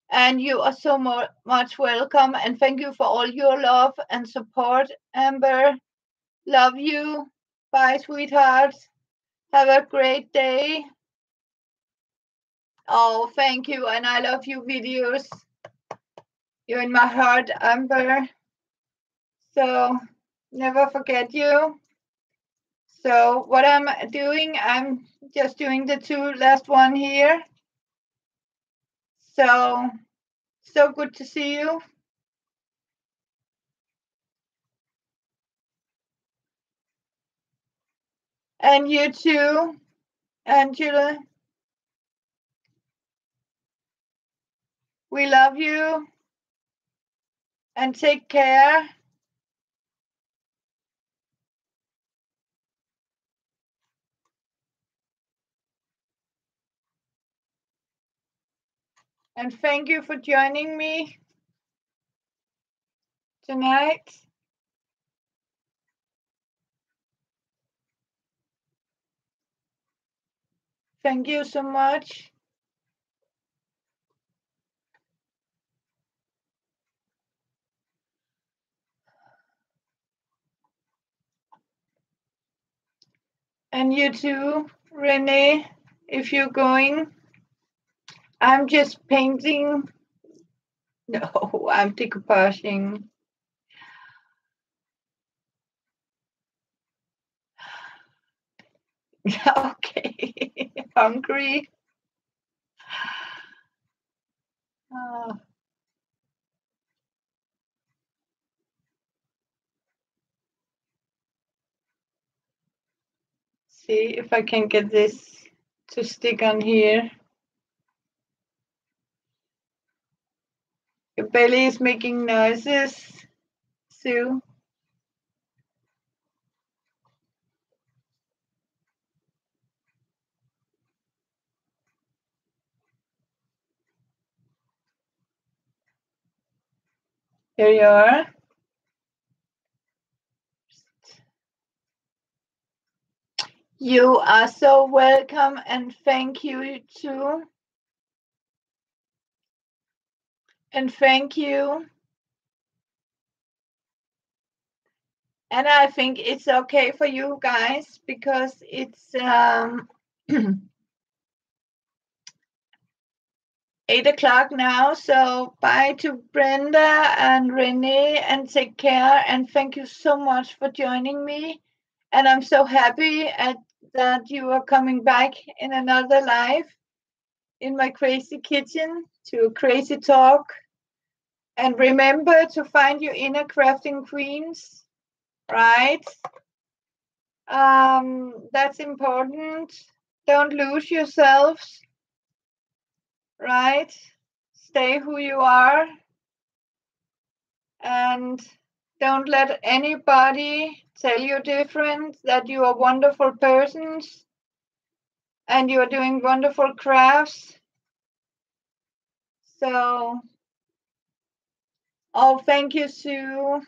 And you are so much welcome. And thank you for all your love and support, Amber. Love you. Bye, sweetheart. Have a great day. Oh, thank you. And I love you videos. You're in my heart, Amber. So never forget you. So what I'm doing, I'm just doing the 2 last one here. So good to see you. And you too, Angela. We love you. and take care. And thank you for joining me tonight. Thank you so much. And you too, Renee, if you're going. I'm just painting. No, I'm decopaging. Okay, hungry. Oh. See if I can get this to stick on here. Your belly is making noises, Sue. Here you are. You are so welcome, and thank you too. And thank you. And I think it's okay for you guys because it's 8 o'clock now. So bye to Brenda and Renee, and take care. And thank you so much for joining me. And I'm so happy that you are coming back in another life in my crazy kitchen to crazy talk. And remember to find your inner crafting queens, right? That's important. Don't lose yourselves, right? Stay who you are, and don't let anybody tell you different, that you are wonderful persons and you are doing wonderful crafts. So, oh, thank you, Sue.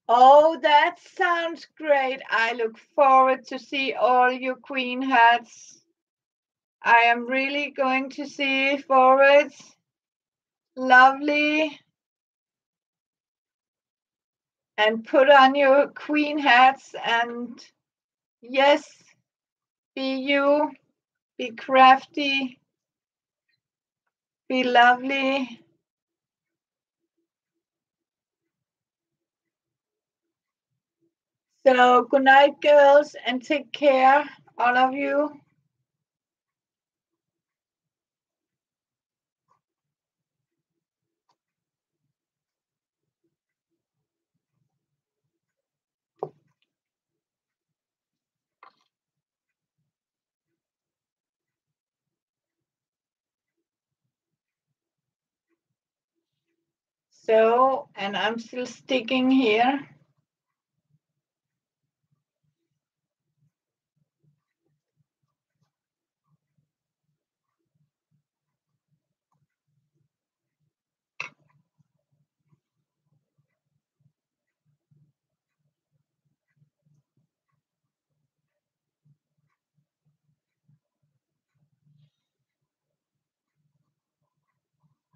Oh, that sounds great. I look forward to see all your queen hats. I am really going to see forward. Lovely. And put on your queen hats and yes, be you, be crafty, be lovely. So good night, girls, and take care, all of you. So, and I'm still sticking here.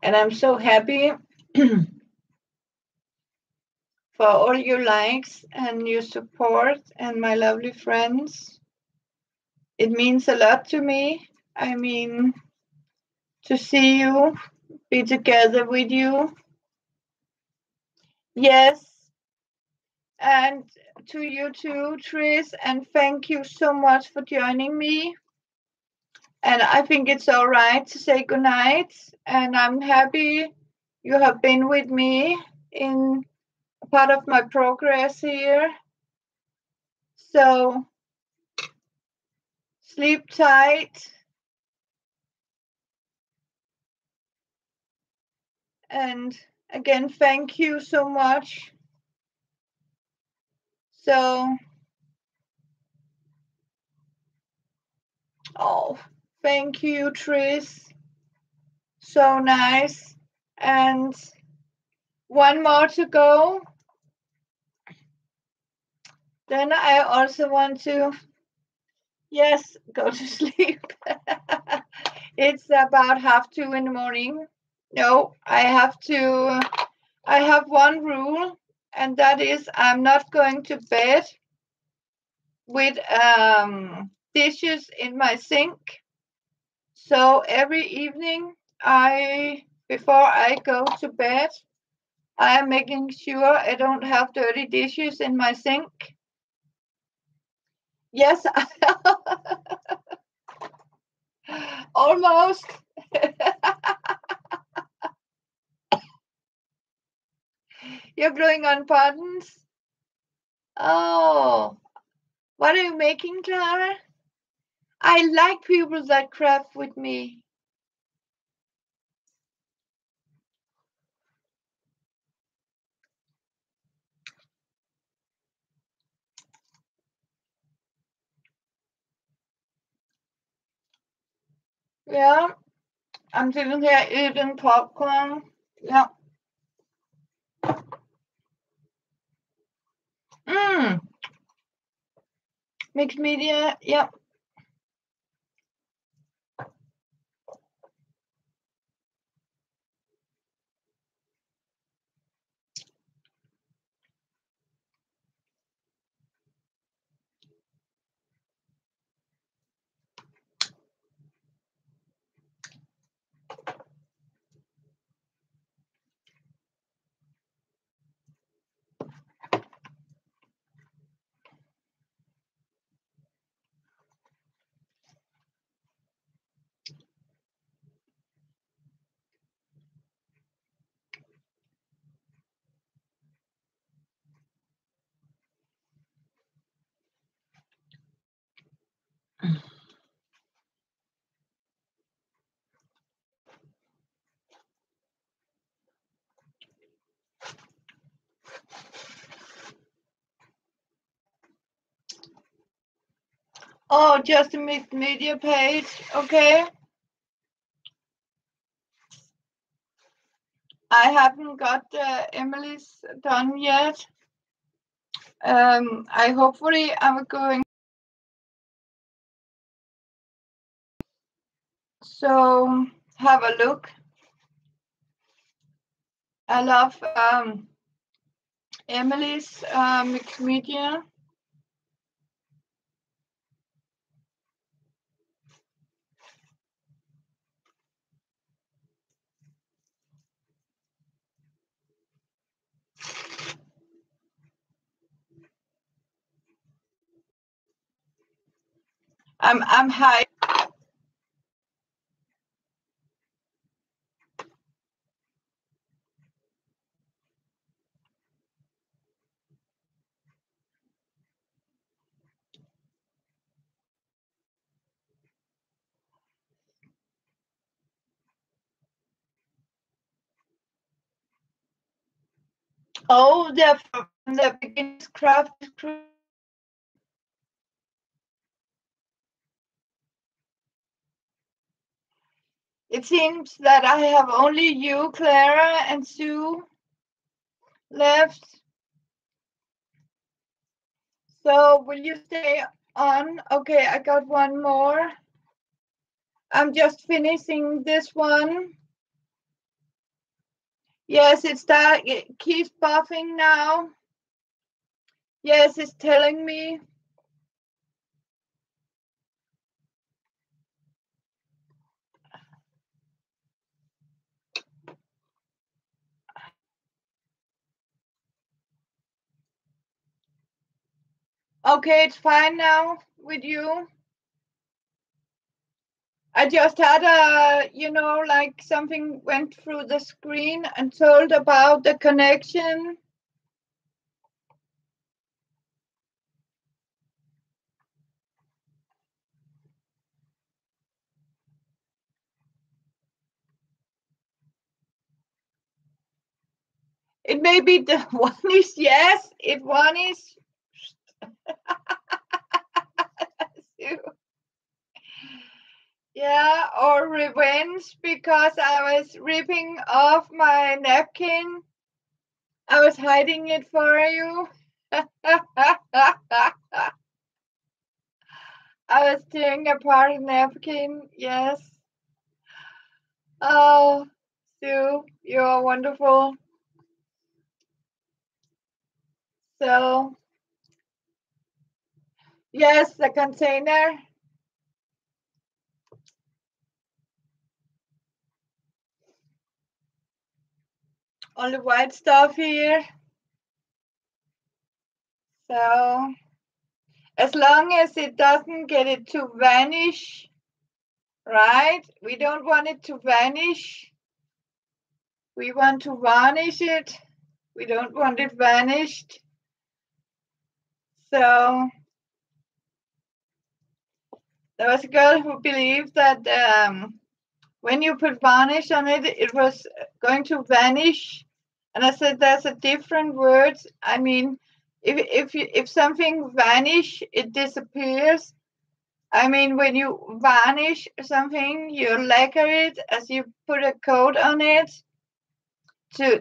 And I'm so happy for all your likes and your support and my lovely friends. It means a lot to me. I mean, to see you, be together with you. Yes. And to you too, Tris, and thank you so much for joining me. And I think it's all right to say goodnight. And I'm happy you have been with me in part of my progress here. So sleep tight And again, thank you so much. So, oh, thank you, Tris. So nice. And one more to go. Then I also want to, yes, go to sleep. It's about 2:30 in the morning. No, I have one rule, and that is I'm not going to bed with dishes in my sink. So every evening, before I go to bed, I am making sure I don't have dirty dishes in my sink. Yes, almost. You're blowing on buttons. Oh, what are you making, Clara? I like people that craft with me. Yeah, I'm sitting here eating popcorn. Yeah. Mmm. Mixed media. Yeah. Oh, just a mixed media page. Okay. I haven't got Emily's done yet. I hopefully I'm going. So have a look. I love Emily's mixed media. I'm high. Oh, they're from the beginner's craft. It seems that I have only you, Clara, and Sue left. So will you stay on? Okay, I got one more. I'm just finishing this one. Yes, it keeps buffing now. Yes, it's telling me. Okay, it's fine now with you. I just had like something went through the screen and told about the connection. It may be the varnish, yes, it varnish. Yeah, or revenge because I was ripping off my napkin. I was hiding it for you. I was tearing apart a napkin, yes. Oh, Sue, you're wonderful. So, yes, the container. All the white stuff here. So, as long as it doesn't get it to vanish, right? We don't want it to vanish. We want to varnish it. We don't want it vanished. So, there was a girl who believed that when you put varnish on it, it was going to vanish. And I said, there's a different word. I mean, if something vanish, it disappears. I mean, when you varnish something, you lacquer it as you put a coat on it to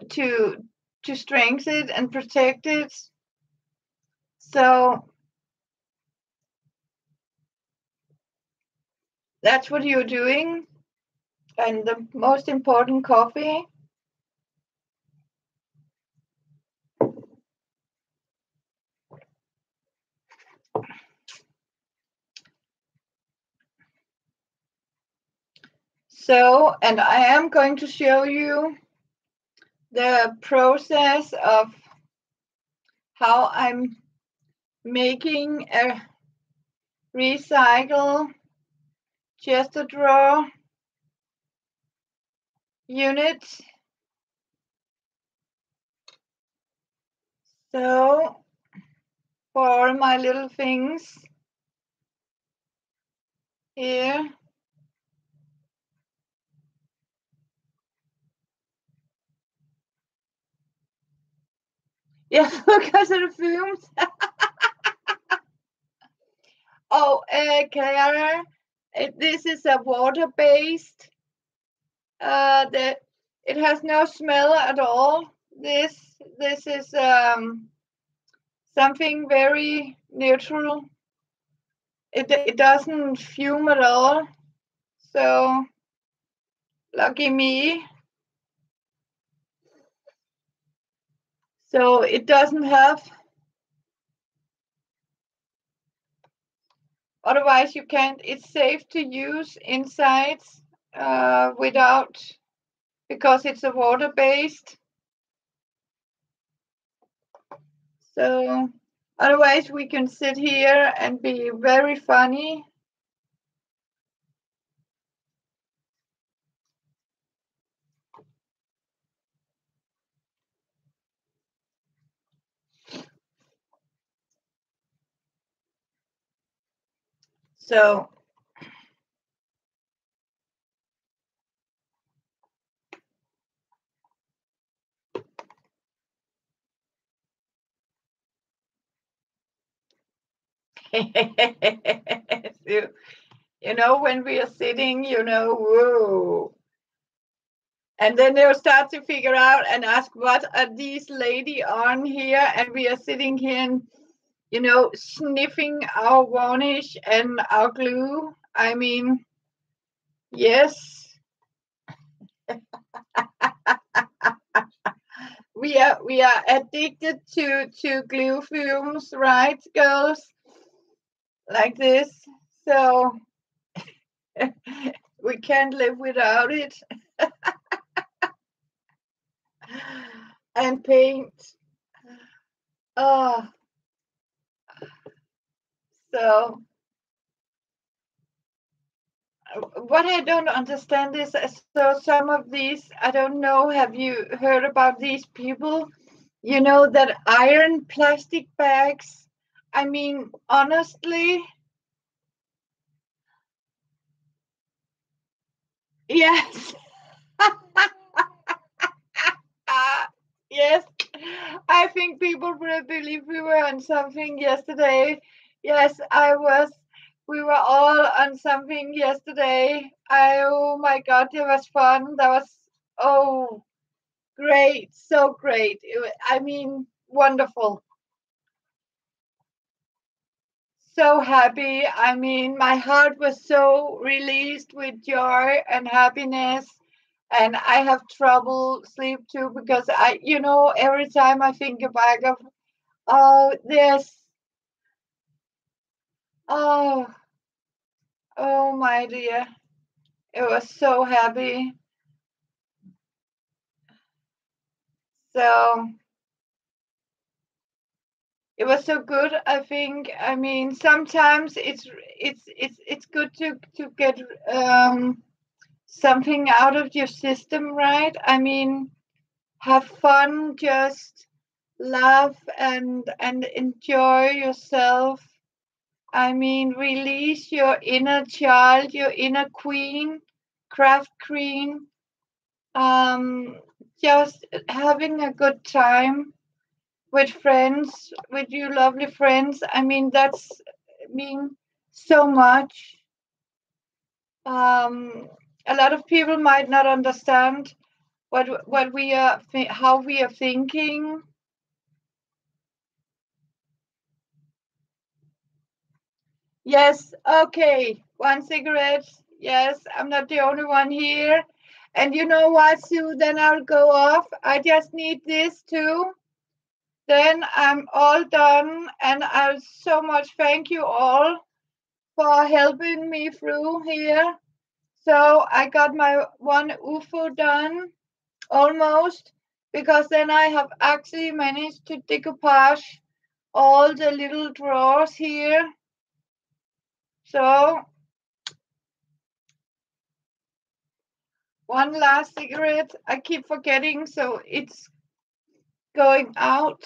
strengthen it and protect it. So that's what you're doing. And the most important coffee. So, and I am going to show you the process of how I'm making a recycle chest of drawer unit. So, for all my little things here. Yeah, because of the fumes. Oh, Clara, this is a water-based. It has no smell at all. This is something very neutral. It doesn't fume at all. So lucky me. So it doesn't have. Otherwise, you can't. It's safe to use inside without, because it's a water-based. So otherwise, we can sit here and be very funny. So you know, when we are sitting, you know, whoa. And then they'll start to figure out and ask, what are these lady on here? And we are sitting here and, you know, sniffing our varnish and our glue. I mean, yes. We are addicted to glue fumes, right, girls? Like this. So we can't live without it. And paint. Oh, so what I don't understand is, so some of these, I don't know, have you heard about these people, you know, that iron plastic bags? I mean, honestly, yes. Yes, I think people will believe we were on something yesterday. Yes, I was. We were all on something yesterday. Oh my God, it was fun. That was, oh, great. So great. I mean, wonderful. So happy. I mean, my heart was so released with joy and happiness. And I have trouble sleep too because every time I think back of, oh, this, oh, oh my dear, it was so happy. So it was so good. I think. I mean, sometimes it's good to get something out of your system, right? I mean, have fun, just laugh and enjoy yourself. I mean, release your inner child, your inner queen, craft queen. Um, just having a good time with friends, with you lovely friends. I mean, that's mean so much. Um, a lot of people might not understand what we are, how we are thinking. Yes, okay. One cigarette. Yes, I'm not the only one here. And you know what, Sue? Then I'll go off. I just need this too. Then I'm all done. And I'll so much thank you all for helping me through here. So I got my one UFO done almost because then I have actually managed to decopage all the little drawers here. So one last cigarette. I keep forgetting, so it's going out.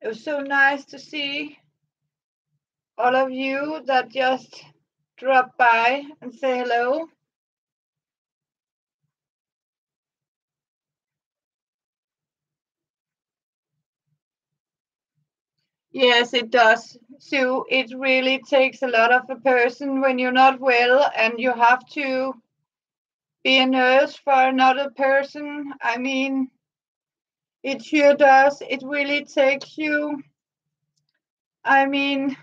It was so nice to see all of you that just dropped by and say hello. Yes, it does. So it really takes a lot of a person when you're not well and you have to be a nurse for another person. I mean, it sure does. It really takes you. I mean,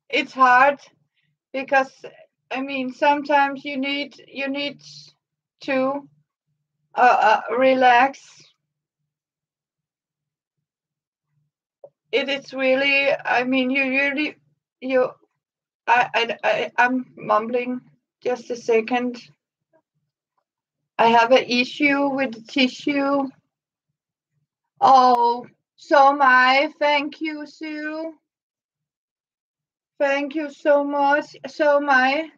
it's hard because I mean sometimes you need to relax. It is really. I mean, you really you. I'm mumbling. Just a second. I have an issue with the tissue. Oh, so my thank you, Sue. Thank you so much. So my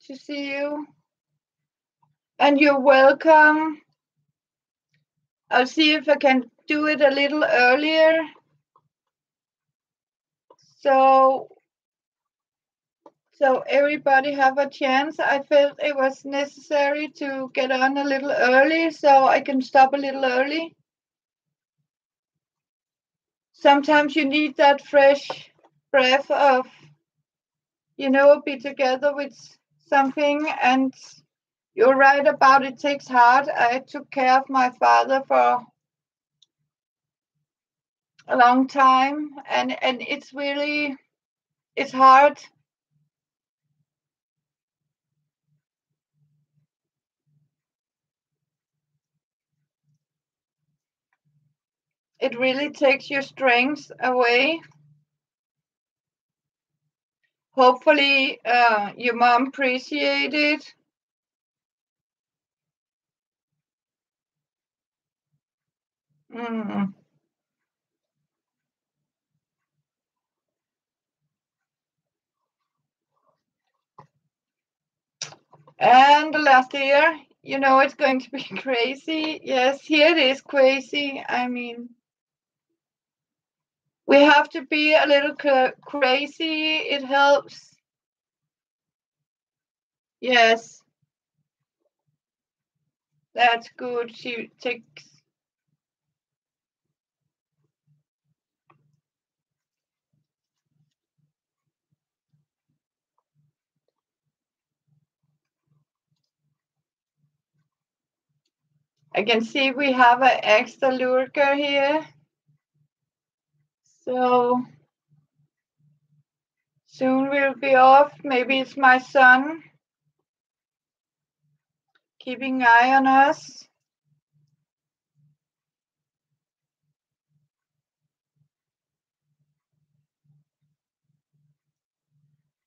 to see you. And you're welcome. I'll see if I can do it a little earlier. So everybody have a chance. I felt it was necessary to get on a little early so I can stop a little early. Sometimes you need that fresh breath of, be together with something. And you're right about it takes heart. I took care of my father for a long time, and it's hard. It really takes your strength away. Hopefully, your mom appreciated it. Mm. And the last year, it's going to be crazy. Yes, here it is crazy. I mean, we have to be a little crazy. It helps. Yes, that's good. She takes. I can see we have an extra lurker here. So soon we'll be off. Maybe it's my son keeping an eye on us.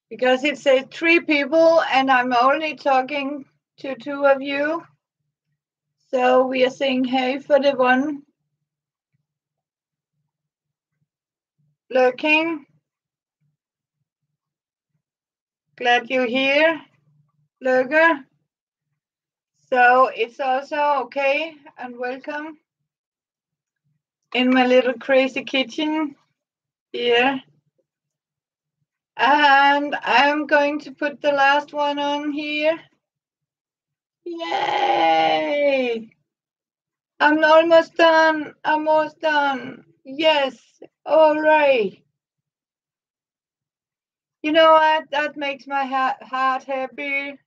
Because it says 3 people and I'm only talking to 2 of you. So we are saying hey for the one lurking. Glad you're here, lurker. So it's also okay and welcome in my little crazy kitchen here. And I'm going to put the last one on here. Yay! I'm almost done. Almost done. Yes. All right. You know what? That makes my heart happy.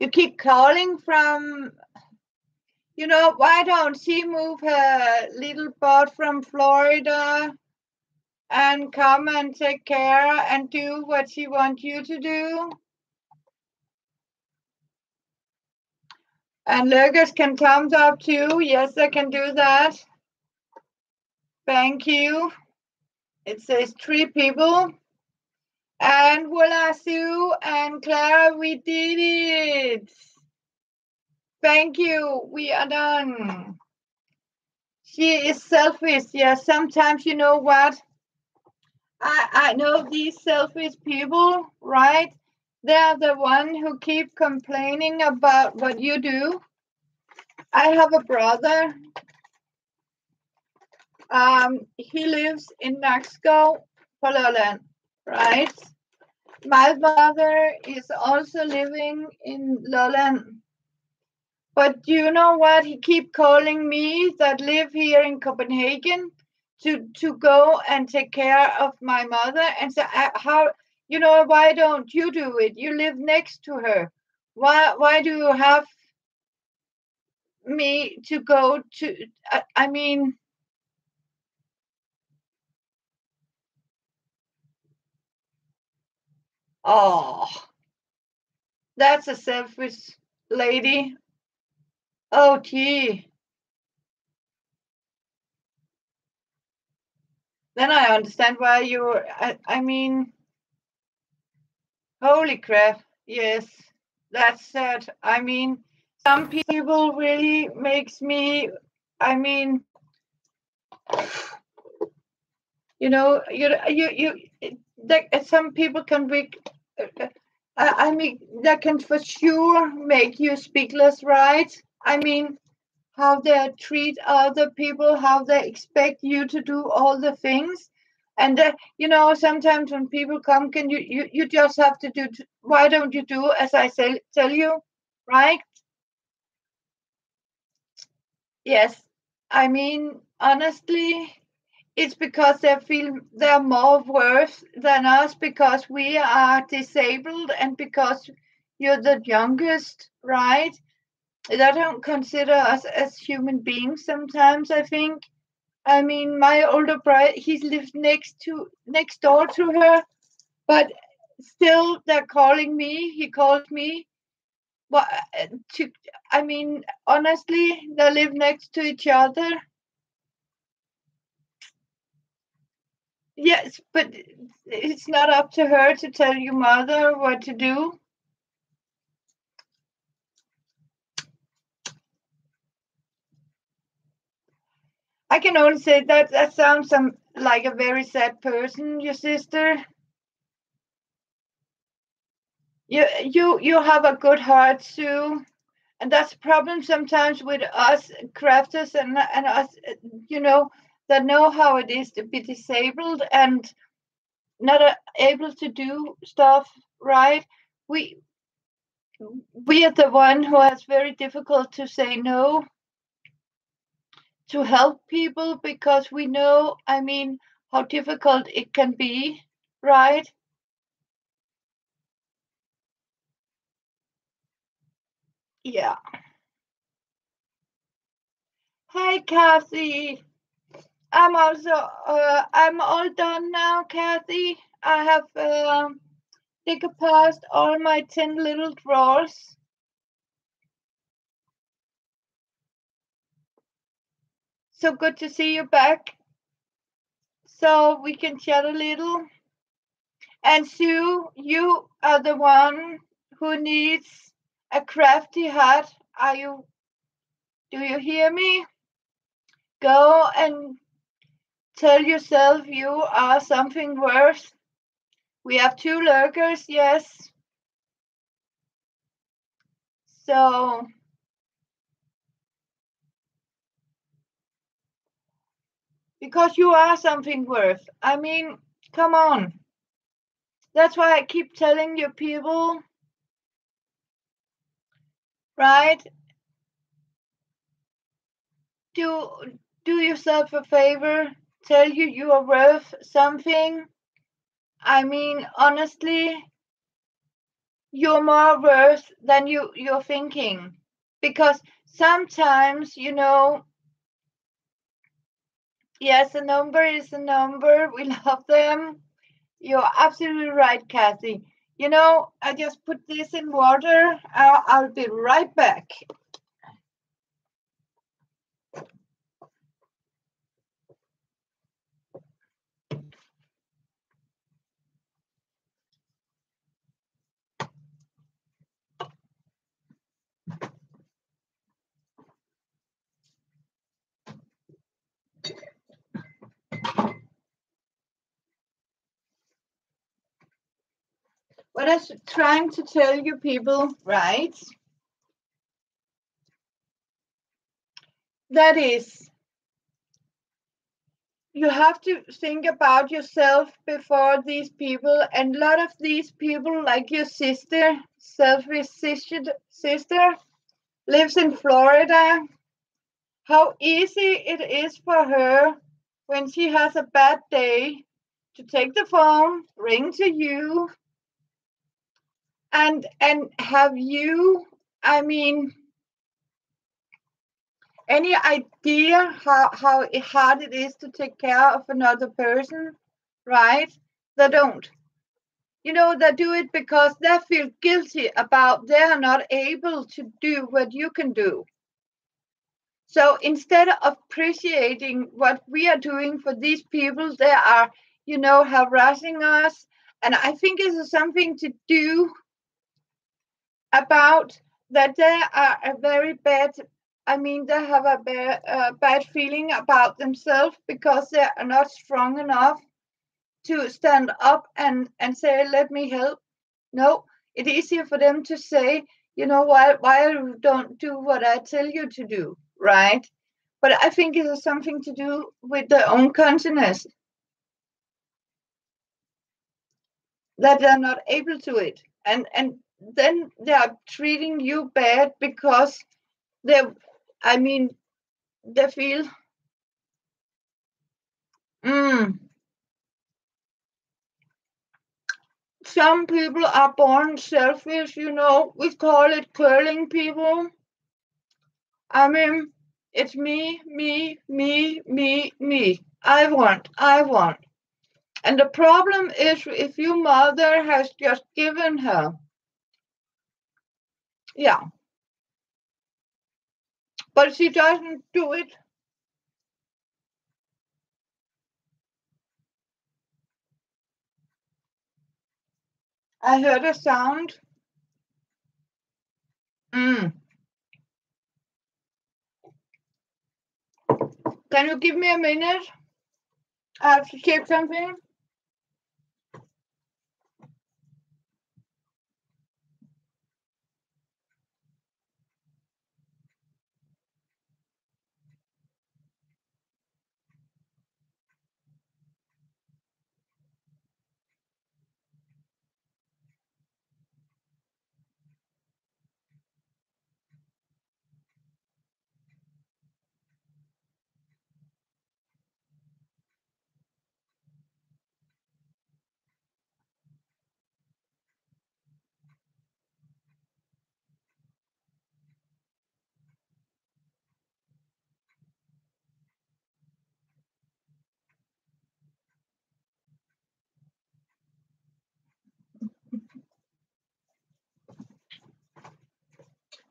You keep calling from, why don't she move her little butt from Florida and come and take care and do what she wants you to do? And lurkers can thumbs up too. Yes, I can do that. Thank you. It says 3 people. And voila, Sue and Clara, we did it. Thank you. We are done. She is selfish. Yeah, sometimes you know what? I know these selfish people, right? They're the one who keep complaining about what you do. I have a brother. He lives in Naxco, Holland, right? My mother is also living in Lolland. But you know what? He keep calling me that live here in Copenhagen to go and take care of my mother and say, how, why don't you do it? You live next to her. Why do you have me to go to? I mean, oh, that's a selfish lady. Oh, gee. Then I understand why you're. I mean, holy crap. Yes, that's sad. I mean, some people really makes me. I mean, some people can be. I mean, that can for sure make you speechless, right? I mean, how they treat other people, how they expect you to do all the things. And sometimes when people come, can you just have to do? Why don't you do as I tell you, right? Yes, I mean honestly, it's because they feel they're more worth than us because we are disabled and because you're the youngest, right? They don't consider us as human beings sometimes, I think. I mean, my older brother, he's lived next door to her, but still they're calling me. He calls me. What to I mean, honestly, they live next to each other. Yes, but it's not up to her to tell your mother what to do. I can only say that that sounds like a very sad person, your sister. You have a good heart, Sue, and that's a problem sometimes with us crafters and us, you know, that know how it is to be disabled and not able to do stuff right. We we are the one who has very difficult to say no to help people because we know, I mean, how difficult it can be, right? Yeah. Hey, Kathy. I'm all done now, Kathy. I have decopaged all my 10 little drawers. So good to see you back. So we can chat a little. And Sue, you are the one who needs a crafty hat. Do you hear me? Go and tell yourself you are something worth. We have two lurkers, yes. So, because you are something worth. I mean, come on. That's why I keep telling you people, right? Do do yourself a favor. Tell you are worth something. I mean, honestly, you're more worth than you're thinking. Because sometimes, yes, a number is a number. We love them. You're absolutely right, Kathy. I just put this in water. I'll be right back. What I was trying to tell you people, right? That is, you have to think about yourself before these people. And a lot of these people, like your sister, selfish sister, lives in Florida. How easy it is for her when she has a bad day to take the phone, ring to you, and have you, I mean, any idea how hard it is to take care of another person, right? They don't. They do it because they feel guilty about they're not able to do what you can do. So instead of appreciating what we are doing for these people, they are, harassing us. And I think it is something to do about that they are a very bad, I mean, they have a bad feeling about themselves because they are not strong enough to stand up and say, let me help. No, it's easier for them to say, why you don't do what I tell you to do, right? But I think it has something to do with their own consciousness that they're not able to it. And then they are treating you bad because they I mean they feel mm, some people are born selfish, you know. We call it curling people. I mean, it's me, me, me, me, me. I want, I want. And the problem is if your mother has just given her, yeah, but she doesn't do it. I heard a sound. Mm. Can you give me a minute? I have to check something.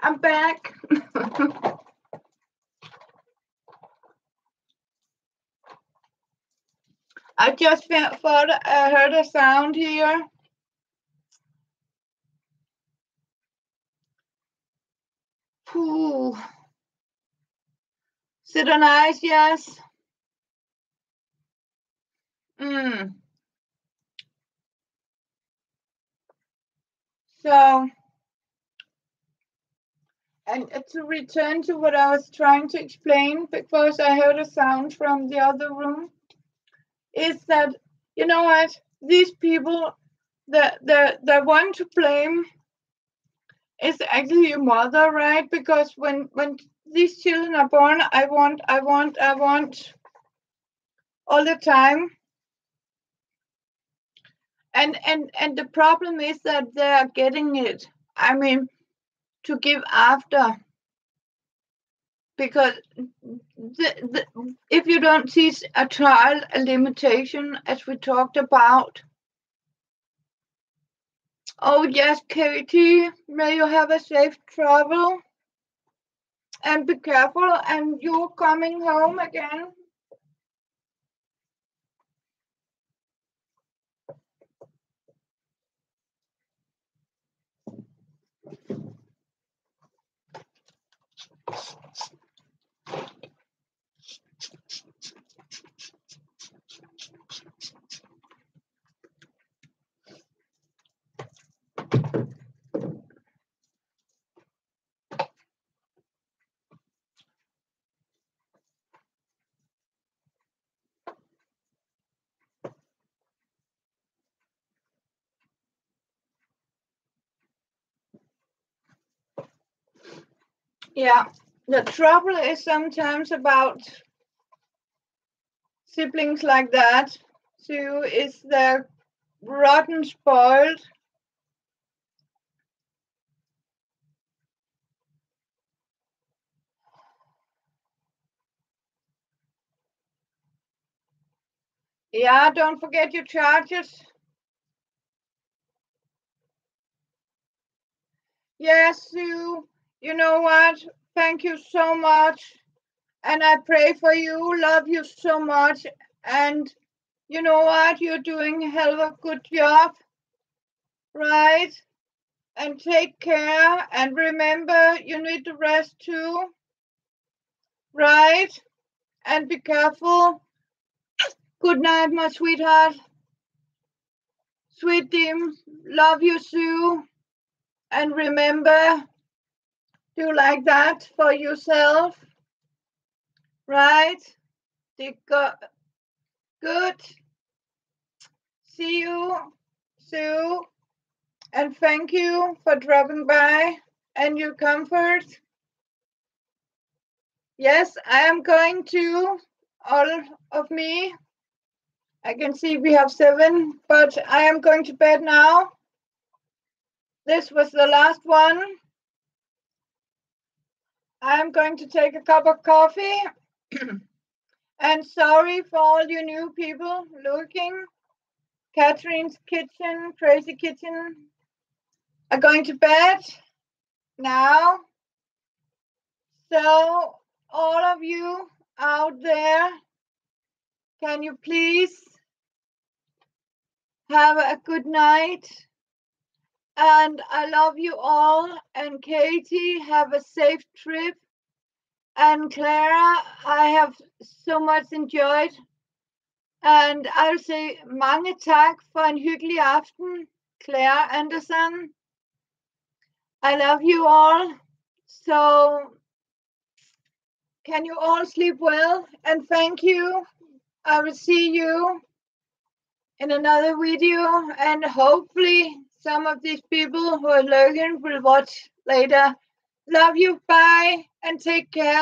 I'm back. I just thought I heard a sound here. Ooh. Is it a nice yes? Mm. So, and to return to what I was trying to explain, because I heard a sound from the other room, is that, you know what, these people, the one to blame is actually your mother, right? Because when these children are born, I want all the time. And the problem is that they are getting it. I mean, to give after, because if you don't teach a child a limitation, as we talked about. Oh yes, Katie, may you have a safe travel and be careful. And you're coming home again. Yeah, the trouble is sometimes about siblings like that. Sue is the rotten spoiled. Yeah, don't forget your charges. Yes, Sue, you know what? Thank you so much. And I pray for you, love you so much. And you know what? You're doing a hell of a good job, right? And take care. And remember, you need to rest too, right? And be careful. Good night, my sweetheart. Sweet Dim, love you, Sue. And remember, do like that for yourself, right? Good. See you, Sue. And thank you for dropping by and your comfort. Yes, I am going to, all of me, I can see we have 7, but I am going to bed now. This was the last one. I am going to take a cup of coffee. And sorry for all you new people looking. Catherine's kitchen, crazy kitchen, are going to bed now. So all of you out there, can you please have a good night? And I love you all. And Katie, have a safe trip. And Clara, I have so much enjoyed. And I'll say mange tak for en hyggelig aften, Claire Anderson. I love you all. So can you all sleep well? And thank you. I will see you in another video, and hopefully some of these people who are lurking will watch later. Love you. Bye and take care.